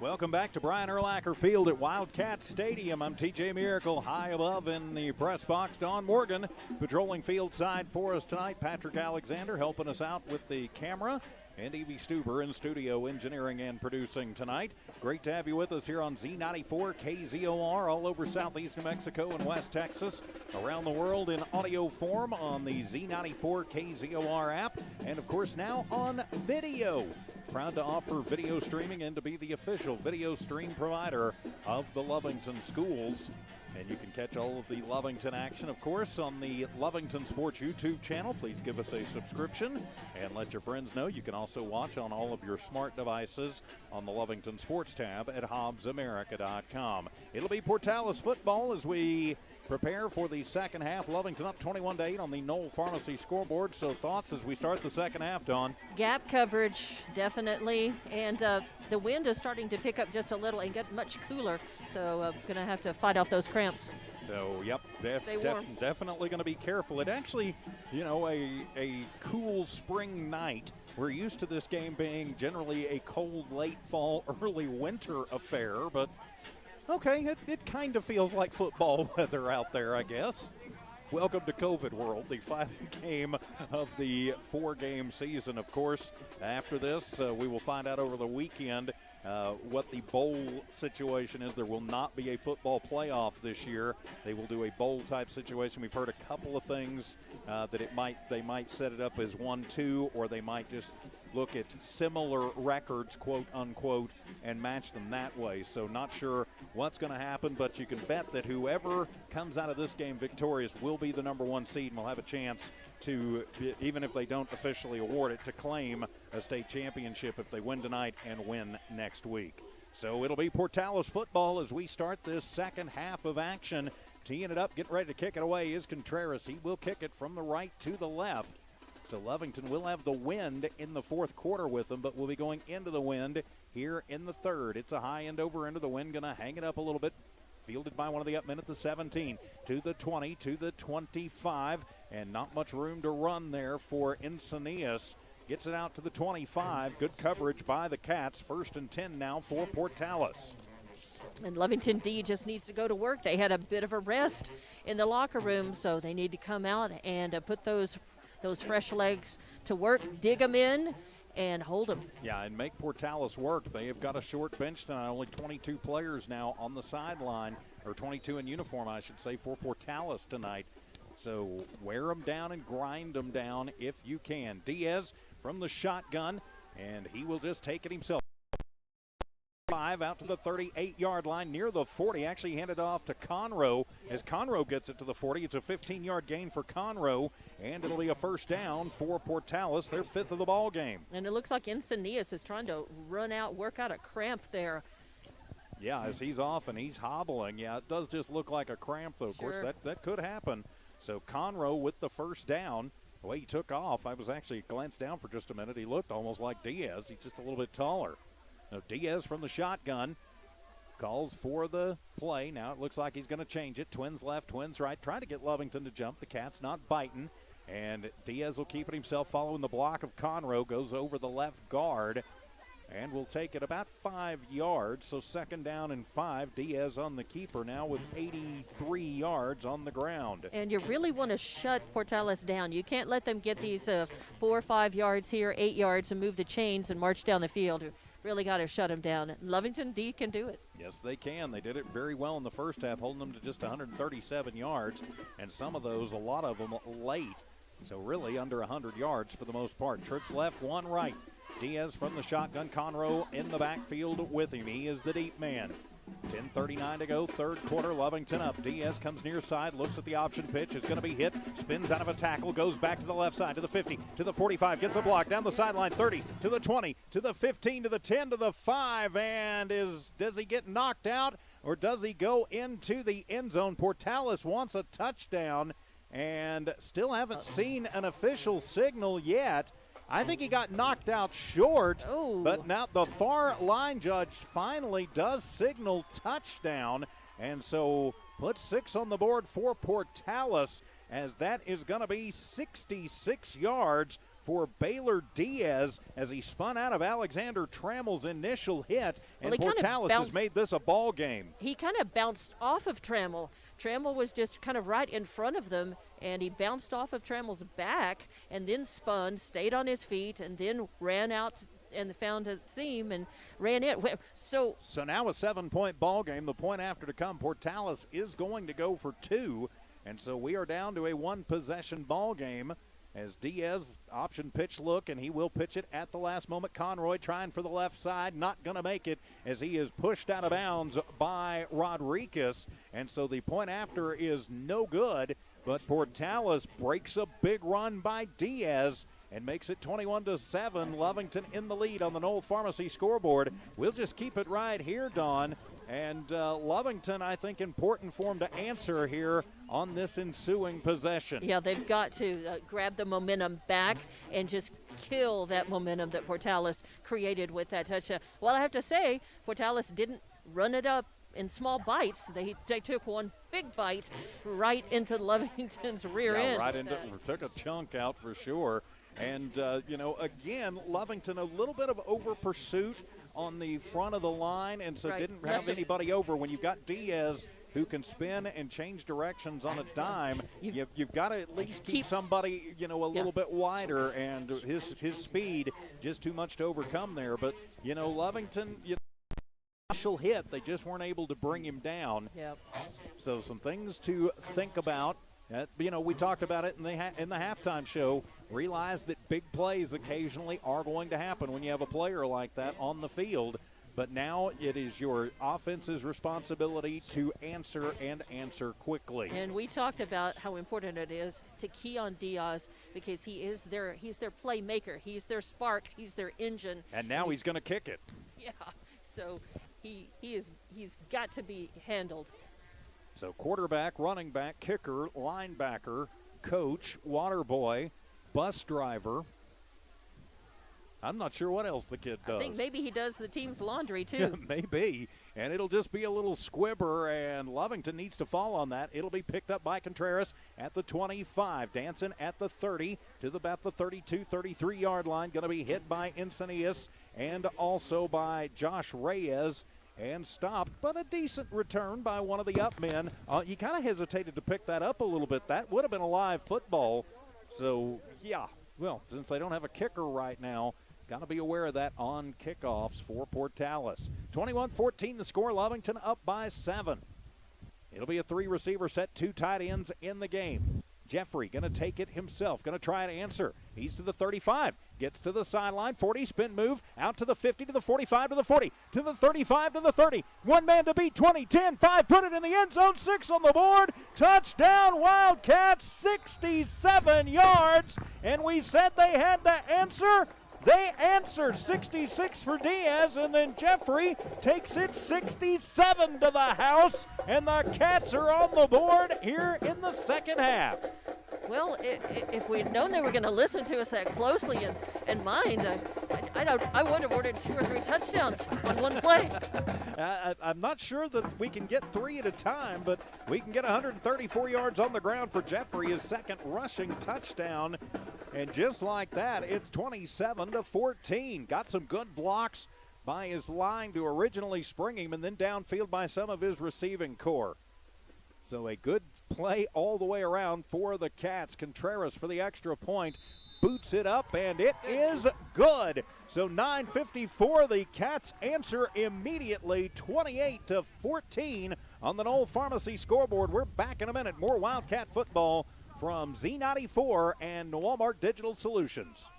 A: Welcome back to Brian Urlacher Field at Wildcat Stadium. I'm TJ Miracle, high above in the press box. Don Morgan patrolling field side for us tonight. Patrick Alexander helping us out with the camera. And Evie Stuber in studio engineering and producing tonight. Great to have you with us here on Z94 KZOR all over southeast New Mexico and West Texas. Around the world in audio form on the Z94 KZOR app. And of course now on video. Proud to offer video streaming and to be the official video stream provider of the Lovington schools. And you can catch all of the Lovington action, of course, on the Lovington Sports YouTube channel. Please give us a subscription and let your friends know. You can also watch on all of your smart devices on the Lovington Sports tab at HobbsAmerica.com. It'll be Portales football as we prepare for the second half. Lovington up 21-8 on the Knoll Pharmacy scoreboard. So thoughts as we start the second half, Dawn?
B: Gap coverage, definitely. And the wind is starting to pick up just a little and get much cooler. So going to have to fight off those cramps.
A: So, yep,
B: Stay warm.
A: Definitely going to be careful. It actually, you know, a cool spring night. We're used to this game being generally a cold, late fall, early winter affair, but okay, it kind of feels like football weather out there, I guess. Welcome to COVID world, the final game of the 4-game season, of course. After this, we will find out over the weekend what the bowl situation is. There will not be a football playoff this year. They will do a bowl-type situation. We've heard a couple of things that they might set it up as 1-2, or they might just look at similar records, quote unquote, and match them that way. So not sure what's going to happen, but you can bet that whoever comes out of this game victorious will be the number 1 seed and will have a chance to, even if they don't officially award it, to claim a state championship if they win tonight and win next week. So it'll be Portales football as we start this second half of action. Teeing it up, getting ready to kick it away is Contreras. He will kick it from the right to the left. So Lovington will have the wind in the fourth quarter with them, but we'll be going into the wind here in the third. It's a high end over into the wind, going to hang it up a little bit. Fielded by one of the up men at the 17, to the 20, to the 25, and not much room to run there for Encinias. Gets it out to the 25. Good coverage by the Cats. 1st and 10 now for Portales.
B: And Lovington D just needs to go to work. They had a bit of a rest in the locker room, so they need to come out and put those fresh legs to work, dig them in, and hold them.
A: Yeah, and make Portales work. They have got a short bench tonight. Only 22 players now on the sideline, or 22 in uniform, I should say, for Portales tonight. So wear them down and grind them down if you can. Diaz from the shotgun, and he will just take it himself. 5 out to the 38-yard line near the 40. Actually handed off to Conroe. As Conroe gets it to the 40. It's a 15-yard gain for Conroe, and it'll be a first down for Portales, their 5th of the ball game.
B: And it looks like Encinias is trying to work out a cramp there.
A: Yeah, as he's off and he's hobbling. Yeah, it does just look like a cramp, though. Of course, that could happen. So Conroe with the first down. The way he took off, I was actually glanced down for just a minute. He looked almost like Diaz. He's just a little bit taller. Now Diaz from the shotgun calls for the play. Now it looks like he's going to change it. Twins left, twins right. Trying to get Lovington to jump. The Cats not biting. And Diaz will keep it himself following the block of Conroe. Goes over the left guard and will take it about 5 yards. So 2nd down and 5. Diaz on the keeper now with 83 yards on the ground.
B: And you really want to shut Portales down. You can't let them get these 4 or 5 yards here, 8 yards, and move the chains and march down the field. Really got to shut them down. Lovington D can do it.
A: Yes, they can. They did it very well in the first half, holding them to just 137 yards, and some of those, a lot of them late. So really under 100 yards for the most part. Trips left, one right. Diaz from the shotgun. Conroe in the backfield with him. He is the deep man. 10:39 to go, third quarter. Lovington up. Diaz comes near side, looks at the option pitch. Is going to be hit. Spins out of a tackle. Goes back to the left side to the 50, to the 45. Gets a block down the sideline. 30 to the 20, to the 15, to the 10, to the 5. And does he get knocked out or does he go into the end zone? Portales wants a touchdown and still haven't seen an official signal yet. I think he got knocked out short, but now the far line judge finally does signal touchdown, and so put 6 on the board for Portales, as that is going to be 66 yards for Baylor Diaz as he spun out of Alexander Trammell's initial hit, and Portales has made this a ball game.
B: He kind of bounced off of Trammell. Trammell was just kind of right in front of them, and he bounced off of Trammell's back and then spun, stayed on his feet, and then ran out and found a seam and ran it. So
A: now a 7-point ball game. The point after to come, Portales is going to go for 2, and so we are down to a 1-possession ball game. As Diaz option pitch look, and he will pitch it at the last moment. Conroy trying for the left side, not going to make it as he is pushed out of bounds by Rodriguez. And so the point after is no good, but Portales breaks a big run by Diaz and makes it 21-7. Lovington in the lead on the Knoll Pharmacy scoreboard. We'll just keep it right here, Dawn. And Lovington, I think, important for him to answer here on this ensuing possession.
B: Yeah, they've got to grab the momentum back and just kill that momentum that Portales created with that touchdown. Well, I have to say, Portales didn't run it up in small bites. They took one big bite right into Lovington's rear end.
A: Right into, took a chunk out for sure. And, again, Lovington, a little bit of over pursuit on the front of the line, and so didn't have anybody over. When you've got Diaz who can spin and change directions on a dime, you've got to at least keep somebody, a little bit wider, and his speed just too much to overcome there. But, Lovington, initial hit. They just weren't able to bring him down.
B: Yep.
A: So some things to think about. We talked about it in the halftime show. Realize that big plays occasionally are going to happen when you have a player like that on the field. But now it is your offense's responsibility to answer and answer quickly.
B: And we talked about how important it is to key on Diaz because he's their playmaker. He's their spark. He's their engine.
A: And now he's going to kick it.
B: Yeah. So he's got to be handled.
A: So quarterback, running back, kicker, linebacker, coach, water boy, bus driver. I'm not sure what else the kid does.
B: I think maybe he does the team's laundry, too.
A: Maybe. And it'll just be a little squibber, and Lovington needs to fall on that. It'll be picked up by Contreras at the 25. Dancing at the 30 to about the 32, 33-yard line. Going to be hit by Encinius and also by Josh Reyes and stopped. But a decent return by one of the up men. You kind of hesitated to pick that up a little bit. That would have been a live football. So, yeah. Well, since they don't have a kicker right now, got to be aware of that on kickoffs for Portales. 21-14 the score. Lovington up by 7. It'll be a 3-receiver set, 2 tight ends in the game. Jeffrey going to take it himself, going to try to answer. He's to the 35, gets to the sideline, 40 spin move, out to the 50, to the 45, to the 40, to the 35, to the 30. One man to beat, 20, 10, 5, put it in the end zone, 6 on the board. Touchdown Wildcats, 67 yards. And we said they had to answer. They answered 66 for Diaz, and then Jeffrey takes it 67 to the house, and the Cats are on the board here in the second half.
B: Well, if we'd known they were going to listen to us that closely and mind, I would have ordered 2 or 3 touchdowns on one play.
A: I'm not sure that we can get 3 at a time, but we can get 134 yards on the ground for Jeffrey, his second rushing touchdown. And just like that, it's 27-14. Got some good blocks by his line to originally spring him, and then downfield by some of his receiving core. So a good play all the way around for the Cats. Contreras for the extra point. Boots it up, and it is good. So 9:54, the Cats answer immediately, 28-14 on the Knoll Pharmacy scoreboard. We're back in a minute. More Wildcat football from Z94 and Walmart Digital Solutions.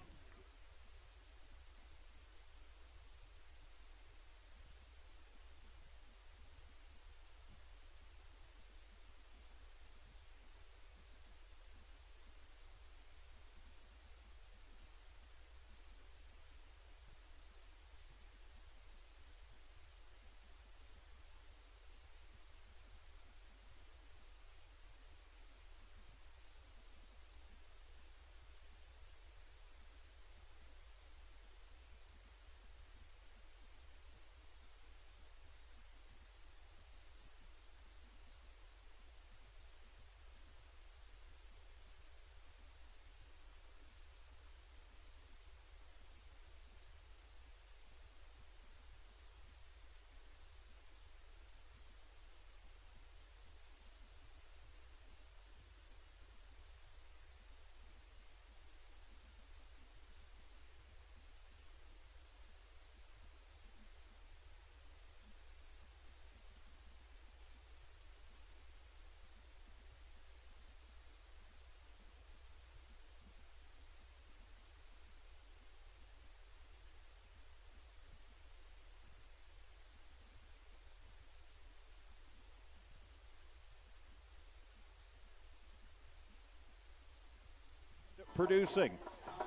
A: Producing,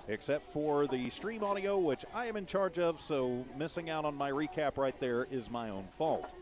A: except for the stream audio, which I am in charge of, so missing out on my recap right there is my own fault.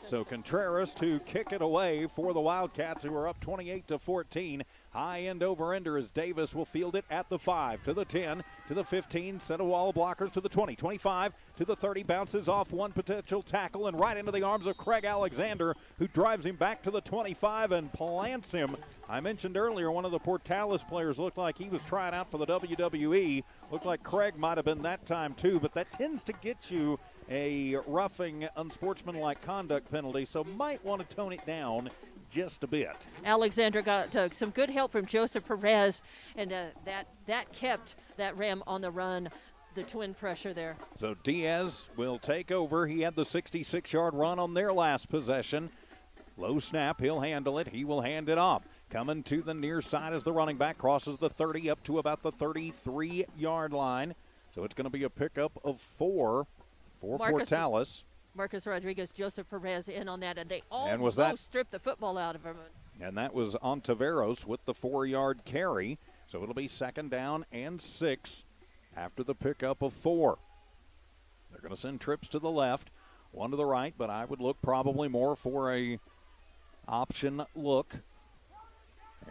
A: So Contreras to kick it away for the Wildcats, who are up 28-14. High end over ender as Davis will field it at the 5, to the 10, to the 15, set a wall of blockers to the 20, 25, to the 30, bounces off one potential tackle and right into the arms of Craig Alexander, who drives him back to the 25 and plants him. I mentioned earlier one of the Portales players looked like he was trying out for the WWE. Looked like Craig might have been that time too, but that tends to get you a roughing, unsportsmanlike conduct penalty, so might want to tone it down just a bit.
B: Alexander got some good help from Joseph Perez, and that kept that Ram on the run. the twin pressure there.
A: So Diaz will take over. He had the 66-yard run on their last possession. Low snap, he'll handle it. He will hand it off. Coming to the near side as the running back crosses the 30 up to about the 33-yard line. So it's going to be a pickup of 4 for Portales.
B: Marcus Rodriguez, Joseph Perez in on that, and they all stripped the football out of him.
A: And that was Ontiveros with the 4-yard carry. So it'll be 2nd down and 6 after the pickup of 4. They're going to send trips to the left, one to the right, but I would look probably more for a option look.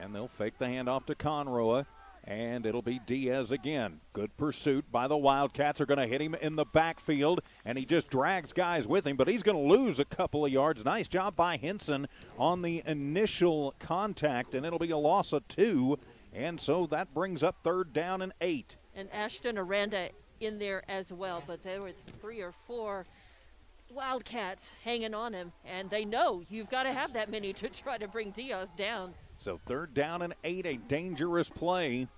A: And they'll fake the handoff to Conroy, and it'll be Diaz again. Good pursuit by the Wildcats. Are going to hit him in the backfield, and he just drags guys with him, but he's going to lose a couple of yards. Nice job by Henson on the initial contact, and it'll be a loss of 2, and so that brings up 3rd down and 8.
B: And Ashton Aranda in there as well, but there were 3 or 4 Wildcats hanging on him, and they know you've got to have that many to try to bring Diaz down.
A: So 3rd down and 8, a dangerous play.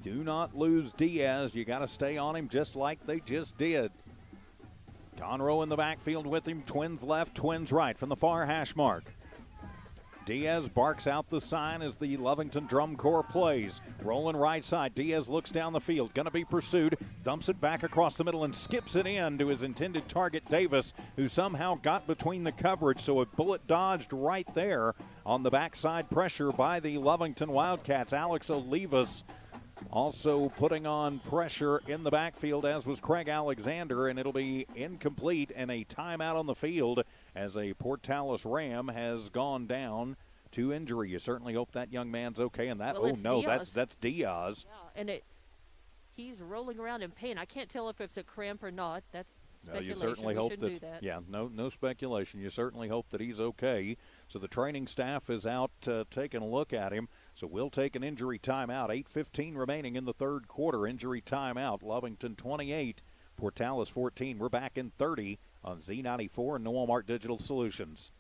A: Do not lose Diaz. You got to stay on him just like they just did. Conroe in the backfield with him. Twins left, twins right from the far hash mark. Diaz barks out the sign as the Lovington drum corps plays. Rolling right side. Diaz looks down the field. Going to be pursued. Dumps it back across the middle and skips it in to his intended target, Davis, who somehow got between the coverage. So a bullet dodged right there on the backside pressure by the Lovington Wildcats. Alex Olivas also putting on pressure in the backfield, as was Craig Alexander, and it'll be incomplete and a timeout on the field as a Portales Ram has gone down to injury. You certainly hope that young man's okay. And that,
B: Diaz.
A: that's Diaz.
B: Yeah, and he's rolling around in pain. I can't tell if it's a cramp or not. That's speculation.
A: You certainly
B: we
A: hope
B: shouldn't do that.
A: Yeah, no speculation. You certainly hope that he's okay. So the training staff is out taking a look at him. So we'll take an injury timeout. 8:15 remaining in the 3rd quarter. Injury timeout. Lovington 28, Portales 14. We're back in 30 on Z94 and Walmart Digital Solutions.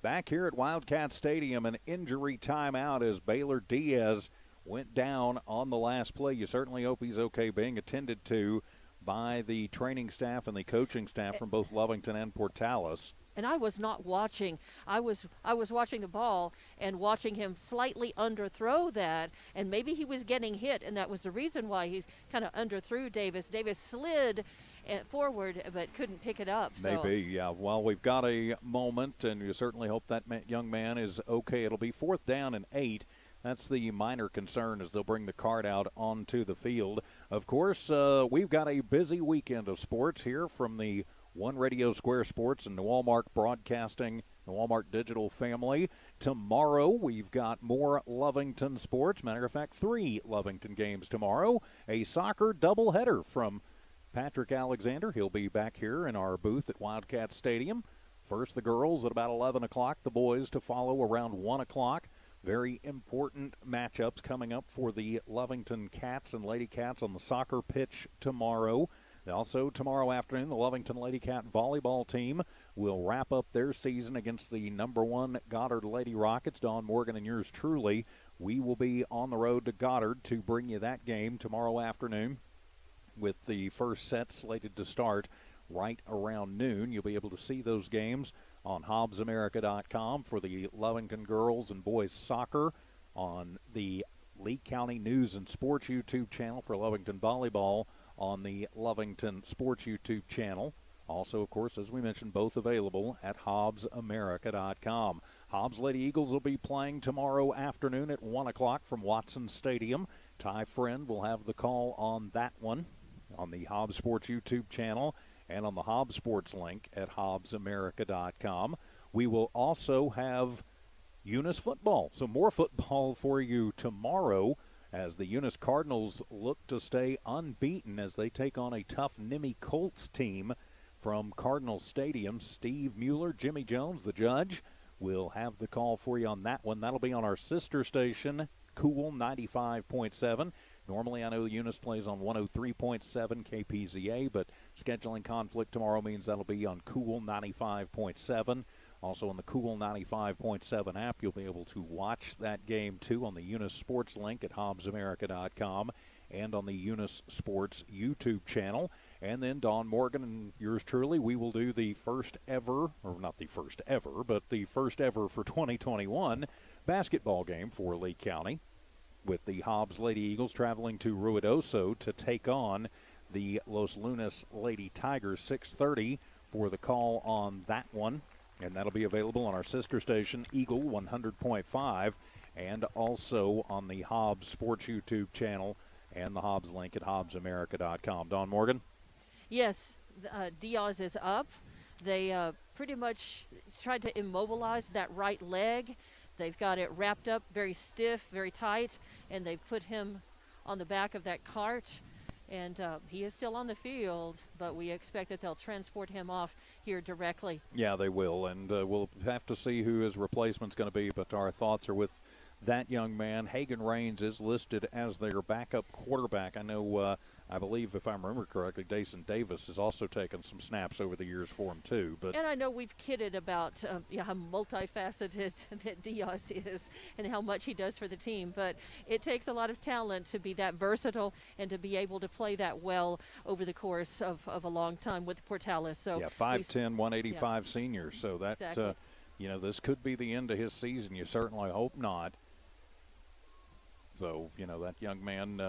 A: Back here at Wildcat Stadium, an injury timeout as Baylor Diaz went down on the last play. You certainly hope he's okay, being attended to by the training staff and the coaching staff from both Lovington and Portales.
B: And I was not watching. I was watching the ball and watching him slightly underthrow that, and maybe he was getting hit, and that was the reason why he kind of underthrew Davis. Davis slid forward but couldn't pick it up.
A: Maybe, yeah. Well, we've got a moment, and you certainly hope that young man is okay. It'll be 4th down and 8. That's the minor concern as they'll bring the cart out onto the field. Of course, we've got a busy weekend of sports here from the One Radio Square Sports and the Walmart Broadcasting, the Walmart Digital family. Tomorrow, we've got more Lovington sports. Matter of fact, 3 Lovington games tomorrow. A soccer doubleheader from Patrick Alexander. He'll be back here in our booth at Wildcat Stadium. First, the girls at about 11 o'clock. The boys to follow around 1 o'clock. Very important matchups coming up for the Lovington Cats and Lady Cats on the soccer pitch tomorrow. Also, tomorrow afternoon, the Lovington Lady Cat volleyball team will wrap up their season against the #1 Goddard Lady Rockets. Dawn Morgan and yours truly, we will be on the road to Goddard to bring you that game tomorrow afternoon, with the first set slated to start right around noon. You'll be able to see those games on HobbsAmerica.com for the Lovington girls and boys soccer, on the Lee County News and Sports YouTube channel for Lovington volleyball, on the Lovington Sports YouTube channel. Also, of course, as we mentioned, both available at HobbsAmerica.com. Hobbs Lady Eagles will be playing tomorrow afternoon at 1 o'clock from Watson Stadium. Ty Friend will have the call on that one on the Hobbs Sports YouTube channel and on the Hobbs Sports link at HobbsAmerica.com. We will also have Eunice football. So more football for you tomorrow as the Eunice Cardinals look to stay unbeaten as they take on a tough Nimmie Colts team from Cardinal Stadium. Steve Mueller, Jimmy Jones, the judge, will have the call for you on that one. That'll be on our sister station, Cool 95.7. Normally, I know Eunice plays on 103.7 KPZA, but scheduling conflict tomorrow means that'll be on Cool 95.7. Also on the Cool 95.7 app, you'll be able to watch that game, too, on the Eunice Sports link at HobbsAmerica.com and on the Eunice Sports YouTube channel. And then Dawn Morgan and yours truly, we will do the first ever, or not the first ever, but the first ever for 2021 basketball game for Lee County, with the Hobbs Lady Eagles traveling to Ruidoso to take on the Los Lunas Lady Tigers. 6:30 for the call on that one, and that'll be available on our sister station, Eagle 100.5, and also on the Hobbs Sports YouTube channel and the Hobbs link at HobbsAmerica.com. Dawn Morgan?
B: Yes, Diaz is up. They pretty much tried to immobilize that right leg. They've got it wrapped up very stiff, very tight, and they've put him on the back of that cart. And he is still on the field, but we expect that they'll transport him off here directly.
A: Yeah, they will, and we'll have to see who his replacement's going to be, but our thoughts are with that young man. Hagan Raines is listed as their backup quarterback. I know, I believe, if I remember correctly, Dason Davis has also taken some snaps over the years for him, too. But
B: and I know we've kidded about how multifaceted that Diaz is and how much he does for the team, but it takes a lot of talent to be that versatile and to be able to play that well over the course of a long time with Portales. So
A: yeah, 5'10", 185 senior. So that,
B: exactly.
A: This could be the end of his season. You certainly hope not. So, that young man,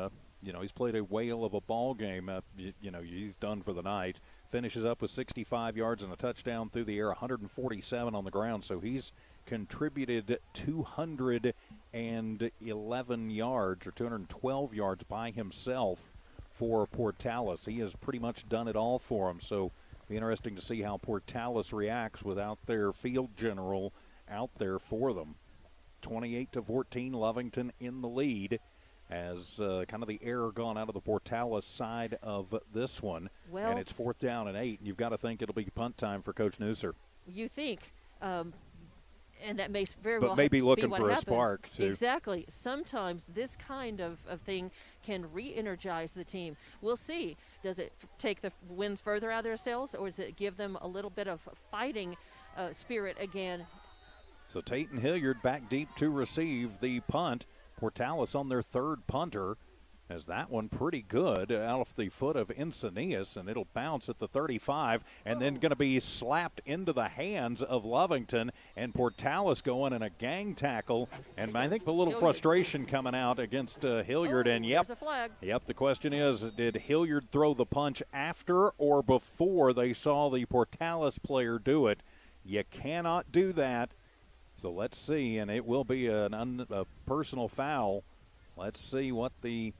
A: he's played a whale of a ball game. He's done for the night. Finishes up with 65 yards and a touchdown through the air, 147 on the ground. So he's contributed 211 yards or 212 yards by himself for Portales. He has pretty much done it all for him. So it'll be interesting to see how Portales reacts without their field general out there for them. 28-14, Lovington in the lead as kind of the air gone out of the Portales side of this one.
B: Well,
A: and it's 4th down and 8, and you've got to think it'll be punt time for Coach Nusser.
B: You think, and that may very well
A: maybe looking
B: be
A: for a
B: happens.
A: spark, too.
B: Exactly. Sometimes this kind of thing can re-energize the team. We'll see. Does it take the wind further out of their sails, or does it give them a little bit of fighting spirit again?
A: So Tate and Hilliard back deep to receive the punt. Portales on their third punter, as that one pretty good out of the foot of Encinias, and it'll bounce at the 35 and then going to be slapped into the hands of Lovington, and Portales going in a gang tackle, and I think the little frustration coming out against Hilliard. And
B: there's a flag.
A: Yep, the question is, did Hilliard throw the punch after or before they saw the Portales player do it? You cannot do that. So let's see, and it will be a personal foul. Let's see what the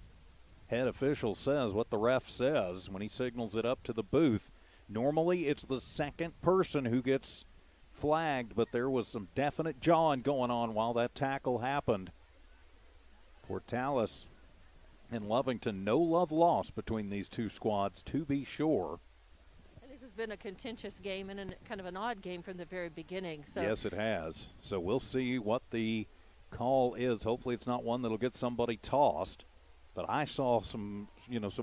A: head official says, what the ref says when he signals it up to the booth. Normally it's the second person who gets flagged, but there was some definite jawing going on while that tackle happened. Portales and Lovington, no love lost between these two squads, to be sure.
B: Been a contentious game and kind of an odd game from the very beginning. So
A: yes, it has. So we'll see what the call is. Hopefully it's not one that'll get somebody tossed. But I saw some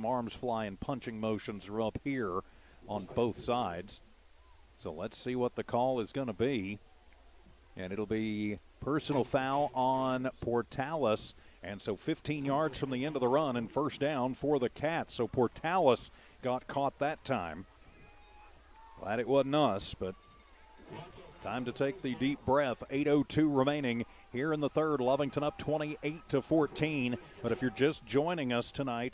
A: arms fly and punching motions are up here on both sides. So let's see what the call is going to be. And it'll be personal foul on Portales. And so 15 yards from the end of the run and first down for the Cats. So Portales got caught that time. Glad it wasn't us, but time to take the deep breath. 8:02 remaining here in the third. Lovington up 28-14. But if you're just joining us tonight,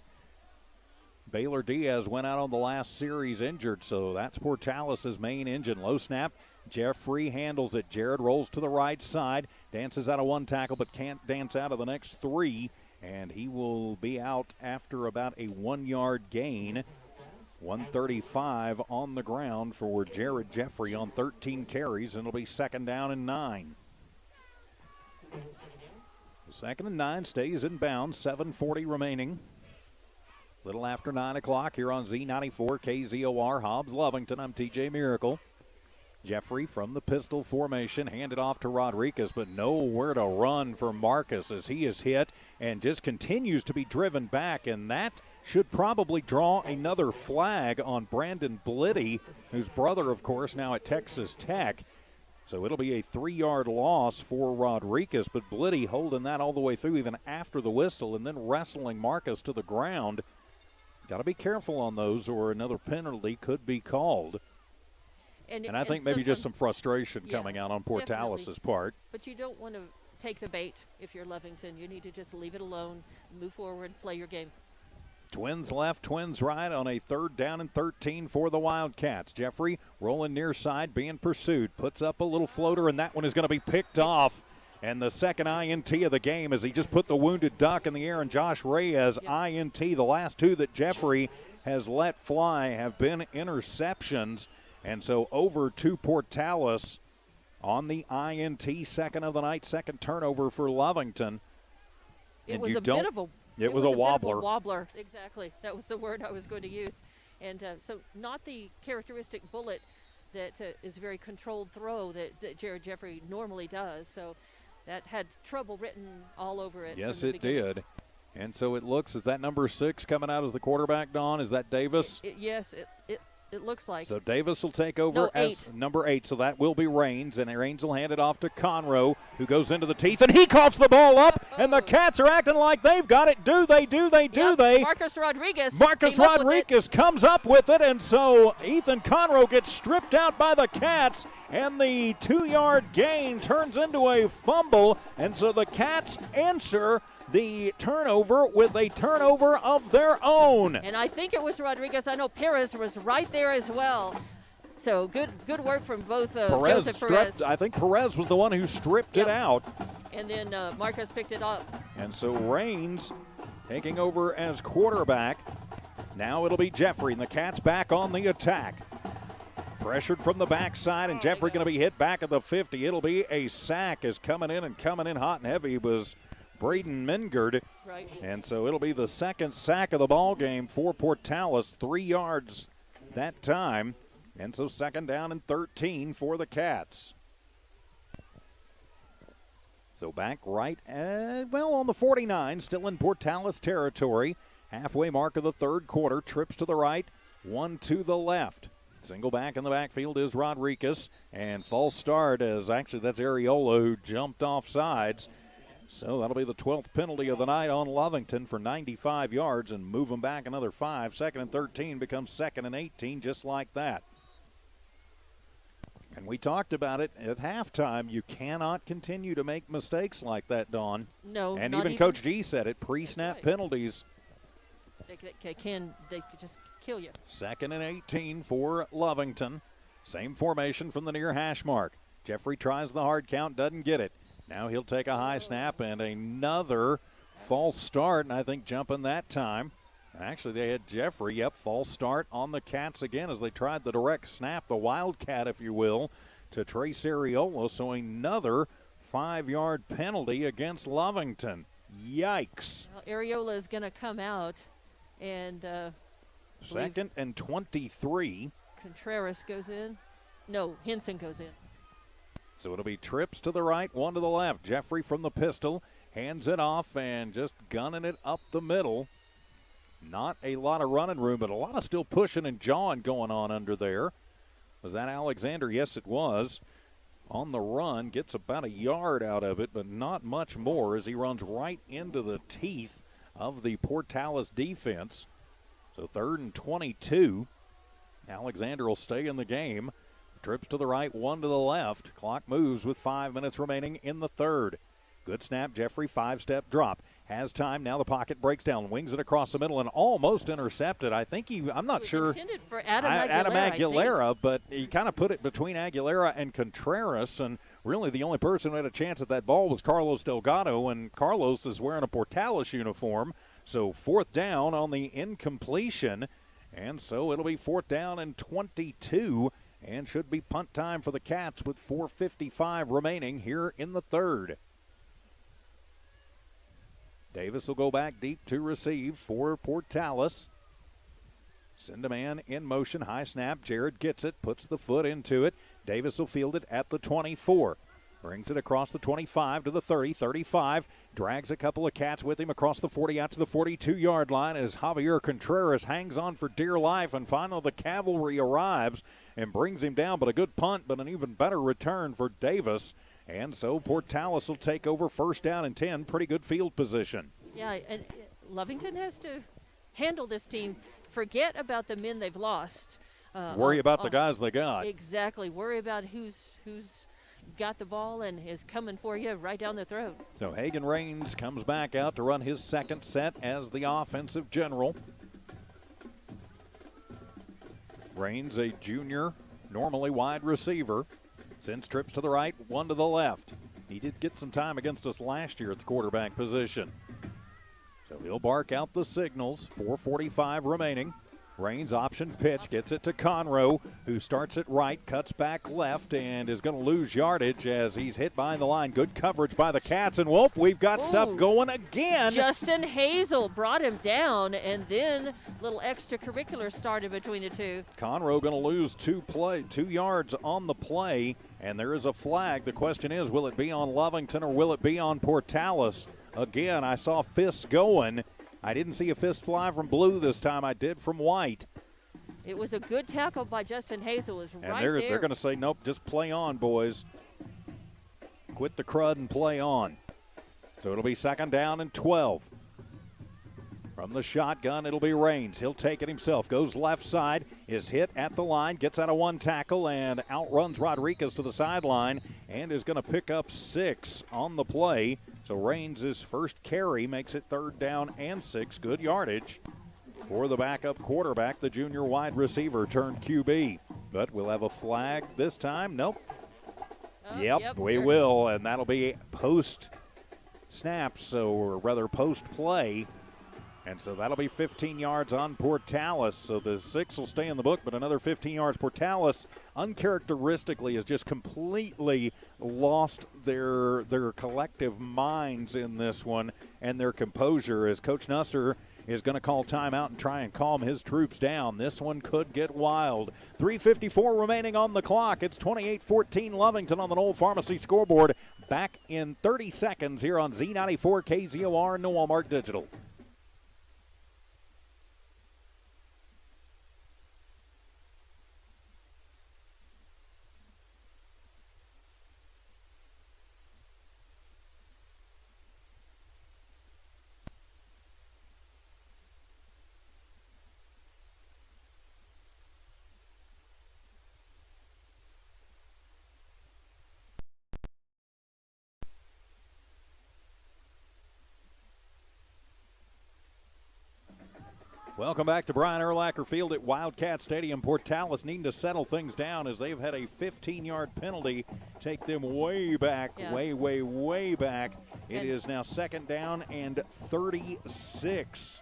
A: Baylor Diaz went out on the last series injured, so that's Portales' main engine. Low snap. Jeffrey handles it. Jared rolls to the right side, dances out of one tackle, but can't dance out of the next three, and he will be out after about a 1-yard gain. 135 on the ground for Jared Jeffrey on 13 carries, and it'll be 2nd down and 9. Second and 9 stays in bounds, 7:40 remaining. Little after 9 o'clock here on Z94 KZOR Hobbs Lovington. I'm TJ Miracle. Jeffrey from the pistol formation, handed off to Rodriguez, but nowhere to run for Marcus as he is hit and just continues to be driven back, and that should probably draw another flag on Brandon Blitty, whose brother, of course, now at Texas Tech. So it'll be a 3-yard loss for Rodriguez, but Blitty holding that all the way through even after the whistle and then wrestling Marcus to the ground. Got to be careful on those or another penalty could be called. And I think maybe just some frustration coming out on Portales' part.
B: But you don't want to take the bait if you're Lovington. You need to just leave it alone, move forward, play your game.
A: Twins left, twins right on a 3rd down and 13 for the Wildcats. Jeffrey rolling near side, being pursued. Puts up a little floater, and that one is going to be picked off. And the second INT of the game as he just put the wounded duck in the air, and Josh Reyes INT. The last 2 that Jeffrey has let fly have been interceptions. And so over to Portales on the INT, second of the night, second turnover for Lovington.
B: It was a bit of a
A: It was a wobbler.
B: Wobbler, exactly. That was the word I was going to use. And so not the characteristic bullet that is a very controlled throw that Jared Jeffrey normally does. So that had trouble written all over it.
A: Yes, it did. And so it looks, is that number 6 coming out as the quarterback, Dawn? Is that Davis?
B: Yes, it looks like.
A: So Davis will take over as number 8, so that will be Raines, and Raines will hand it off to Conroe, who goes into the teeth, and he coughs the ball up, and the Cats are acting like they've got it. Do they?
B: Marcus Rodriguez
A: comes up with it, and so Ethan Conroe gets stripped out by the Cats, and the 2-yard gain turns into a fumble, and so the Cats answer the turnover with a turnover of their own.
B: And I think it was Rodriguez. I know Perez was right there as well. So good work from both Joseph Perez.
A: I think Perez was the one who stripped it out.
B: And then Marcus picked it up.
A: And so Raines taking over as quarterback. Now it'll be Jeffrey, and the Cats back on the attack. Pressured from the backside, and Jeffrey going to be hit back at the 50. It'll be a sack as coming in hot and heavy was Braden Mingard.
B: Right.
A: And so it'll be the second sack of the ball game for Portales, 3 yards that time. And so second down and 13 for the Cats. So back right, on the 49, still in Portales territory. Halfway mark of the third quarter, trips to the right, 1 to the left. Single back in the backfield is Rodriguez, and false start as actually that's Areola who jumped off sides. So that'll be the 12th penalty of the night on Lovington for 95 yards and move them back another 5. Second and 13 becomes second and 18 just like that. And we talked about it at halftime. You cannot continue to make mistakes like that, Dawn.
B: No,
A: and even Coach G said it, pre-snap penalties.
B: They can just kill you.
A: Second and 18 for Lovington. Same formation from the near hash mark. Jeffrey tries the hard count, doesn't get it. Now he'll take a high snap and another false start, and I think jumping that time. Actually, they had Jeffrey, false start on the Cats again as they tried the direct snap, the Wildcat, if you will, to Trace Areola. So another 5-yard penalty against Lovington. Yikes.
B: Well, Areola is going to come out, and
A: second and 23.
B: Contreras goes in. No, Henson goes in.
A: So it'll be trips to the right, 1 to the left. Jeffrey from the pistol hands it off and just gunning it up the middle. Not a lot of running room, but a lot of still pushing and jawing going on under there. Was that Alexander? Yes, it was. On the run, gets about a yard out of it, but not much more as he runs right into the teeth of the Portales defense. So 3rd and 22. Alexander will stay in the game. Trips to the right, 1 to the left. Clock moves with 5 minutes remaining in the third. Good snap, Jeffrey, 5-step drop. Has time, now the pocket breaks down, wings it across the middle, and almost intercepted. I think I'm not sure.
B: Intended for Adam Aguilera,
A: but he kind of put it between Aguilera and Contreras, and really the only person who had a chance at that ball was Carlos Delgado, and Carlos is wearing a Portales uniform. So 4th down on the incompletion, and so it'll be 4th down and 22. And should be punt time for the Cats with 4:55 remaining here in the third. Davis will go back deep to receive for Portales. Send a man in motion, high snap. Jared gets it, puts the foot into it. Davis will field it at the 24. Brings it across the 25 to the 30, 35. Drags a couple of Cats with him across the 40 out to the 42-yard line as Javier Contreras hangs on for dear life. And finally the cavalry arrives and brings him down. But a good punt, but an even better return for Davis. And so Portales will take over first down and 10. Pretty good field position.
B: Yeah, and Lovington has to handle this team. Forget about the men they've lost.
A: Worry about the guys they got.
B: Exactly. Worry about who's got the ball and is coming for you right down the throat.
A: So Hagan Raines comes back out to run his second set as the offensive general. Raines, a junior, normally wide receiver. Sends trips to the right, one to the left. He did get some time against us last year at the quarterback position. So he'll bark out the signals. 4:45 remaining. Raines option pitch, gets it to Conroe, who starts it right, cuts back left, and is going to lose yardage as he's hit behind the line. Good coverage by the Cats, and whoop, we've got stuff going again.
B: Justin Hazel brought him down, and then a little extracurricular started between the two.
A: Conroe going to lose 2 yards on the play, and there is a flag. The question is, will it be on Lovington or will it be on Portales? Again, I saw fists going. I didn't see a fist fly from blue this time. I did from white.
B: It was a good tackle by Justin Hazel. It was
A: and
B: right
A: they're
B: there.
A: going to say, nope, just play on, boys. Quit the crud and play on. So it'll be second down and 12. From the shotgun, it'll be Raines. He'll take it himself. Goes left side, is hit at the line, gets out of one tackle, and outruns Rodriguez to the sideline, and is going to pick up 6 on the play. So Raines' first carry makes it third down and 6. Good yardage for the backup quarterback, the junior wide receiver turned QB. But we'll have a flag this time. Nope. Yep, we will, and that'll be post-snap, or rather post-play. And so that'll be 15 yards on Portales. So the 6 will stay in the book, but another 15 yards. Portales, uncharacteristically, has just completely lost their collective minds in this one and their composure as Coach Nusser is going to call timeout and try and calm his troops down. This one could get wild. 3:54 remaining on the clock. It's 28-14 Lovington on the Knoll Pharmacy scoreboard. Back in 30 seconds here on Z94 KZOR and the Walmart Digital. Welcome back to Brian Urlacher Field at Wildcat Stadium. Portales needing to settle things down as they've had a 15-yard penalty take them way back, way back. It is now second down and 36.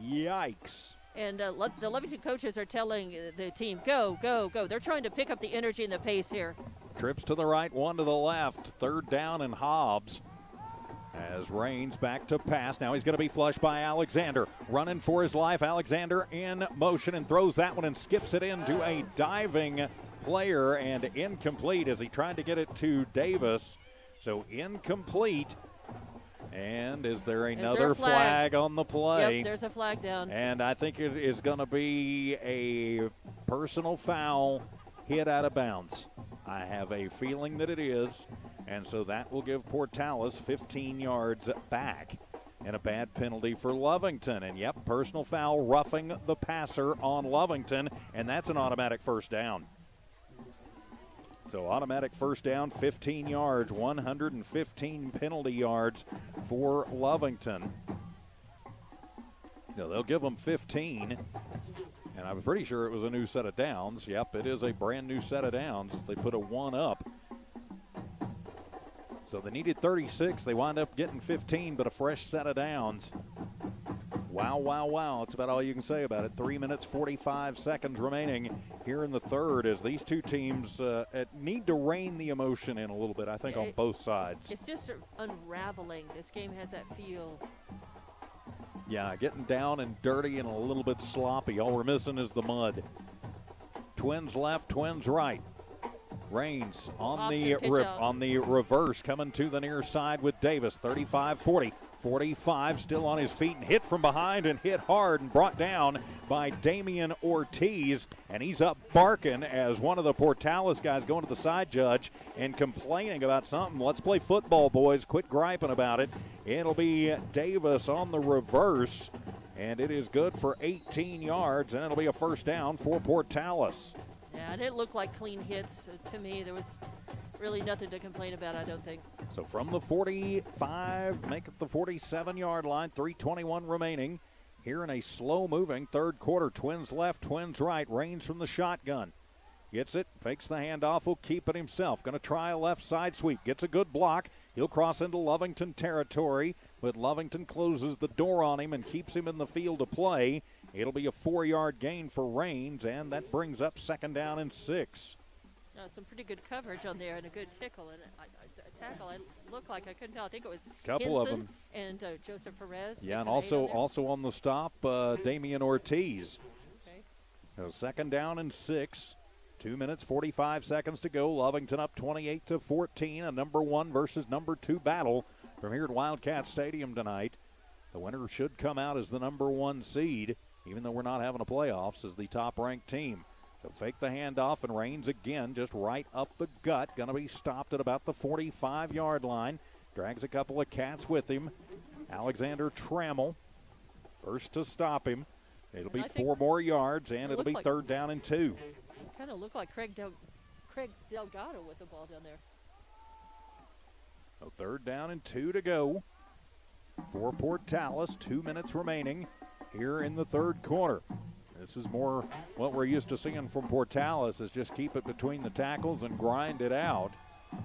A: Yikes.
B: And the Lovington coaches are telling the team, go, go, go. They're trying to pick up the energy and the pace here.
A: Trips to the right, one to the left. Third down and Hobbs. As Raines back to pass. Now he's going to be flushed by Alexander. Running for his life. Alexander in motion and throws that one and skips it into a diving player and incomplete as he tried to get it to Davis. So incomplete. And is there another flag on the play?
B: Yep, there's a flag down.
A: And I think it is going to be a personal foul hit out of bounds. I have a feeling that it is. And so that will give Portales 15 yards back. And a bad penalty for Lovington. And, yep, personal foul roughing the passer on Lovington. And that's an automatic first down. So automatic first down, 15 yards, 115 penalty yards for Lovington. Now, they'll give them 15. And I'm pretty sure it was a new set of downs. Yep, it is a brand new set of downs as they put a 1 up. So they needed 36. They wind up getting 15, but a fresh set of downs. Wow, wow, wow. That's about all you can say about it. 3 minutes, 45 seconds remaining here in the third as these two teams need to rein the emotion in a little bit, I think, on both sides.
B: It's just unraveling. This game has that feel.
A: Yeah, getting down and dirty and a little bit sloppy. All we're missing is the mud. Twins left, Twins right. Raines on the reverse, coming to the near side with Davis. 35-40. 45 still on his feet and hit from behind and hit hard and brought down by Damian Ortiz. And he's up barking as one of the Portales guys going to the side judge and complaining about something. Let's play football, boys. Quit griping about it. It'll be Davis on the reverse, and it is good for 18 yards, and it'll be a first down for Portales.
B: Yeah, and it looked like clean hits to me. There was really nothing to complain about, I don't think.
A: So from the 45, make it the 47-yard line, 3:21 remaining. Here in a slow-moving third quarter, Twins left, Twins right. Raines from the shotgun. Gets it, fakes the handoff, will keep it himself. Going to try a left side sweep. Gets a good block. He'll cross into Lovington territory, but Lovington closes the door on him and keeps him in the field to play. It'll be a 4-yard gain for Raines, and that brings up second down and 6.
B: Some pretty good coverage on there and a good tackle. I looked like I couldn't tell. I think it was
A: couple
B: Henson
A: of them
B: and Joseph Perez.
A: Yeah, and also on the stop, Damian Ortiz.
B: Okay.
A: So second down and 6. 2 minutes, 45 seconds to go. Lovington up 28-14. A number 1 versus number 2 battle from here at Wildcat Stadium tonight. The winner should come out as the number 1 seed, even though we're not having a playoffs, as the top-ranked team. They'll fake the handoff, and Raines again just right up the gut. Going to be stopped at about the 45-yard line. Drags a couple of cats with him. Alexander Trammell first to stop him. It'll be 4 more yards, and it'll be like third down and 2.
B: Kind of looked like Craig Delgado with the ball down there.
A: So third down and 2 to go for Portales. 2 minutes remaining here in the third quarter. This is more what we're used to seeing from Portales, is just keep it between the tackles and grind it out.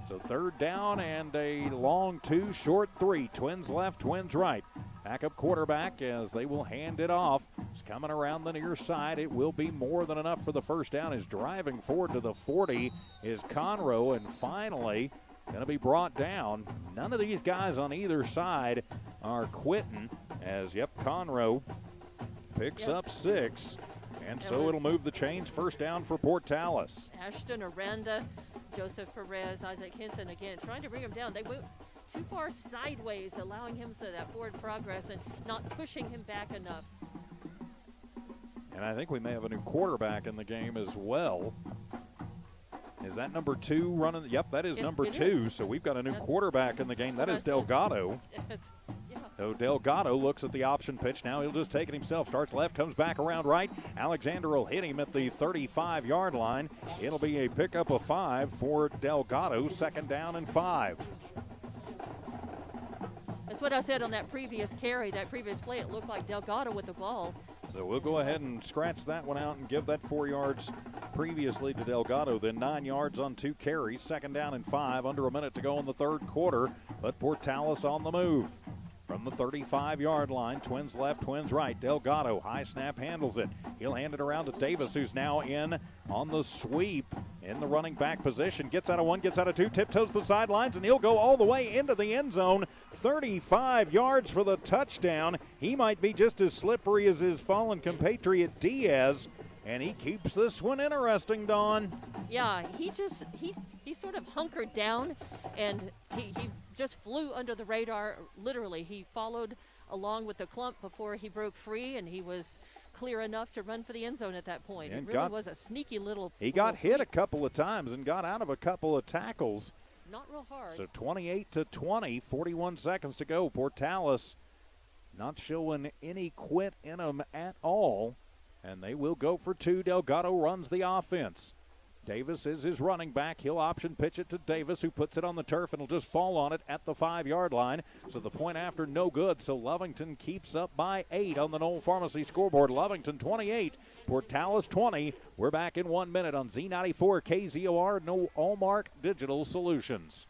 A: So third down and a long 2, short 3. Twins left, Twins right. Backup quarterback as they will hand it off. It's coming around the near side. It will be more than enough for the first down. Is driving forward to the 40 is Conroe, and finally going to be brought down. None of these guys on either side are quitting as, Conroe picks up 6, and so it'll move the chains. First down for Portales.
B: Ashton Aranda, Joseph Perez, Isaac Henson again trying to bring him down. They went too far sideways, allowing him that forward progress and not pushing him back enough.
A: And I think we may have a new quarterback in the game as well. Is that number 2 running? Yep, that is number 2. Is. So we've got a new quarterback in the game. That is Delgado. So Delgado looks at the option pitch. Now he'll just take it himself. Starts left, comes back around right. Alexander will hit him at the 35-yard line. It'll be a pickup of 5 for Delgado. Second down and 5.
B: That's what I said on that previous carry, that previous play. It looked like Delgado with the ball.
A: So we'll go ahead and scratch that one out and give that 4 yards previously to Delgado. Then 9 yards on 2 carries. Second down and 5. Under a minute to go in the third quarter. But Portales on the move. From the 35-yard line, Twins left, Twins right. Delgado, high snap, handles it. He'll hand it around to Davis, who's now in on the sweep in the running back position. Gets out of 1, gets out of 2, tiptoes the sidelines, and he'll go all the way into the end zone. 35 yards for the touchdown. He might be just as slippery as his fallen compatriot Diaz, and he keeps this one interesting, Dawn.
B: Yeah, he sort of hunkered down, and he just flew under the radar. Literally, he followed along with the clump before he broke free, and he was clear enough to run for the end zone at that point. It really was a sneaky little.
A: He got hit a couple of times and got out of a couple of tackles.
B: Not real hard.
A: So 28-20, 41 seconds to go. Portales not showing any quit in them at all, and they will go for 2. Delgado runs the offense. Davis is his running back. He'll option pitch it to Davis, who puts it on the turf and will just fall on it at the 5-yard line. So the point after, no good. So Lovington keeps up by 8 on the Knoll Pharmacy scoreboard. Lovington 28, Portales 20. We're back in 1 minute on Z94 KZOR, no Allmark Digital Solutions.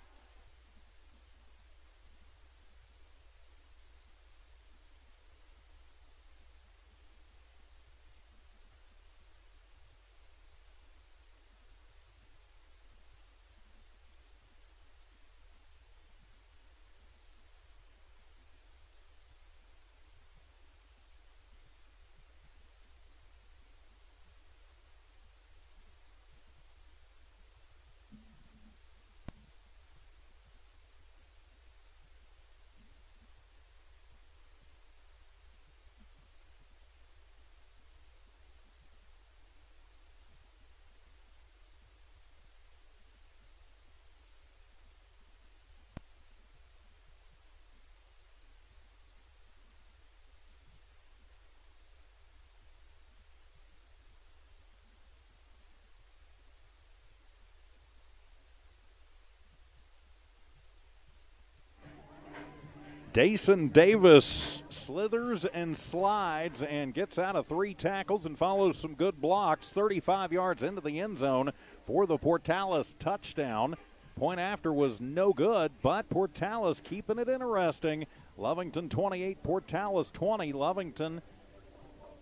A: Dason Davis slithers and slides and gets out of 3 tackles and follows some good blocks. 35 yards into the end zone for the Portales touchdown. Point after was no good, but Portales keeping it interesting. Lovington 28, Portales 20. Lovington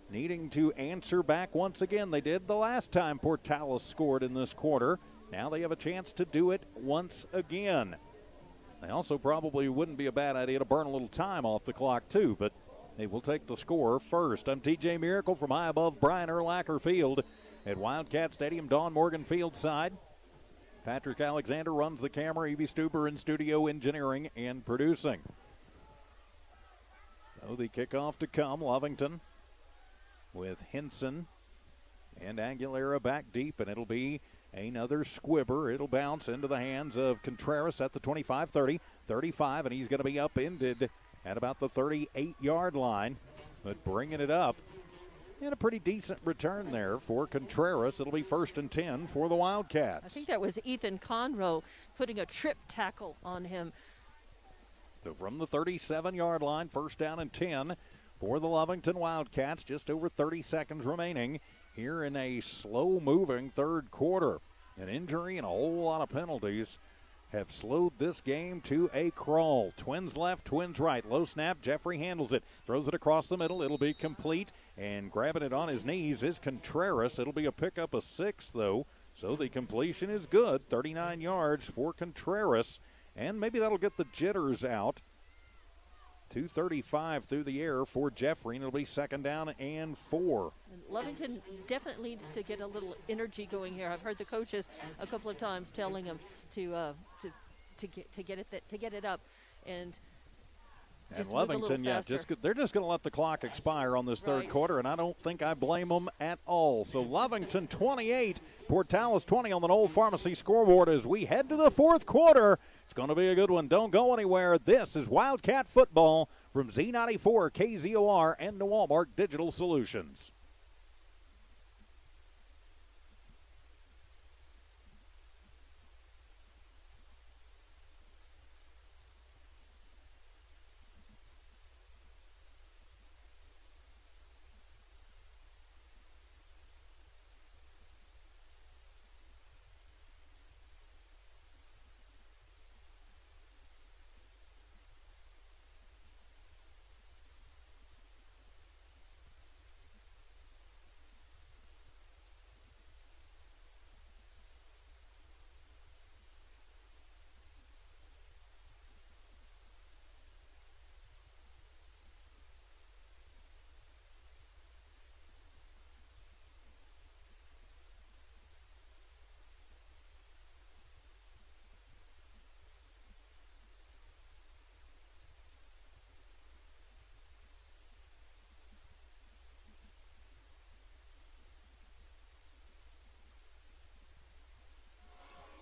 A: needing to answer back once again. They did the last time Portales scored in this quarter. Now they have a chance to do it once again. They also probably wouldn't be a bad idea to burn a little time off the clock too, but they will take the score first. I'm TJ Miracle from high above Brian Urlacher Field at Wildcat Stadium, Don Morgan Field side. Patrick Alexander runs the camera, Evie Stuber in studio engineering and producing. So the kickoff to come, Lovington with Henson and Aguilera back deep, and it'll be another squibber. It'll bounce into the hands of Contreras at the 25, 30, 35, and he's going to be upended at about the 38-yard line. But bringing it up, and a pretty decent return there for Contreras. It'll be 1st and 10 for the Wildcats.
B: I think that was Ethan Conroe putting a trip tackle on him.
A: So from the 37-yard line, 1st down and 10 for the Lovington Wildcats. Just over 30 seconds remaining here in a slow-moving third quarter. An injury and a whole lot of penalties have slowed this game to a crawl. Twins left, Twins right. Low snap, Jeffrey handles it. Throws it across the middle. It'll be complete. And grabbing it on his knees is Contreras. It'll be a pickup of 6, though. So the completion is good. 39 yards for Contreras. And maybe that'll get the jitters out. 2:35 through the air for Jeffrey, and it'll be 2nd down and 4.
B: And Lovington definitely needs to get a little energy going here. I've heard the coaches a couple of times telling them to get it up and just move a little
A: Lovington,
B: faster.
A: they're just going to let the clock expire on this third quarter, and I don't think I blame them at all. So Lovington 28, Portales 20 on the Knoll Pharmacy scoreboard as we head to the fourth quarter. It's going to be a good one. Don't go anywhere. This is Wildcat Football from Z94, KZOR, and the Walmart Digital Solutions.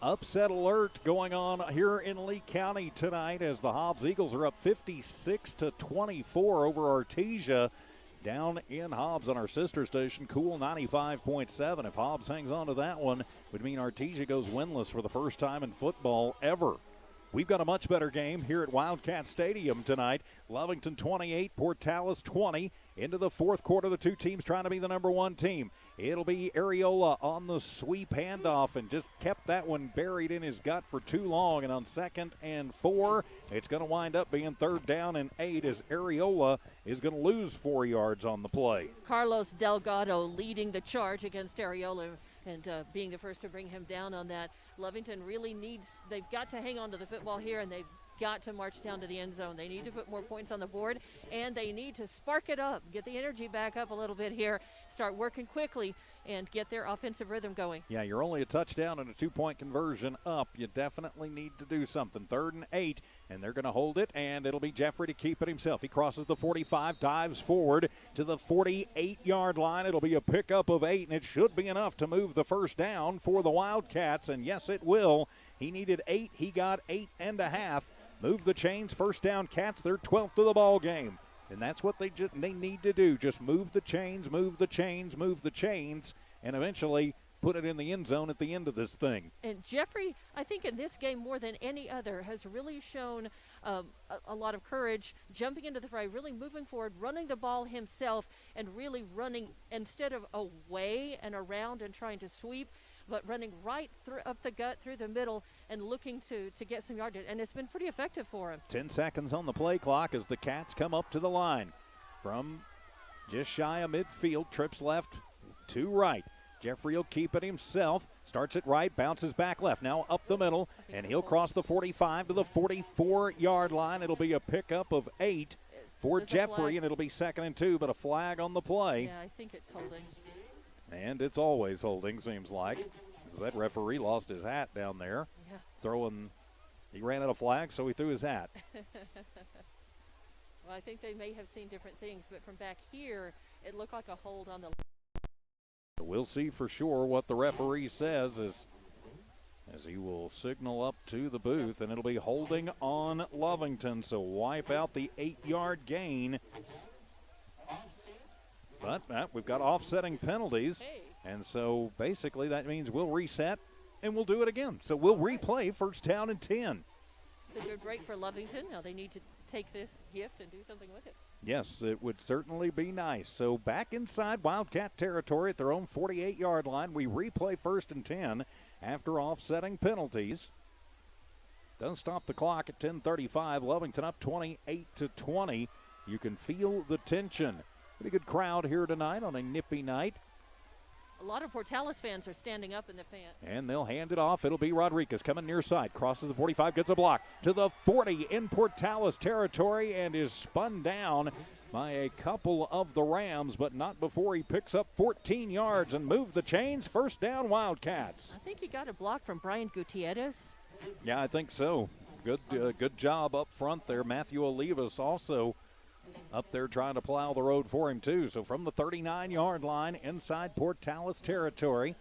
A: Upset alert going on here in Lee County tonight as the Hobbs Eagles are up 56-24 over Artesia down in Hobbs on our sister station, Cool 95.7. If Hobbs hangs on to that one, it would mean Artesia goes winless for the first time in football ever. We've got a much better game here at Wildcat Stadium tonight. Lovington 28, Portales 20. Into the fourth quarter, the two teams trying to be the number one team. It'll be Areola on the sweep handoff and just kept that one buried in his gut for too long. And on 2nd and 4, it's going to wind up being 3rd down and 8 as Areola is going to lose 4 yards on the play.
B: Carlos Delgado leading the charge against Areola and being the first to bring him down on that. Lovington really they've got to hang on to the football here, and they've got to march down to the end zone. They need to put more points on the board, and they need to spark it up, get the energy back up a little bit here, start working quickly, and get their offensive rhythm going.
A: Yeah, you're only a touchdown and a 2-point conversion up. You definitely need to do something. 3rd and 8, and they're going to hold it, and it'll be Jeffrey to keep it himself. He crosses the 45, dives forward to the 48-yard line. It'll be a pickup of 8, and it should be enough to move the first down for the Wildcats, and yes, it will. He needed 8. He got 8.5. Move the chains, 1st down Cats, they're 12th of the ball game. And that's what they need to do. Just move the chains, move the chains, move the chains, and eventually put it in the end zone at the end of this thing.
B: And Jeffrey, I think in this game more than any other, has really shown a lot of courage, jumping into the fray, really moving forward, running the ball himself, and really running instead of away and around and trying to sweep, but running right up the gut through the middle and looking to get some yardage. And it's been pretty effective for him.
A: 10 seconds on the play clock as the Cats come up to the line. From just shy of midfield, trips left to right. Jeffrey will keep it himself. Starts it right, bounces back left. Now up the middle, and he'll cross the 45 to the 44-yard line. It'll be a pickup of 8 for Jeffrey, and it'll be 2nd and 2, but a flag on the play.
B: Yeah, I think it's holding.
A: And it's always holding, seems like. Because that referee lost his hat down there.
B: Yeah.
A: He ran out of flags, so he threw his hat.
B: Well, I think they may have seen different things, but from back here, it looked like a hold on the.
A: We'll see for sure what the referee says as he will signal up to the booth, and it'll be holding on Lovington, so wipe out the 8-yard gain. But we've got offsetting penalties, and so basically that means we'll reset and we'll do it again. So we'll replay 1st down and 10.
B: It's a good break for Lovington. Now they need to take this gift and do something with it.
A: Yes, it would certainly be nice. So back inside Wildcat territory at their own 48-yard line. We replay 1st and 10 after offsetting penalties. Doesn't stop the clock at 10:35. Lovington up 28-20. You can feel the tension. Pretty good crowd here tonight on a nippy night.
B: A lot of Portales fans are standing up in the fan.
A: And they'll hand it off. It'll be Rodriguez coming near side. Crosses the 45, gets a block to the 40 in Portales territory and is spun down by a couple of the Rams, but not before he picks up 14 yards and moved the chains. 1st down, Wildcats.
B: I think he got a block from Brian Gutierrez.
A: Yeah, I think so. Good job up front there. Matthew Olivas also up there trying to plow the road for him, too. So from the 39-yard line inside Portales territory,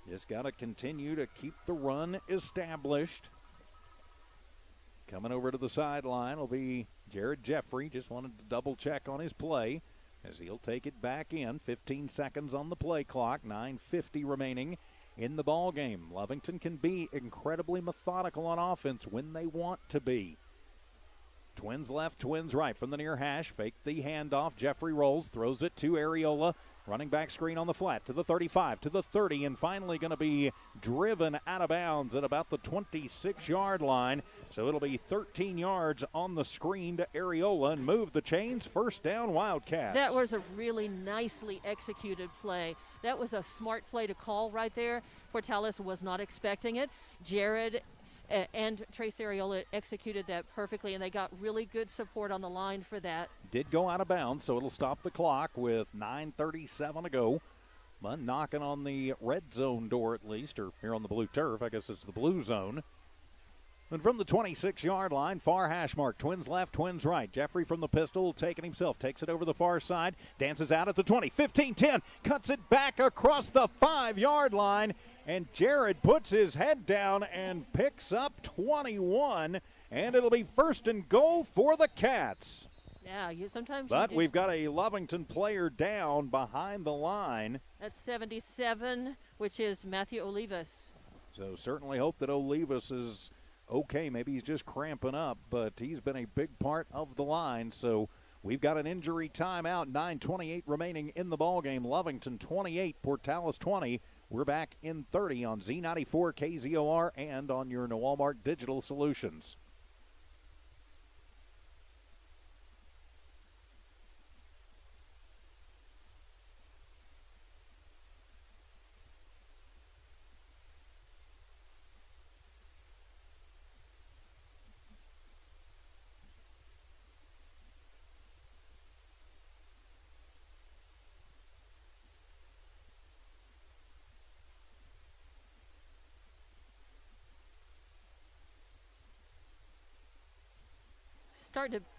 A: just got to continue to keep the run established. Coming over to the sideline will be Jared Jeffrey. Just wanted to double check on his play as he'll take it back in. 15 seconds on the play clock, 9:50 remaining in the ball game. Lovington can be incredibly methodical on offense when they want to be. Twins left, twins right from the near hash. Fake the handoff. Jeffrey rolls, throws it to Areola. Running back screen on the flat to the 35, to the 30, and finally going to be driven out of bounds at about the 26-yard line. So it'll be 13 yards on the screen to Areola and move the chains. 1st down, Wildcats.
B: That was a really nicely executed play. That was a smart play to call right there. Portales was not expecting it. Jared and Trace Areola executed that perfectly, and they got really good support on the line for that.
A: Did go out of bounds, so it'll stop the clock with 9:37 to go. But knocking on the red zone door at least, or here on the blue turf, I guess it's the blue zone. And from the 26-yard line, far hash mark, twins left, twins right. Jeffrey from the pistol, taking himself, takes it over the far side, dances out at the 20, 15, 10, cuts it back across the 5-yard line, and Jared puts his head down and picks up 21, and it'll be 1st and goal for the Cats.
B: Yeah,
A: But we've got a Lovington player down behind the line.
B: That's 77, which is Matthew Olivas.
A: So certainly hope that Olivas is okay. Maybe he's just cramping up, but he's been a big part of the line. So we've got an injury timeout. 9:28 remaining in the ballgame. Lovington 28, Portales 20. We're back in 30 on Z94 KZOR and on your Walmart Digital Solutions.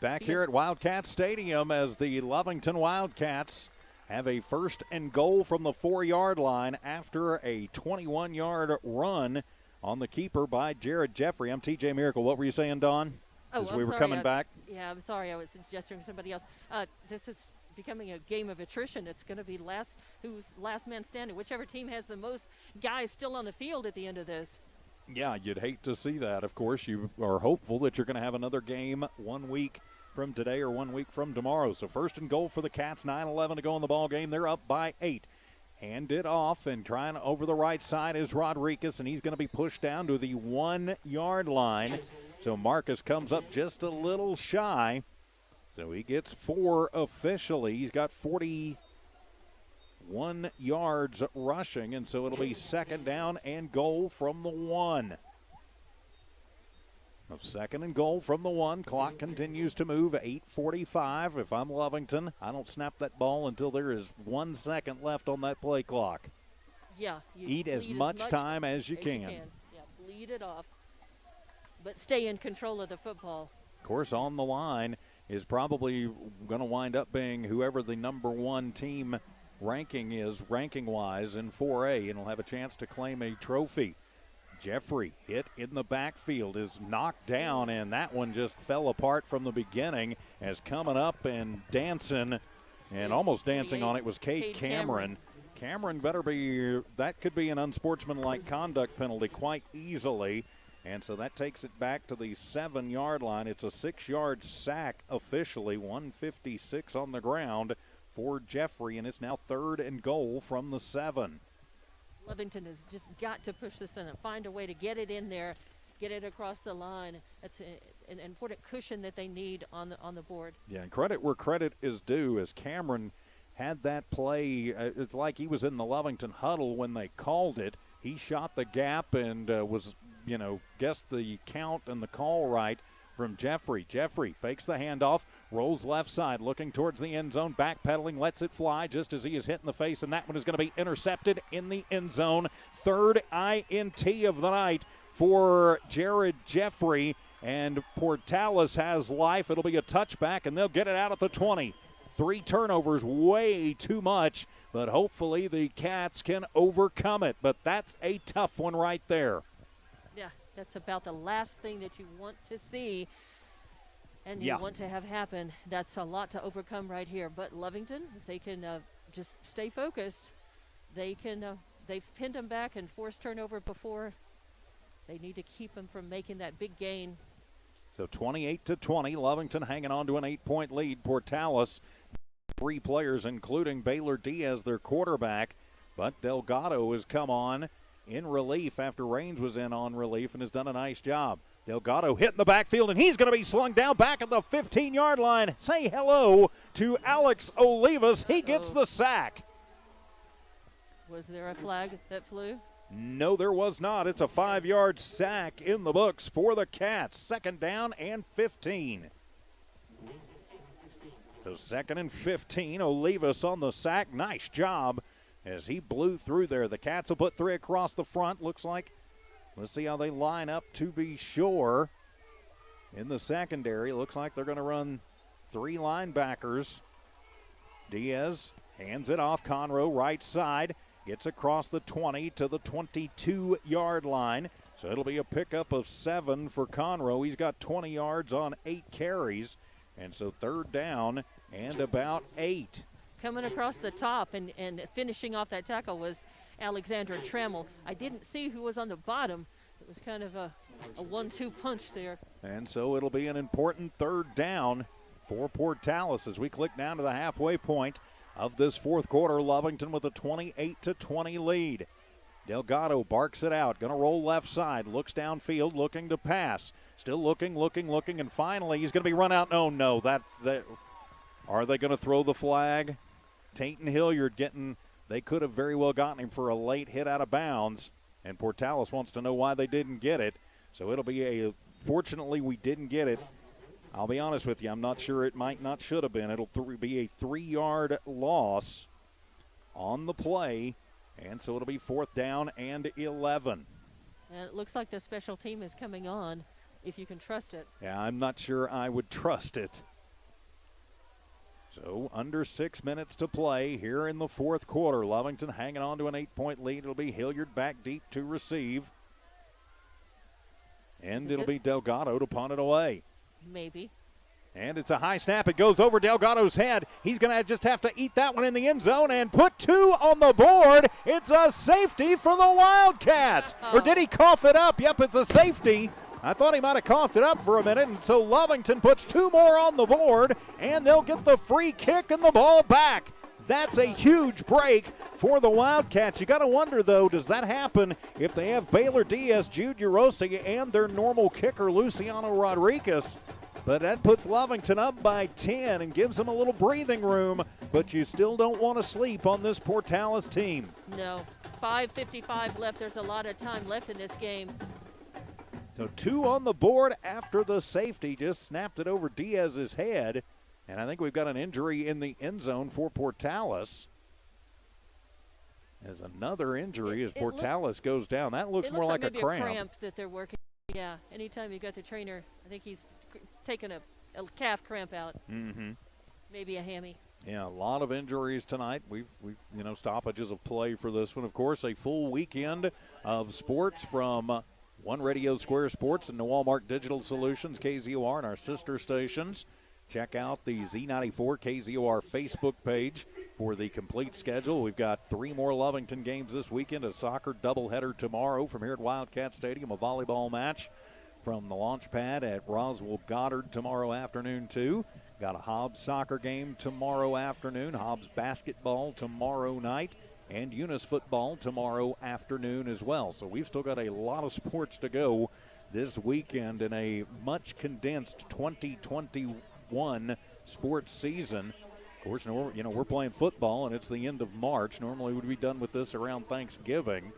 A: Back here at Wildcat Stadium as the Lovington Wildcats have a 1st and goal from the 4-yard line after a 21-yard run on the keeper by Jared Jeffrey. I'm TJ Miracle. What were you saying, Dawn? As we were coming back?
B: Yeah, I'm sorry. I was suggesting somebody else. This is becoming a game of attrition. It's going to be who's last man standing, whichever team has the most guys still on the field at the end of this.
A: Yeah, you'd hate to see that. Of course, you are hopeful that you're going to have another game 1 week from today or 1 week from tomorrow. So first and goal for the Cats, 9:11 to go in the ball game. They're up by 8. Hand it off, and trying over the right side is Rodriguez, and he's going to be pushed down to the 1 yard line. So Marcus comes up just a little shy. So he gets 4 officially. He's got 41 yards rushing, and so it'll be second down and goal from the 1. A second and goal from the 1. Clock continues to move. 8:45. If I'm Lovington, I don't snap that ball until there is 1 second left on that play clock.
B: Yeah.
A: Eat as much time as you can.
B: Yeah, bleed it off. But stay in control of the football.
A: Of course, on the line is probably going to wind up being whoever the number 1 team ranking is, ranking-wise, in 4A, and will have a chance to claim a trophy. Jeffrey hit in the backfield, is knocked down, and that one just fell apart from the beginning as coming up and dancing, and almost dancing on it was Cade Cameron. Cameron better be, that could be an unsportsmanlike conduct penalty quite easily. And so that takes it back to the 7 yard line. It's a 6 yard sack officially, 156 on the ground for Jeffrey, and it's now third and goal from the 7.
B: Lovington has just got to push this in and find a way to get it in there, get it across the line. That's an important cushion that they need on the board.
A: Yeah, and credit where credit is due, as Cameron had that play. It's like he was in the Lovington huddle when they called it. He shot the gap and was, guessed the count and the call right from Jeffrey. Jeffrey fakes the handoff, rolls left side, looking towards the end zone, backpedaling, lets it fly just as he is hit in the face, and that one is going to be intercepted in the end zone. Third INT of the night for Jared Jeffrey, and Portales has life. It'll be a touchback, and they'll get it out at the 20. 3 turnovers, way too much, but hopefully the Cats can overcome it. But that's a tough one right there.
B: Yeah, that's about the last thing that you want to see and you want to have happen. That's a lot to overcome right here. But Lovington, if they can just stay focused, they can. They've pinned them back and forced turnover before. They need to keep them from making that big gain.
A: So 28-20, Lovington hanging on to an 8-point lead. Portales, 3 players, including Baylor Diaz, their quarterback. But Delgado has come on in relief after Raines was in on relief and has done a nice job. Delgado hit in the backfield, and he's going to be slung down back at the 15-yard line. Say hello to Alex Olivas. He gets the sack.
B: Was there a flag that flew?
A: No, there was not. It's a 5-yard sack in the books for the Cats. Second down and 15. So second and 15, Olivas on the sack. Nice job as he blew through there. The Cats will put 3 across the front. Looks like, let's see how they line up to be sure. In the secondary, looks like they're going to run 3 linebackers. Diaz hands it off. Conroe, right side, gets across the 20 to the 22-yard line. So it'll be a pickup of 7 for Conroe. He's got 20 yards on 8 carries. And so third down and about 8.
B: Coming across the top and finishing off that tackle was Alexandra Trammell. I didn't see who was on the bottom. It was kind of a 1-2 punch there. And
A: so it'll be an important third down for Portales as we click down to the halfway point of this fourth quarter. Lovington with a 28-20 lead. Delgado barks it out, going to roll left side, looks downfield, looking to pass. Still looking, and finally he's going to be run out. Oh, no, are they going to throw the flag? Tainton Hilliard they could have very well gotten him for a late hit out of bounds, and Portales wants to know why they didn't get it. So it'll be fortunately we didn't get it. I'll be honest with you, I'm not sure it might not should have been. It'll be a 3-yard loss on the play, and so it'll be fourth down and 11.
B: And it looks like the special team is coming on, if you can trust it.
A: Yeah, I'm not sure I would trust it. So under 6 minutes to play here in the fourth quarter. Lovington hanging on to an 8-point lead. It'll be Hilliard back deep to receive. And it'll be Delgado to punt it away.
B: Maybe.
A: And it's a high snap. It goes over Delgado's head. He's going to just have to eat that one in the end zone and put 2 on the board. It's a safety for the Wildcats. Or did he cough it up? Yep, it's a safety. I thought he might have coughed it up for a minute, and so Lovington puts 2 more on the board, and they'll get the free kick and the ball back. That's a huge break for the Wildcats. You got to wonder, though, does that happen if they have Baylor Diaz, Jude Urosi, and their normal kicker, Luciano Rodriguez? But that puts Lovington up by 10 and gives them a little breathing room, but you still don't want to sleep on this Portales team.
B: No. 5:55 left. There's a lot of time left in this game.
A: So 2 on the board after the safety just snapped it over Diaz's head. And I think we've got an injury in the end zone for Portales. As another injury as Portales goes down. That looks more like a cramp.
B: It looks like maybe a cramp that they're working. Yeah, anytime you got the trainer, I think he's taken a calf cramp out.
A: Mm-hmm.
B: Maybe a hammy.
A: Yeah, a lot of injuries tonight. We've stoppages of play for this one. Of course, a full weekend of sports from One Radio Square Sports and the Walmart Digital Solutions, KZOR, and our sister stations. Check out the Z94 KZOR Facebook page for the complete schedule. We've got 3 more Lovington games this weekend, a soccer doubleheader tomorrow from here at Wildcat Stadium, a volleyball match from the launch pad at Roswell Goddard tomorrow afternoon, too. Got a Hobbs soccer game tomorrow afternoon, Hobbs basketball tomorrow night, and Eunice football tomorrow afternoon as well. So we've still got a lot of sports to go this weekend in a much condensed 2021 sports season. Of course, we're playing football, and it's the end of March. Normally we'd be done with this around Thanksgiving.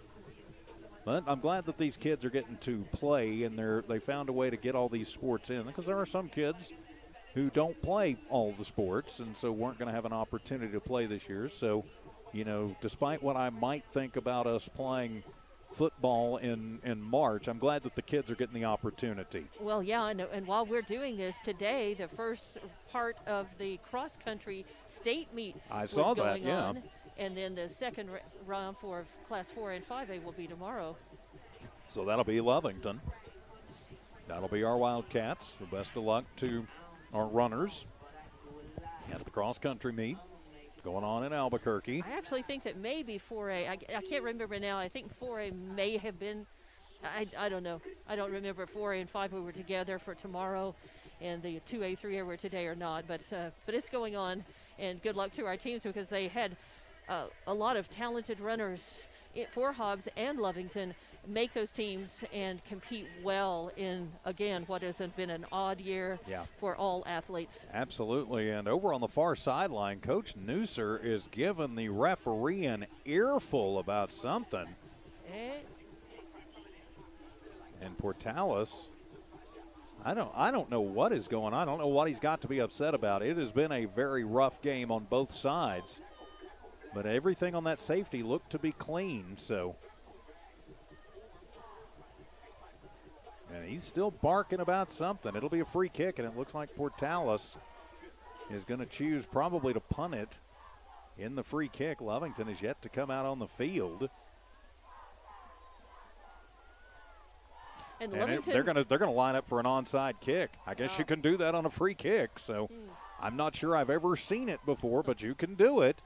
A: But I'm glad that these kids are getting to play, and they found a way to get all these sports in, because there are some kids who don't play all the sports and so weren't going to have an opportunity to play this year. So, despite what I might think about us playing football in March, I'm glad that the kids are getting the opportunity.
B: Well, yeah, and while we're doing this today, the first part of the cross-country state meet was going on. And then the second round for Class 4 and 5A will be tomorrow.
A: So that'll be Lovington. That'll be our Wildcats. So best of luck to our runners at the cross-country meet going on in Albuquerque.
B: I actually think that maybe 4A, I can't remember now, I think 4A may have been, I don't know. I don't remember if 4A and 5A were together for tomorrow and the 2A, 3A were today or not. But it's going on, and good luck to our teams because they had a lot of talented runners for Hobbs and Lovington make those teams and compete well in, again, what has been an odd year for all athletes.
A: Absolutely. And over on the far sideline, Coach Newser is giving the referee an earful about something. And Portales, I don't know what is going on. I don't know what he's got to be upset about. It has been a very rough game on both sides. But everything on that safety looked to be clean, so. And he's still barking about something. It'll be a free kick, and it looks like Portales is going to choose probably to punt it in the free kick. Lovington is yet to come out on the field.
B: And
A: they're going to line up for an onside kick. I guess you can do that on a free kick, so I'm not sure I've ever seen it before, but you can do it.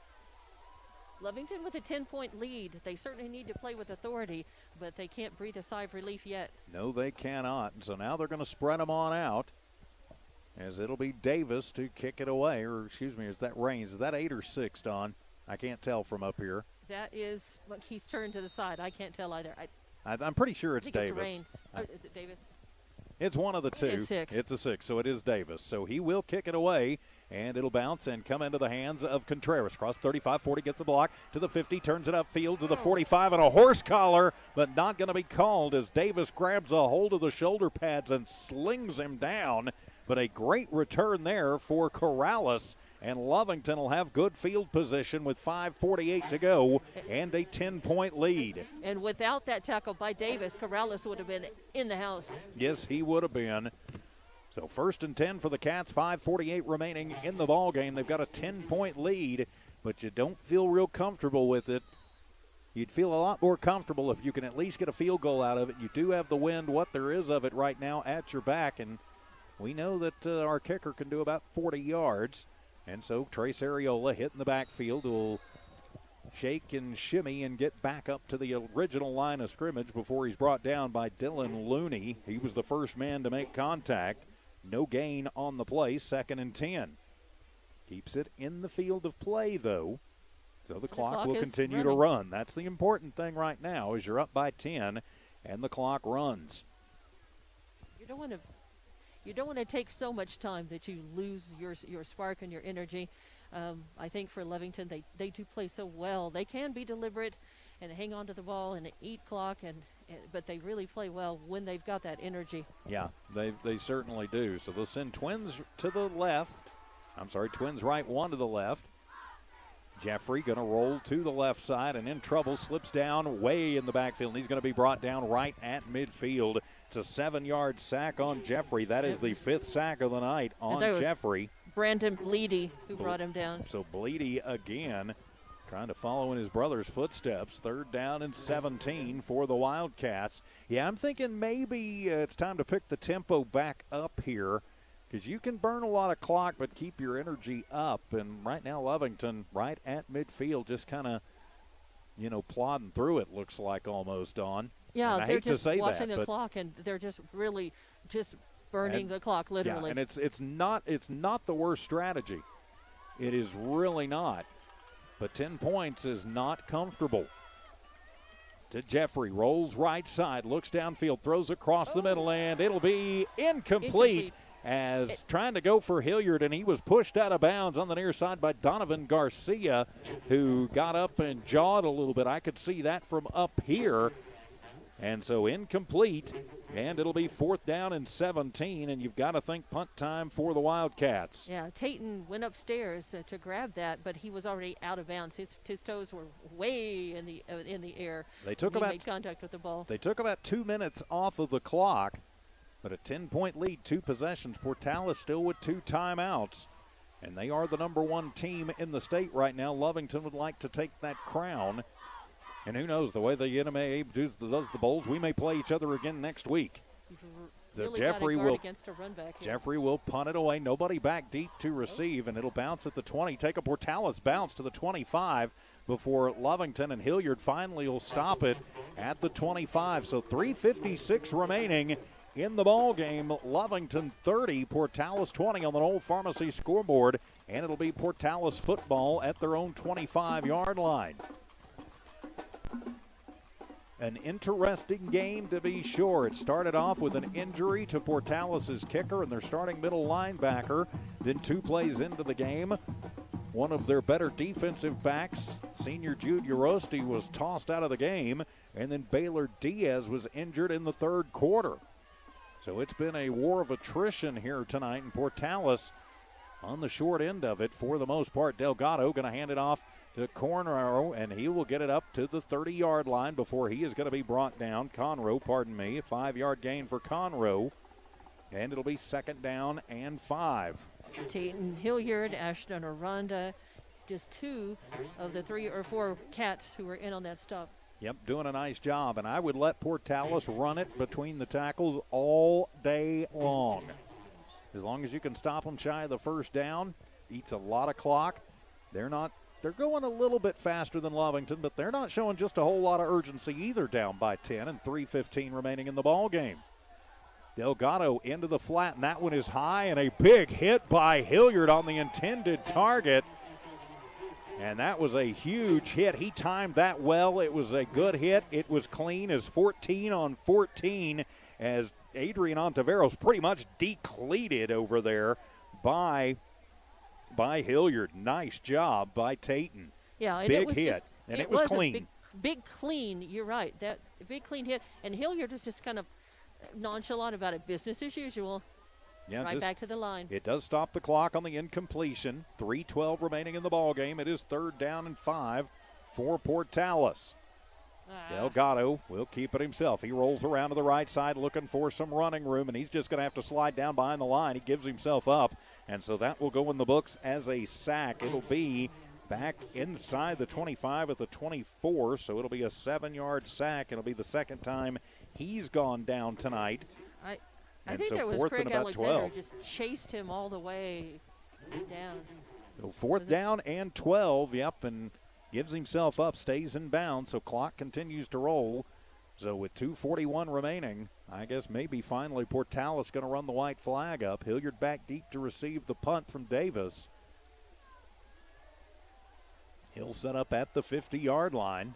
B: Lovington with a 10-point lead. They certainly need to play with authority, but they can't breathe a sigh of relief yet.
A: No, they cannot. And so now they're going to spread them on out, as it'll be Davis to kick it away. Or, excuse me, is that Raines? Is that 8 or 6, Don? I can't tell from up here.
B: That is, he's turned to the side. I can't tell either.
A: I'm pretty sure it's Davis.
B: It's Raines. Is it Davis?
A: It's one of the two.
B: It is 6.
A: It's a 6, so it is Davis. So he will kick it away, and it'll bounce and come into the hands of Contreras. Cross 35-40, gets a block to the 50, turns it upfield to the 45, and a horse collar, but not going to be called as Davis grabs a hold of the shoulder pads and slings him down. But a great return there for Corrales, and Lovington will have good field position with 5:48 to go and a 10-point lead.
B: And without that tackle by Davis, Corrales would have been in the house.
A: Yes, he would have been. So 1st and 10 for the Cats, 5:48 remaining in the ball game. They've got a 10-point lead, but you don't feel real comfortable with it. You'd feel a lot more comfortable if you can at least get a field goal out of it. You do have the wind, what there is of it right now, at your back, and we know that our kicker can do about 40 yards. And so Trace Areola hitting the backfield will shake and shimmy and get back up to the original line of scrimmage before he's brought down by Dylan Looney. He was the first man to make contact. No gain on the play, 2nd and 10. Keeps it in the field of play, though. So the clock will continue to run. That's the important thing right now is you're up by 10 and the clock runs.
B: You don't want to take so much time that you lose your spark and your energy. I think for Lovington, they do play so well. They can be deliberate and hang on to the ball and eat clock, but they really play well when they've got that energy.
A: Yeah, they certainly do. So they'll send Twins to the left. Twins right, 1 to the left. Jeffrey going to roll to the left side and in trouble, slips down way in the backfield. And he's going to be brought down right at midfield. It's a 7-yard sack on Jeffrey. That is the 5th sack of the night on Jeffrey.
B: Brandon Bleedy who brought him down.
A: So Bleedy again trying to follow in his brother's footsteps. 3rd down and 17 for the Wildcats. Yeah, I'm thinking maybe it's time to pick the tempo back up here, because you can burn a lot of clock but keep your energy up. And right now Lovington right at midfield just kind of, plodding through it, looks like almost on.
B: Yeah,
A: and I
B: they're
A: hate
B: just
A: to say
B: watching
A: that,
B: the clock, and they're just really just burning the clock, literally.
A: Yeah, and it's not the worst strategy. It is really not. But 10 points is not comfortable. To Jeffrey, rolls right side, looks downfield, throws across the middle, and it'll be incomplete. As trying to go for Hilliard, and he was pushed out of bounds on the near side by Donovan Garcia, who got up and jawed a little bit. I could see that from up here. And so incomplete, and it'll be 4th down and 17, and you've got to think punt time for the Wildcats.
B: Yeah, Tayton went upstairs to grab that, but he was already out of bounds. His toes were way in the air.
A: They
B: made contact with the ball.
A: They took about 2 minutes off of the clock. But a 10-point lead, 2 possessions. Portales still with 2 timeouts. And they are the number 1 team in the state right now. Lovington would like to take that crown. And who knows, the way the NMA does the bowls, we may play each other again next week. So
B: really
A: Jeffrey
B: will
A: punt it away. Nobody back deep to receive, and it'll bounce at the 20. Take a Portales bounce to the 25 before Lovington and Hilliard finally will stop it at the 25. So 3:56 remaining in the ball game. Lovington 30, Portales 20 on the Old Pharmacy scoreboard, and it'll be Portales football at their own 25-yard line. An interesting game, to be sure. It started off with an injury to Portales' kicker and their starting middle linebacker. Then 2 plays into the game, one of their better defensive backs, senior Jude Urosti, was tossed out of the game, and then Baylor Diaz was injured in the 3rd quarter. So it's been a war of attrition here tonight, and Portales on the short end of it for the most part. Delgado going to hand it off to Conroe, and he will get it up to the 30-yard line before he is going to be brought down. A 5-yard gain for Conroe, and it'll be 2nd down and 5.
B: Tayton Hilliard, Ashton Aranda, just 2 of the 3 or 4 Cats who were in on that stop.
A: Yep, doing a nice job, and I would let Portales run it between the tackles all day long. As long as you can stop them shy of the 1st down, eats a lot of clock. They're going a little bit faster than Lovington, but they're not showing just a whole lot of urgency either, down by 10 and 3:15 remaining in the ball game. Delgado into the flat, and that one is high, and a big hit by Hilliard on the intended target. And that was a huge hit. He timed that well. It was a good hit. It was clean as 14 on 14 as Adrian Ontiveros pretty much decleated over there by Hilliard. Nice job by Tayton.
B: Yeah, and
A: big hit. And it was clean.
B: Big clean, you're right. That big clean hit. And Hilliard was just kind of nonchalant about it. Business as usual. Yeah, back to the line.
A: It does stop the clock on the incompletion. 3:12 remaining in the ball game. It is 3rd down and 5 for Portales. Delgado will keep it himself. He rolls around to the right side looking for some running room, and he's just going to have to slide down behind the line. He gives himself up, and so that will go in the books as a sack. It'll be back inside the 25 at the 24, so it'll be a 7-yard sack. It'll be the 2nd time he's gone down tonight.
B: I think that was Craig Alexander who just chased him all the way down.
A: So 4th down and 12, yep, and gives himself up, stays in bounds, so clock continues to roll. So with 2:41 remaining, I guess maybe finally Portales going to run the white flag up. Hilliard back deep to receive the punt from Davis. He'll set up at the 50-yard line.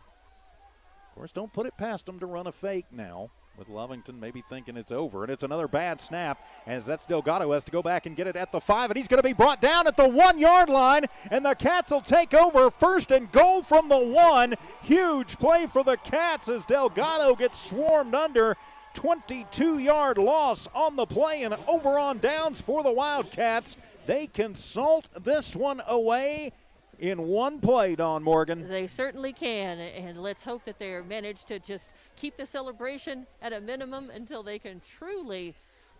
A: Of course, don't put it past him to run a fake now, with Lovington maybe thinking it's over. And it's another bad snap, as that's Delgado has to go back and get it at the 5, and he's going to be brought down at the 1-yard line, and the Cats will take over 1st and goal from the 1. Huge play for the Cats as Delgado gets swarmed under. 22-yard loss on the play and over on downs for the Wildcats. They can salt this one away in one play, Dawn Morgan.
B: They certainly can, and let's hope that they manage to just keep the celebration at a minimum until they can truly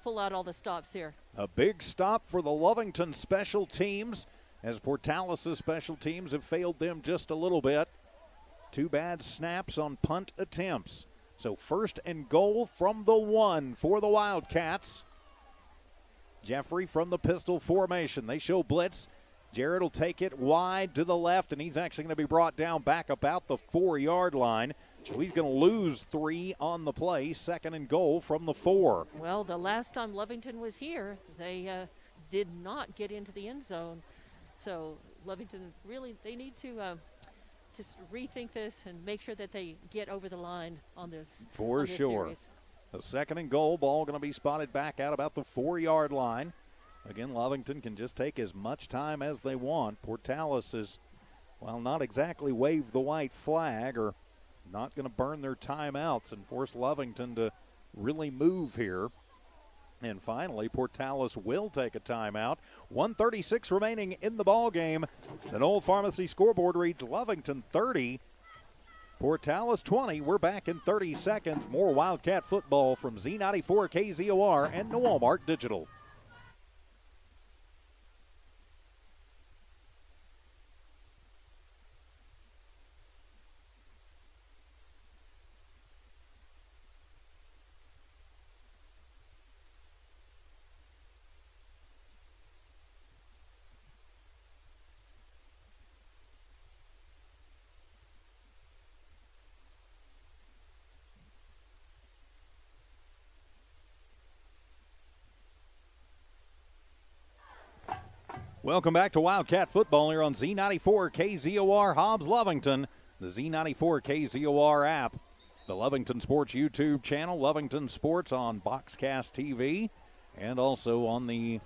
B: pull out all the stops here.
A: A big stop for the Lovington special teams, as Portales' special teams have failed them just a little bit. 2 bad snaps on punt attempts. So 1st and goal from the 1 for the Wildcats. Jeffrey from the pistol formation. They show blitz. Jarrett will take it wide to the left, and he's actually going to be brought down back about the 4-yard line. So he's going to lose 3 on the play. 2nd and goal from the 4.
B: Well, the last time Lovington was here, they did not get into the end zone. So Lovington really, they need to just rethink this and make sure that they get over the line on this.
A: For sure.
B: Series.
A: The 2nd and goal, ball going to be spotted back out about the 4-yard line. Again, Lovington can just take as much time as they want. Portales is, well, not exactly wave the white flag or not going to burn their timeouts and force Lovington to really move here. And finally, Portales will take a timeout. 1:36 remaining in the ball game. The Knoll Pharmacy scoreboard reads Lovington 30, Portales 20. We're back in 30 seconds. More Wildcat football from Z94 KZOR and the Walmart Digital. Welcome back to Wildcat football here on Z94 KZOR Hobbs Lovington, the Z94 KZOR app, the Lovington Sports YouTube channel, Lovington Sports on Boxcast TV, and also on the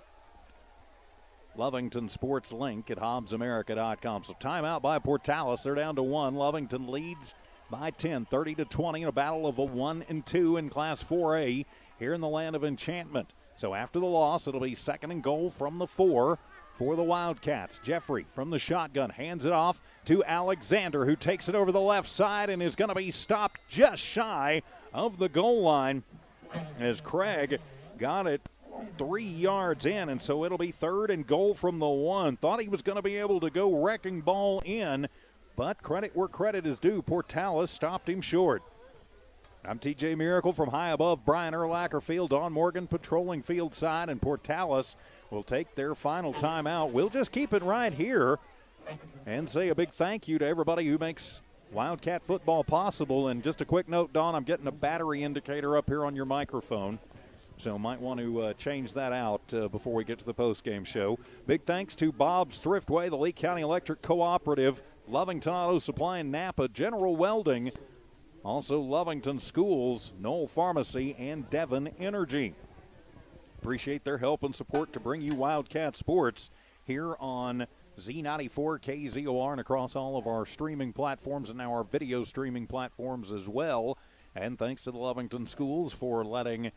A: Lovington Sports link at HobbsAmerica.com. So timeout by Portales. They're down to 1. Lovington leads by 10, 30-20 in a battle of a 1 and 2 in Class 4A here in the land of enchantment. So after the loss, it'll be 2nd and goal from the 4. For the Wildcats, Jeffrey from the shotgun hands it off to Alexander, who takes it over the left side and is going to be stopped just shy of the goal line as Craig got it 3 yards in, and so it'll be 3rd and goal from the 1. Thought he was going to be able to go wrecking ball in, but credit where credit is due. Portales stopped him short. I'm TJ Miracle from high above Brian Urlacher Field. Dawn Morgan patrolling field side, and Portales will take their final timeout. We'll just keep it right here and say a big thank you to everybody who makes Wildcat football possible. And just a quick note, Dawn, I'm getting a battery indicator up here on your microphone, so might want to change that out before we get to the postgame show. Big thanks to Bob's Thriftway, the Lee County Electric Cooperative, Lovington Auto Supply and Napa, General Welding, also Lovington Schools, Knoll Pharmacy, and Devon Energy. Appreciate their help and support to bring you Wildcat Sports here on Z94 KZOR and across all of our streaming platforms and now our video streaming platforms as well. And thanks to the Lovington Schools for letting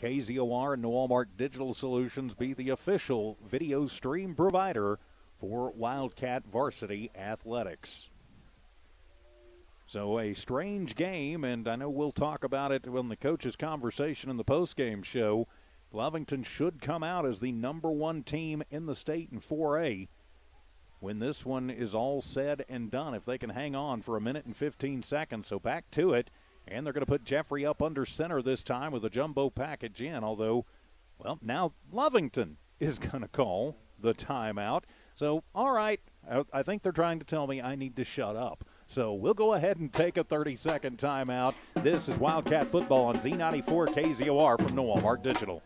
A: KZOR and the Walmart Digital Solutions be the official video stream provider for Wildcat Varsity Athletics. So a strange game, and I know we'll talk about it when the coaches' conversation in the postgame show. Lovington should come out as the number 1 team in the state in 4A when this one is all said and done, if they can hang on for 1 minute and 15 seconds. So back to it, and they're going to put Jeffrey up under center this time with a jumbo package in, although Well, now Lovington is going to call the timeout. So, all right, I think they're trying to tell me I need to shut up. So we'll go ahead and take a 30-second timeout. This is Wildcat Football on Z94 KZOR from Walmart Digital.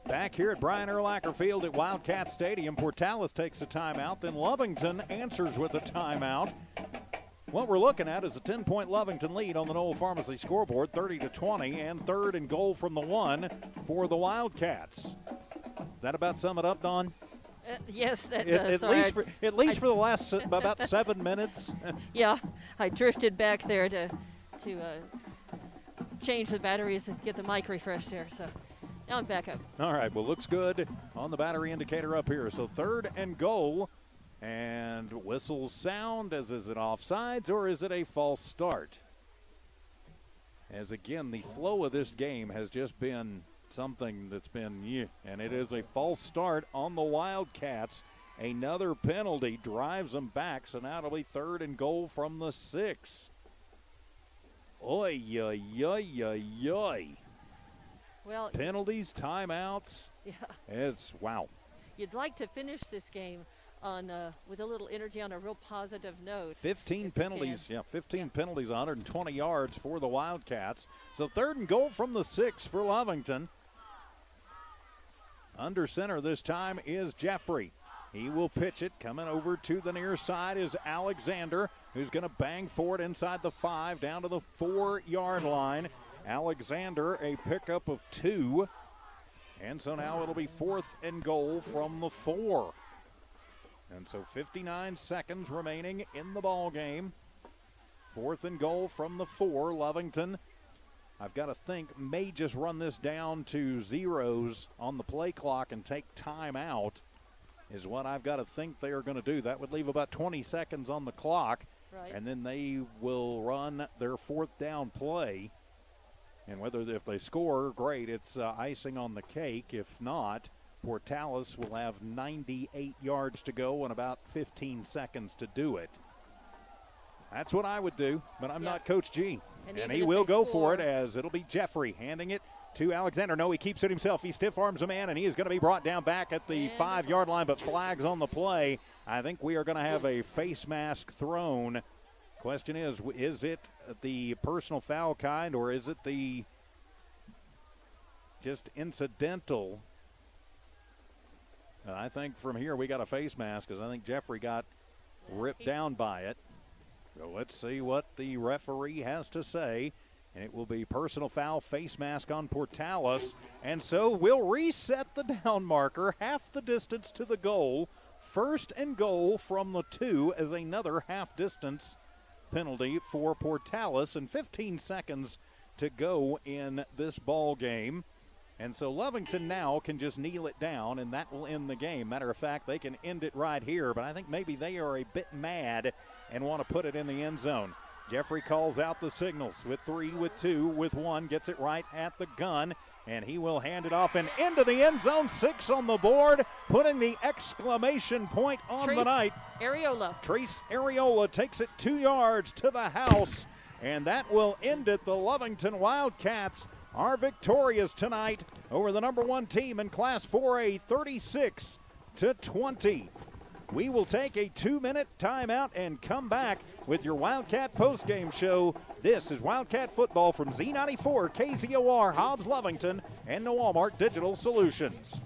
A: Back here at Brian Urlacher Field at Wildcat Stadium, Portales takes a timeout, then Lovington answers with a timeout. What we're looking at is a 10-point Lovington lead on the Knoll Pharmacy scoreboard, 30-20, and 3rd and goal from the 1 for the Wildcats. That about sum it up, Dawn?
B: Yes, that does.
A: At least for the last about 7 minutes.
B: Yeah, I drifted back there to change the batteries and get the mic refreshed here, so now I'm back up.
A: All right, well, looks good on the battery indicator up here. So 3rd and goal, and whistles sound. Is it offsides or is it a false start? As again, the flow of this game has just been something that's been, and it is a false start on the Wildcats. Another penalty drives them back, so now it'll be 3rd and goal from the 6. Oy, oy, oy, oy, oy.
B: Well,
A: penalties, timeouts.
B: Yeah.
A: It's wow.
B: You'd like to finish this game on with a little energy on a real positive note.
A: 15 penalties, 15 penalties, 120 yards for the Wildcats. So 3rd and goal from the 6 for Lovington. Under center this time is Jeffrey. He will pitch it. Coming over to the near side is Alexander, who's going to bang for it inside the 5, down to the 4-yard line. Alexander, a pickup of 2. And so now it'll be 4th and goal from the 4. And so 59 seconds remaining in the ball game. 4th and goal from the 4. Lovington, I've got to think, may just run this down to zeros on the play clock and take time out is what I've got to think they are going to do. That would leave about 20 seconds on the clock.
B: Right.
A: And then they will run their 4th down play. And if they score, great, it's icing on the cake. If not, Portales will have 98 yards to go and about 15 seconds to do it. That's what I would do, but I'm not Coach G. And he will go for it, as it'll be Jeffrey handing it to Alexander. No, he keeps it himself. He stiff arms a man, and he is going to be brought down back at the 5-yard line, but flags on the play. I think we are going to have a face mask thrown. Question is it the personal foul kind, or is it the just incidental? And I think from here we got a face mask, because I think Jeffrey got ripped down by it. So let's see what the referee has to say. And it will be personal foul, face mask on Portales. And so we'll reset the down marker, half the distance to the goal. 1st and goal from the 2 as another half distance penalty for Portales, and 15 seconds to go in this ball game. And so Lovington now can just kneel it down, and that will end the game. Matter of fact, they can end it right here, but I think maybe they are a bit mad and want to put it in the end zone. Jeffrey calls out the signals with 3, with 2, with 1, gets it right at the gun, and he will hand it off and into the end zone. 6 on the board, putting the exclamation point on the night. Trace Areola takes it 2 yards to the house, and that will end it. The Lovington Wildcats are victorious tonight over the number 1 team in Class 4A, 36-20. We will take a 2-minute timeout and come back with your Wildcat postgame show. This is Wildcat Football from Z94, KZOR, Hobbs, Lovington, and the Walmart Digital Solutions.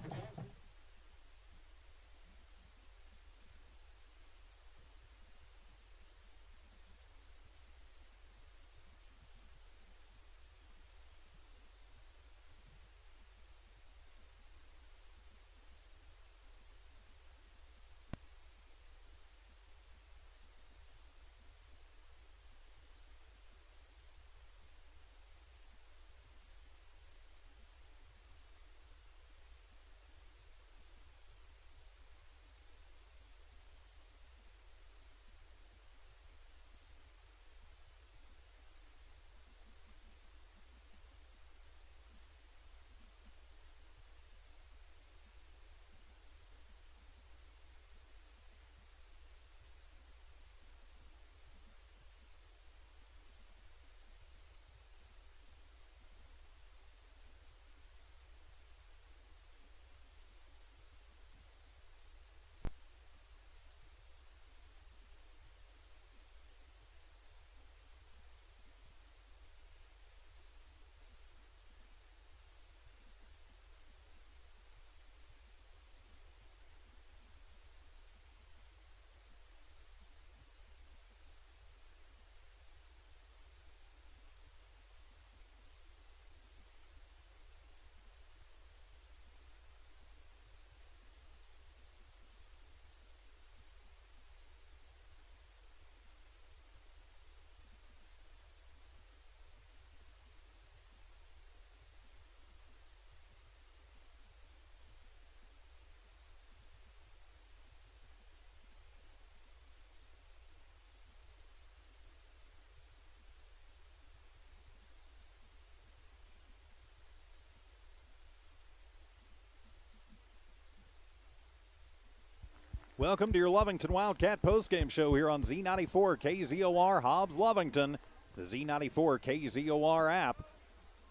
A: Welcome to your Lovington Wildcat postgame show here on Z94 KZOR Hobbs Lovington, the Z94 KZOR app.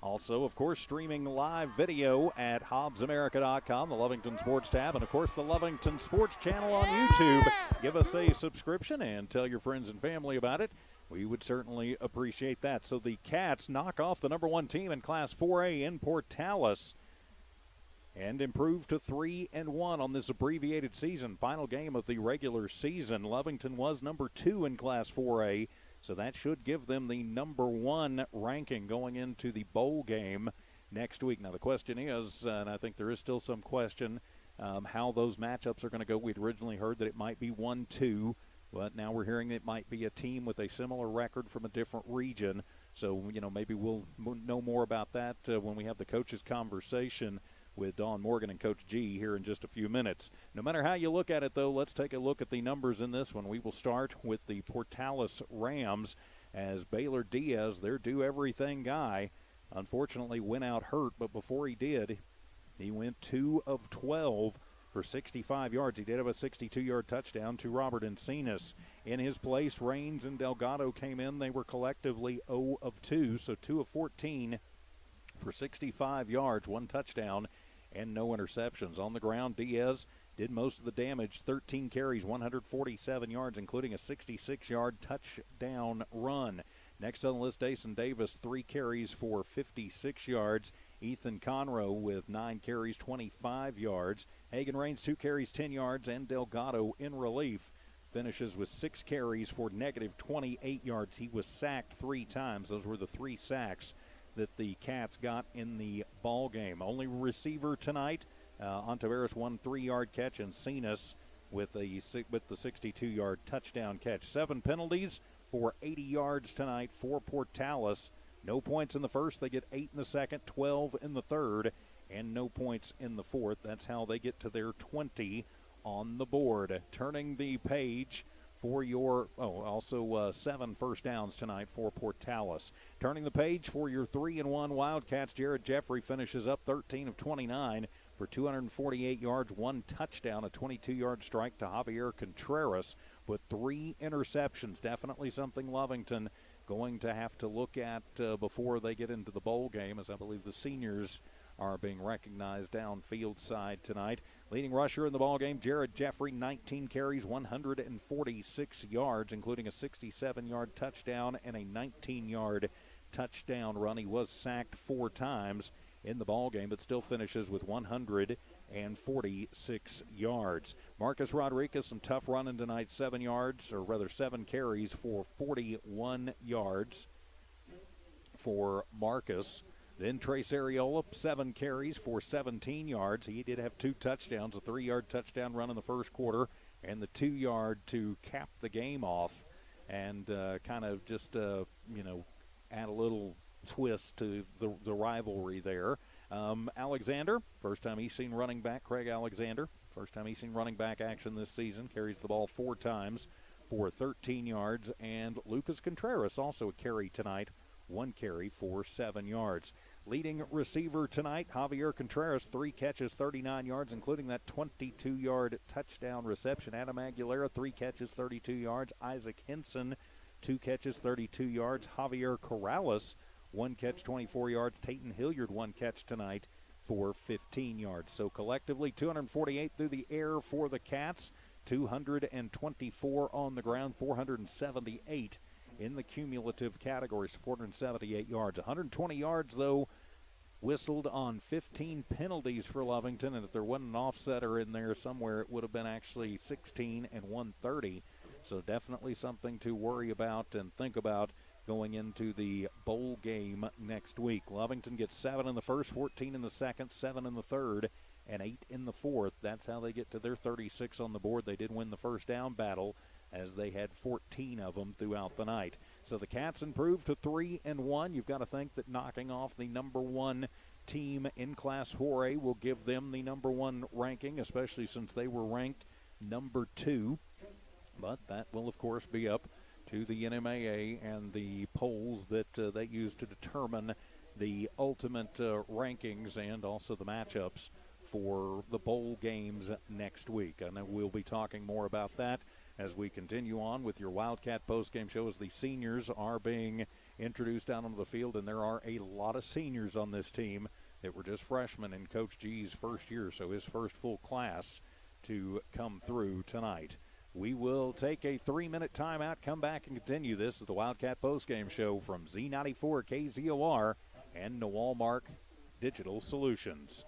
A: Also, of course, streaming live video at HobbsAmerica.com, the Lovington Sports tab, and, of course, the Lovington Sports channel on YouTube. Give us a subscription and tell your friends and family about it. We would certainly appreciate that. So the Cats knock off the number 1 team in Class 4A in Portales and improve to 3-1 on this abbreviated season. Final game of the regular season. Lovington was number 2 in Class 4A. So that should give them the number 1 ranking going into the bowl game next week. Now the question is, and I think there is still some question, how those matchups are going to go. We'd originally heard that it might be 1-2, but now we're hearing it might be a team with a similar record from a different region. So, maybe we'll know more about that when we have the coaches' conversation with Dawn Morgan and Coach G here in just a few minutes. No matter how you look at it, though, let's take a look at the numbers in this one. We will start with the Portales Rams as Baylor Diaz, their do-everything guy, unfortunately went out hurt, but before he did, he went 2 of 12 for 65 yards. He did have a 62-yard touchdown to Robert Encinas. In his place, Raines and Delgado came in. They were collectively 0 of 2, so 2 of 14 for 65 yards, 1 touchdown, and no interceptions. On the ground, Diaz did most of the damage, 13 carries, 147 yards, including a 66-yard touchdown run. Next on the list, Asen Davis, 3 carries for 56 yards. Ethan Conroe with 9 carries, 25 yards. Hagan Raines, 2 carries, 10 yards, and Delgado in relief finishes with 6 carries for negative 28 yards. He was sacked 3 times. Those were the 3 sacks that the Cats got in the ball game. Only receiver tonight, Ontiveros, 1 3-yard catch, and Cenas with the 62-yard touchdown catch. 7 penalties for 80 yards tonight for Portales. No points in the first. They get 8 in the second, 12 in the third, and no points in the fourth. That's how they get to their 20 on the board. Turning the page for your, also 7 first downs tonight for Portales. Turning the page for your 3-1 Wildcats, Jared Jeffrey finishes up 13 of 29 for 248 yards, 1 touchdown, a 22-yard strike to Javier Contreras, but 3 interceptions. Definitely something Lovington going to have to look at before they get into the bowl game, as I believe the seniors are being recognized downfield side tonight. Leading rusher in the ballgame, Jared Jeffrey, 19 carries, 146 yards, including a 67-yard touchdown and a 19-yard touchdown run. He was sacked 4 times in the ballgame, but still finishes with 146 yards. Marcus Rodriguez, some tough running tonight, 7 carries for 41 yards for Marcus. Then Trace Areola, 7 carries for 17 yards. He did have 2 touchdowns, a 3-yard touchdown run in the first quarter and the 2-yard to cap the game off and kind of just, add a little twist to the rivalry there. Alexander, first time he's seen running back, Craig Alexander, first time he's seen running back action this season, carries the ball 4 times for 13 yards. And Lucas Contreras, also a carry tonight, 1 carry for 7 yards. Leading receiver tonight, Javier Contreras, 3 catches, 39 yards, including that 22-yard touchdown reception. Adam Aguilera, 3 catches, 32 yards. Isaac Henson, 2 catches, 32 yards. Javier Corrales, 1 catch, 24 yards. Tayton Hilliard, 1 catch tonight for 15 yards. So collectively, 248 through the air for the Cats, 224 on the ground, 478 in the cumulative categories, 478 yards. 120 yards, though, whistled on 15 penalties for Lovington, and if there wasn't an offsetter in there somewhere, it would have been actually 16 and 130. So definitely something to worry about and think about going into the bowl game next week. Lovington gets 7 in the first, 14 in the second, 7 in the third, and 8 in the fourth. That's how they get to their 36 on the board. They did win the first down battle, as they had 14 of them throughout the night. So the Cats improved to 3-1. You've got to think that knocking off the number 1 team in Class 4A will give them the number 1 ranking, especially since they were ranked number 2. But that will, of course, be up to the NMAA and the polls that they use to determine the ultimate rankings and also the matchups for the bowl games next week. And we'll be talking more about that as we continue on with your Wildcat postgame show as the seniors are being introduced out onto the field. And there are a lot of seniors on this team that were just freshmen in Coach G's first year, so his first full class to come through tonight. We will take a 3-minute timeout, come back and continue. This is the Wildcat postgame show from Z94 KZOR and Walmart Digital Solutions.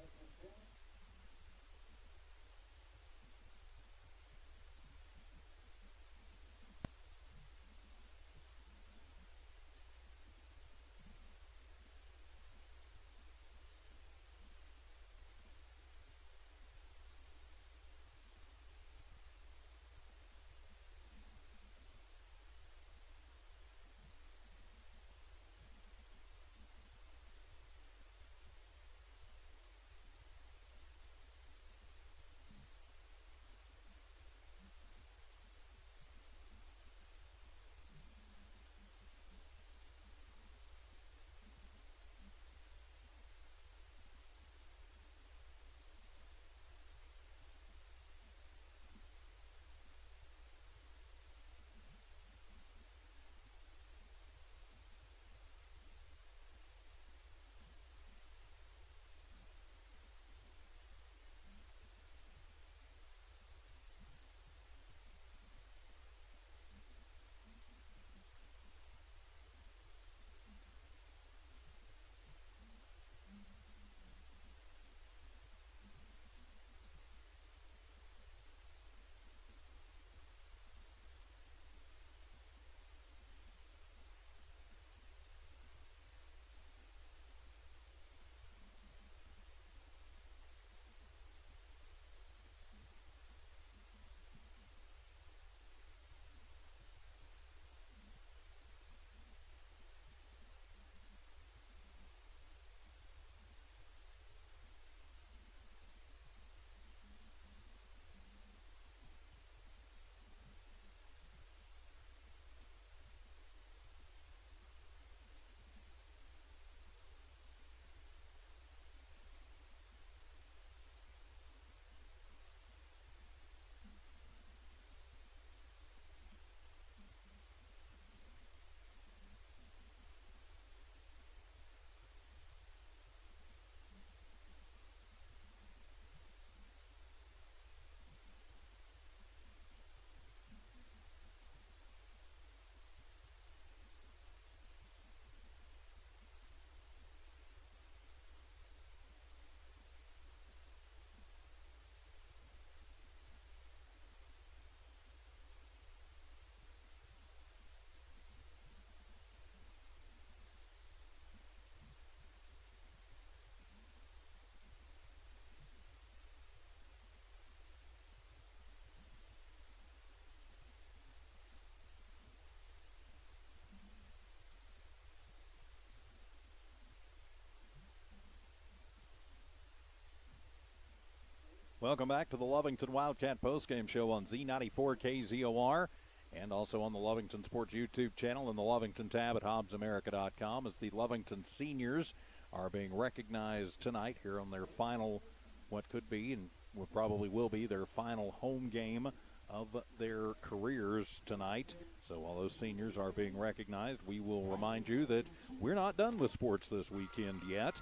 A: Welcome back to the Lovington Wildcat postgame show on Z94 KZOR and also on the Lovington Sports YouTube channel and the Lovington tab at HobbsAmerica.com as the Lovington seniors are being recognized tonight here on their final, what could be and probably will be their final home game of their careers tonight. So while those seniors are being recognized, we will remind you that we're not done with sports this weekend yet.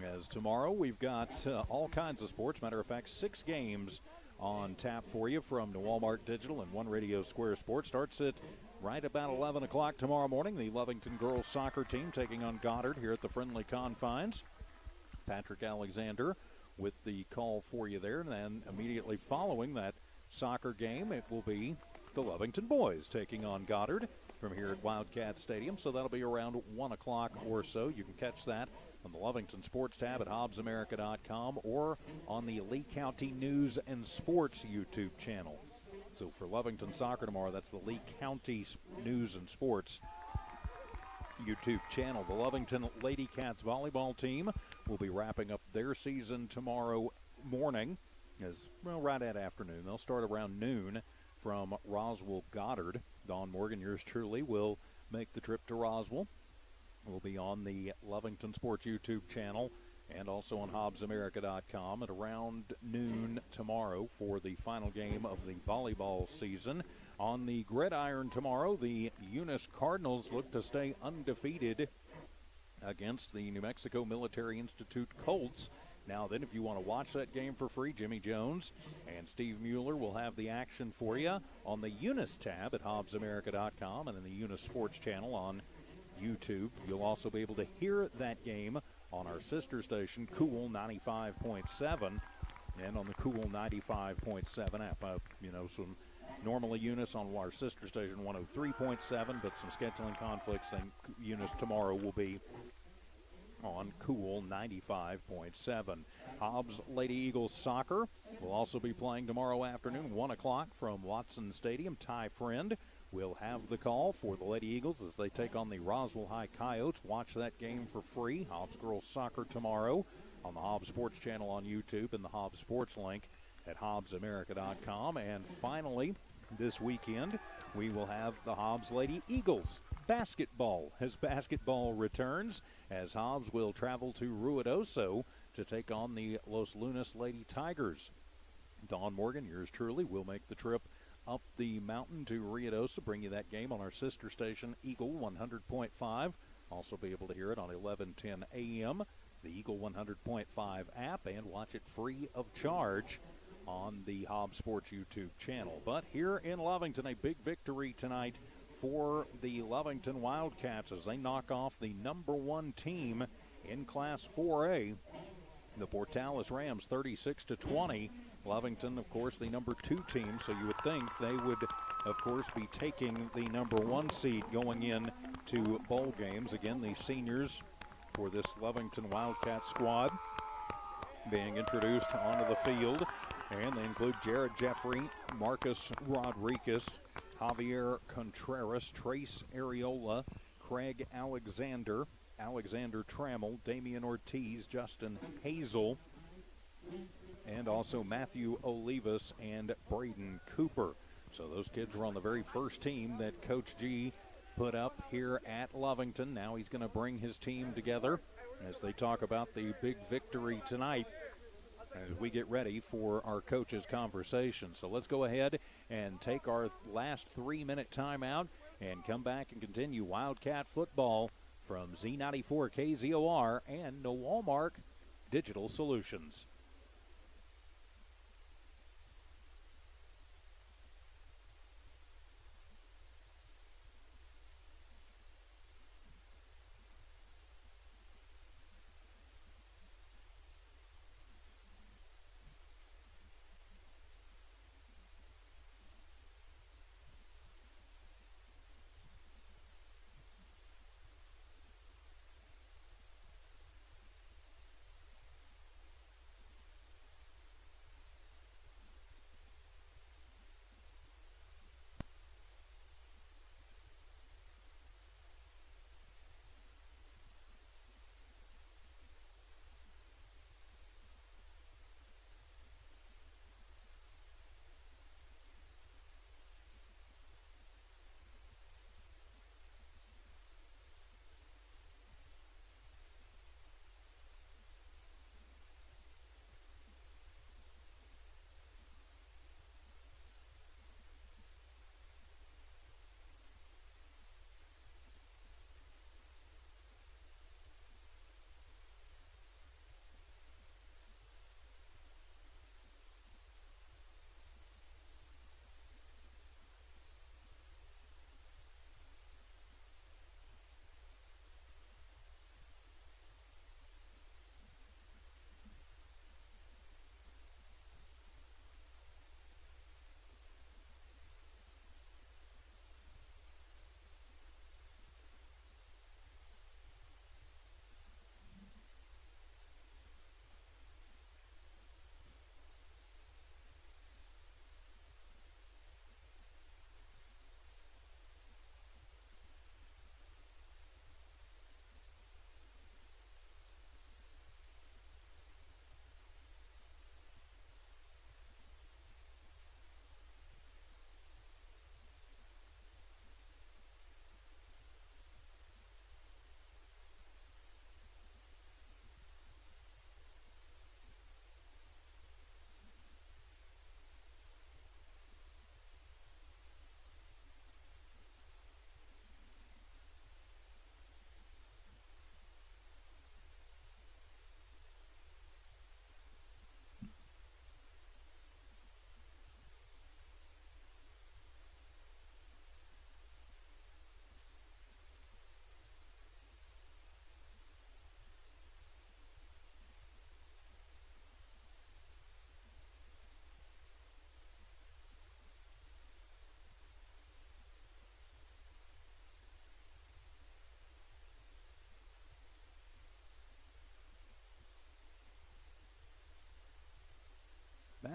A: As tomorrow we've got all kinds of sports. Matter of fact, 6 games on tap for you from Walmart Digital and One Radio Square Sports. Starts at right about 11 o'clock tomorrow morning. The Lovington girls soccer team taking on Goddard here at the friendly confines. Patrick Alexander with the call for you there. And then immediately following that soccer game, it will be the Lovington boys taking on Goddard from here at Wildcat Stadium. So that'll be around 1 o'clock or so. You can catch that on the Lovington Sports tab at HobbsAmerica.com or on the Lee County News and Sports YouTube channel. So for Lovington soccer tomorrow, that's the Lee County News and Sports YouTube channel. The Lovington Lady Cats volleyball team will be wrapping up their season tomorrow morning, right at afternoon. They'll start around noon from Roswell Goddard. Dawn Morgan, yours truly, will make the trip to Roswell. We'll be on the Lovington Sports YouTube channel and also on HobbsAmerica.com at around noon tomorrow for the final game of the volleyball season. On the gridiron tomorrow, the Eunice Cardinals look to stay undefeated against the New Mexico Military Institute Colts. Now then, if you want to watch that game for free, Jimmy Jones and Steve Mueller will have the action for you on the Eunice tab at HobbsAmerica.com and in the Eunice Sports channel on YouTube. You'll also be able to hear that game on our sister station, Cool 95.7, and on the Cool 95.7 app. Some normally Eunice on our sister station, 103.7, but some scheduling conflicts, and Eunice tomorrow will be on Cool 95.7. Hobbs Lady Eagles soccer will also be playing tomorrow afternoon, 1 o'clock from Watson Stadium. Ty Friend will have the call for the Lady Eagles as they take on the Roswell High Coyotes. Watch that game for free. Hobbs Girls Soccer tomorrow on the Hobbs Sports channel on YouTube and the Hobbs Sports link at HobbsAmerica.com. And finally, this weekend, we will have the Hobbs Lady Eagles basketball as basketball returns, as Hobbs will travel to Ruidoso to take on the Los Lunas Lady Tigers. Dawn Morgan, yours truly, will make the trip up the mountain to Ruidoso, bring you that game on our sister station, Eagle 100.5. Also be able to hear it on 11:10 a.m., the Eagle 100.5 app, and watch it free of charge on the Hobbs Sports YouTube channel. But here in Lovington, a big victory tonight for the Lovington Wildcats as they knock off the number 1 team in Class 4A, the Portales Rams, 36-20. Lovington, of course, the number 2 team, so you would think they would, of course, be taking the number 1 seed going in to bowl games. Again, the seniors for this Lovington Wildcat squad being introduced onto the field, and they include Jared Jeffrey, Marcus Rodriguez, Javier Contreras, Trace Areola, Craig Alexander, Alexander Trammell, Damian Ortiz, Justin Hazel, and also Matthew Olivas and Braden Cooper. So those kids were on the very first team that Coach G put up here at Lovington. Now he's going to bring his team together as they talk about the big victory tonight as we get ready for our coaches' conversation. So let's go ahead and take our last 3-minute timeout and come back and continue Wildcat football from Z94 KZOR and Walmark Digital Solutions.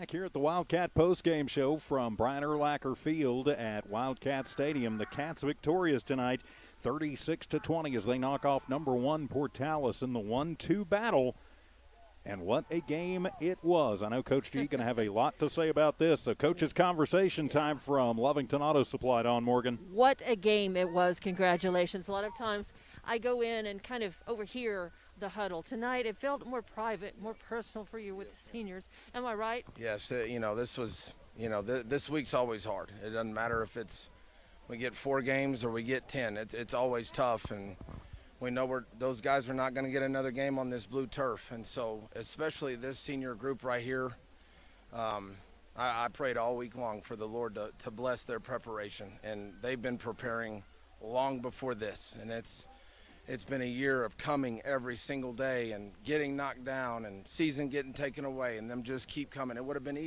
A: Back here at the Wildcat postgame show from Brian Urlacher Field at Wildcat Stadium. The Cats victorious tonight, 36-20, as they knock off number 1 Portales in the 1-2 battle. And what a game it was. I know Coach G going to have a lot to say about this. So Coach's conversation time from Lovington Auto Supply. Don Morgan.
B: What a game it was. Congratulations. A lot of times I go in and kind of overhear the huddle. Tonight it felt more private, more personal for you with the seniors. Am I right?
C: Yes, this was, this week's always hard. It doesn't matter if we get 4 games or we get 10. It's always tough, and we know those guys are not going to get another game on this blue turf. And so especially this senior group right here, I prayed all week long for the Lord to bless their preparation. And they've been preparing long before this. And it's been a year of coming every single day and getting knocked down and season getting taken away, and them just keep coming. It would have been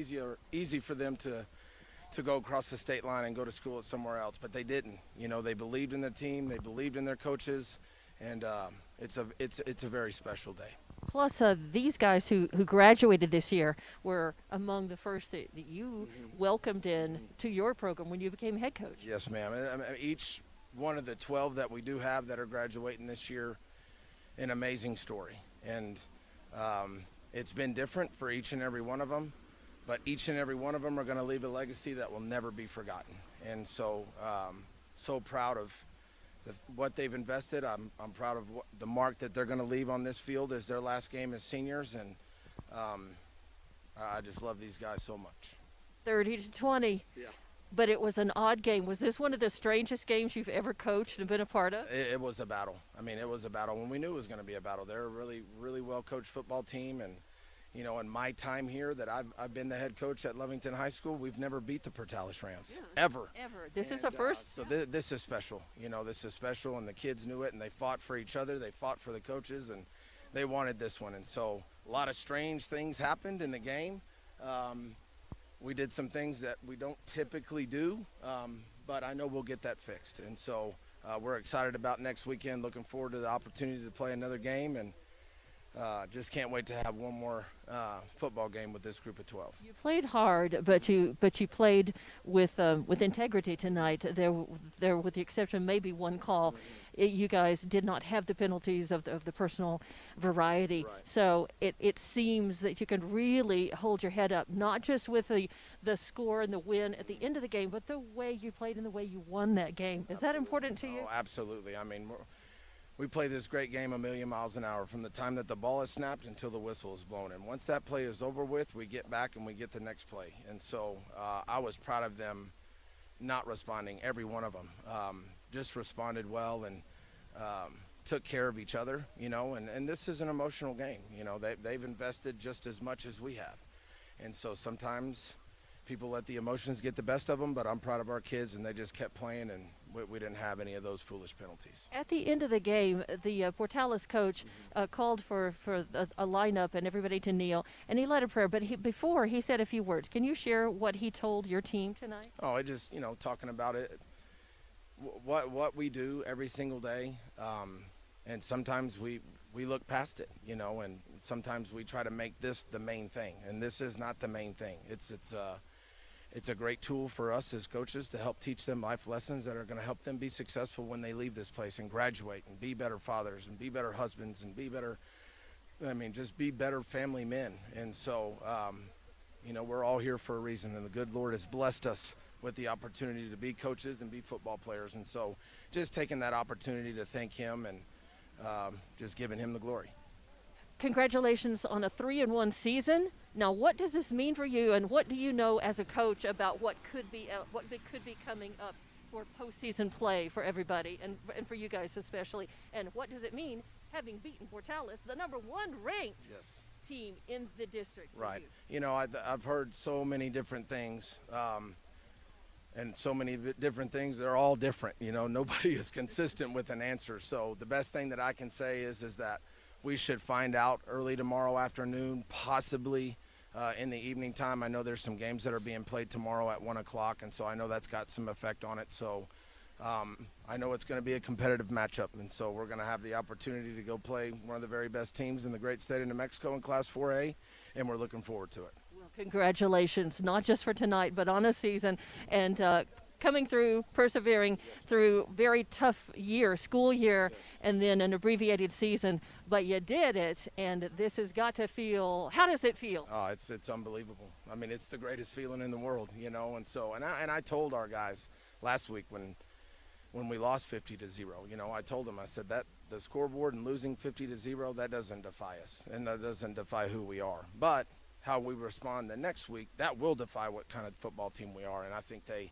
C: easy for them to go across the state line and go to school somewhere else, but they didn't. They believed in the team, they believed in their coaches, and it's a very special day.
B: Plus, these guys who graduated this year were among the first that you welcomed in to your program when you became head coach.
C: Yes, ma'am. Each one of the 12 that we do have that are graduating this year, an amazing story. And it's been different for each and every one of them, but each and every one of them are going to leave a legacy that will never be forgotten. And so proud of what they've invested. I'm proud of the mark that they're going to leave on this field as their last game as seniors. And I just love these guys so much.
B: 30-20.
C: Yeah.
B: But it was an odd game. Was this one of the strangest games you've ever coached and been a part of?
C: It was a battle. It was a battle when we knew it was going to be a battle. They're a really, really well-coached football team. And, in my time here that I've been the head coach at Lovington High School, we've never beat the Portales Rams, ever.
B: This is a first.
C: So this is special. This is special, and the kids knew it, and they fought for each other. They fought for the coaches, and they wanted this one. And so a lot of strange things happened in the game. We did some things that we don't typically do, but I know we'll get that fixed. And so we're excited about next weekend, looking forward to the opportunity to play another game, and just can't wait to have one more football game with this group of 12.
B: You played hard, but you played with integrity tonight. There, with the exception of maybe one call, you guys did not have the penalties of the personal variety.
C: Right.
B: So it seems that you can really hold your head up, not just with the score and the win at the end of the game, but the way you played and the way you won that game. Is that important to you?
C: Oh, absolutely. We play this great game a million miles an hour from the time that the ball is snapped until the whistle is blown. And once that play is over with, we get back and we get the next play. And so I was proud of them not responding, every one of them. Just responded well and took care of each other, and this is an emotional game. They've invested just as much as we have. And so sometimes people let the emotions get the best of them, but I'm proud of our kids, and they just kept playing, and we didn't have any of those foolish penalties.
B: At the end of the game, the Portales coach called for a lineup and everybody to kneel, and he led a prayer. But before he said a few words. Can you share what he told your team tonight?
C: Oh, I just talking about it, what we do every single day, and sometimes we look past it, and sometimes we try to make this the main thing, and this is not the main thing. It's a great tool for us as coaches to help teach them life lessons that are going to help them be successful when they leave this place and graduate and be better fathers and be better husbands and be better, just be better family men. And so, we're all here for a reason, and the good Lord has blessed us with the opportunity to be coaches and be football players. And so just taking that opportunity to thank him and just giving him the glory.
B: Congratulations on a 3-1 season. Now, what does this mean for you, and what do you know as a coach about what could be coming up for postseason play for everybody and for you guys especially? And what does it mean having beaten Portales, the number 1 ranked team in the district?
C: Right. I've heard so many different things, and so many different things. They're all different. Nobody is consistent with an answer. So the best thing that I can say is that we should find out early tomorrow afternoon, possibly in the evening time. I know there's some games that are being played tomorrow at 1 o'clock, and so I know that's got some effect on it. So I know it's going to be a competitive matchup, and so we're going to have the opportunity to go play one of the very best teams in the great state of New Mexico in Class 4A, and we're looking forward to it.
B: Well, Congratulations, not just for tonight, but on a season, and coming through, persevering through very tough year, school year, and then an abbreviated season. But you did it, and this has got to feel. How does it feel?
C: Oh, it's unbelievable. I mean, it's the greatest feeling in the world, you know. And so, and I told our guys last week when we lost 50-0, you know, I told them, I said that the scoreboard and losing 50-0, that doesn't defy us, and that doesn't defy who we are. But how we respond the next week, that will defy what kind of football team we are. And I think they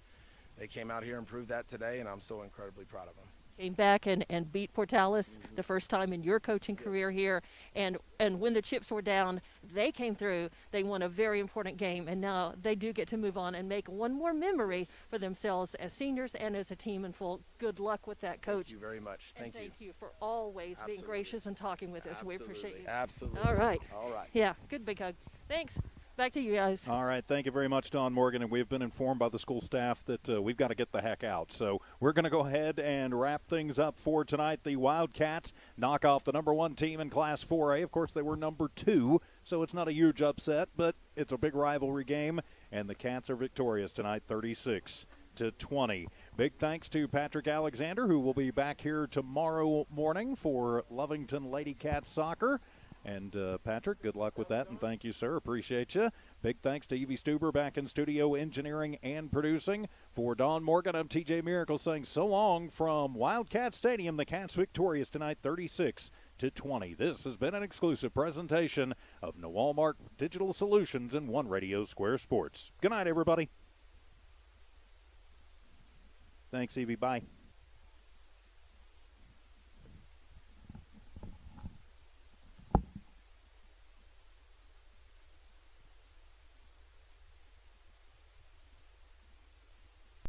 C: came out here and proved that today, and I'm so incredibly proud of them.
B: Came back and beat Portales the first time in your coaching career here. And when the chips were down, they came through. They won a very important game, and now they do get to move on and make one more memory for themselves as seniors and as a team in full. Good luck with that, Coach.
C: Thank you very much. Thank you.
B: Thank you for always being gracious and talking with us. We appreciate you.
C: Absolutely.
B: All right.
C: All right.
B: Yeah, good big hug. Thanks. Back to you guys.
A: All right, thank you very much, Dawn Morgan, and we've been informed by the school staff that we've got to get the heck out. So we're going to go ahead and wrap things up for tonight. The Wildcats knock off the number 1 team in Class 4A. Of course, they were number 2, so it's not a huge upset, but it's a big rivalry game, and the Cats are victorious tonight, 36-20. Big thanks to Patrick Alexander, who will be back here tomorrow morning for Lovington Lady Cats Soccer. And, Patrick, good luck with that, and thank you, sir. Appreciate you. Big thanks to Evie Stuber back in studio engineering and producing. For Dawn Morgan, I'm TJ Miracle saying so long from Wildcat Stadium. The Cats victorious tonight, 36-20. This has been an exclusive presentation of Walmart Digital Solutions and One Radio Square Sports. Good night, everybody. Thanks, Evie. Bye.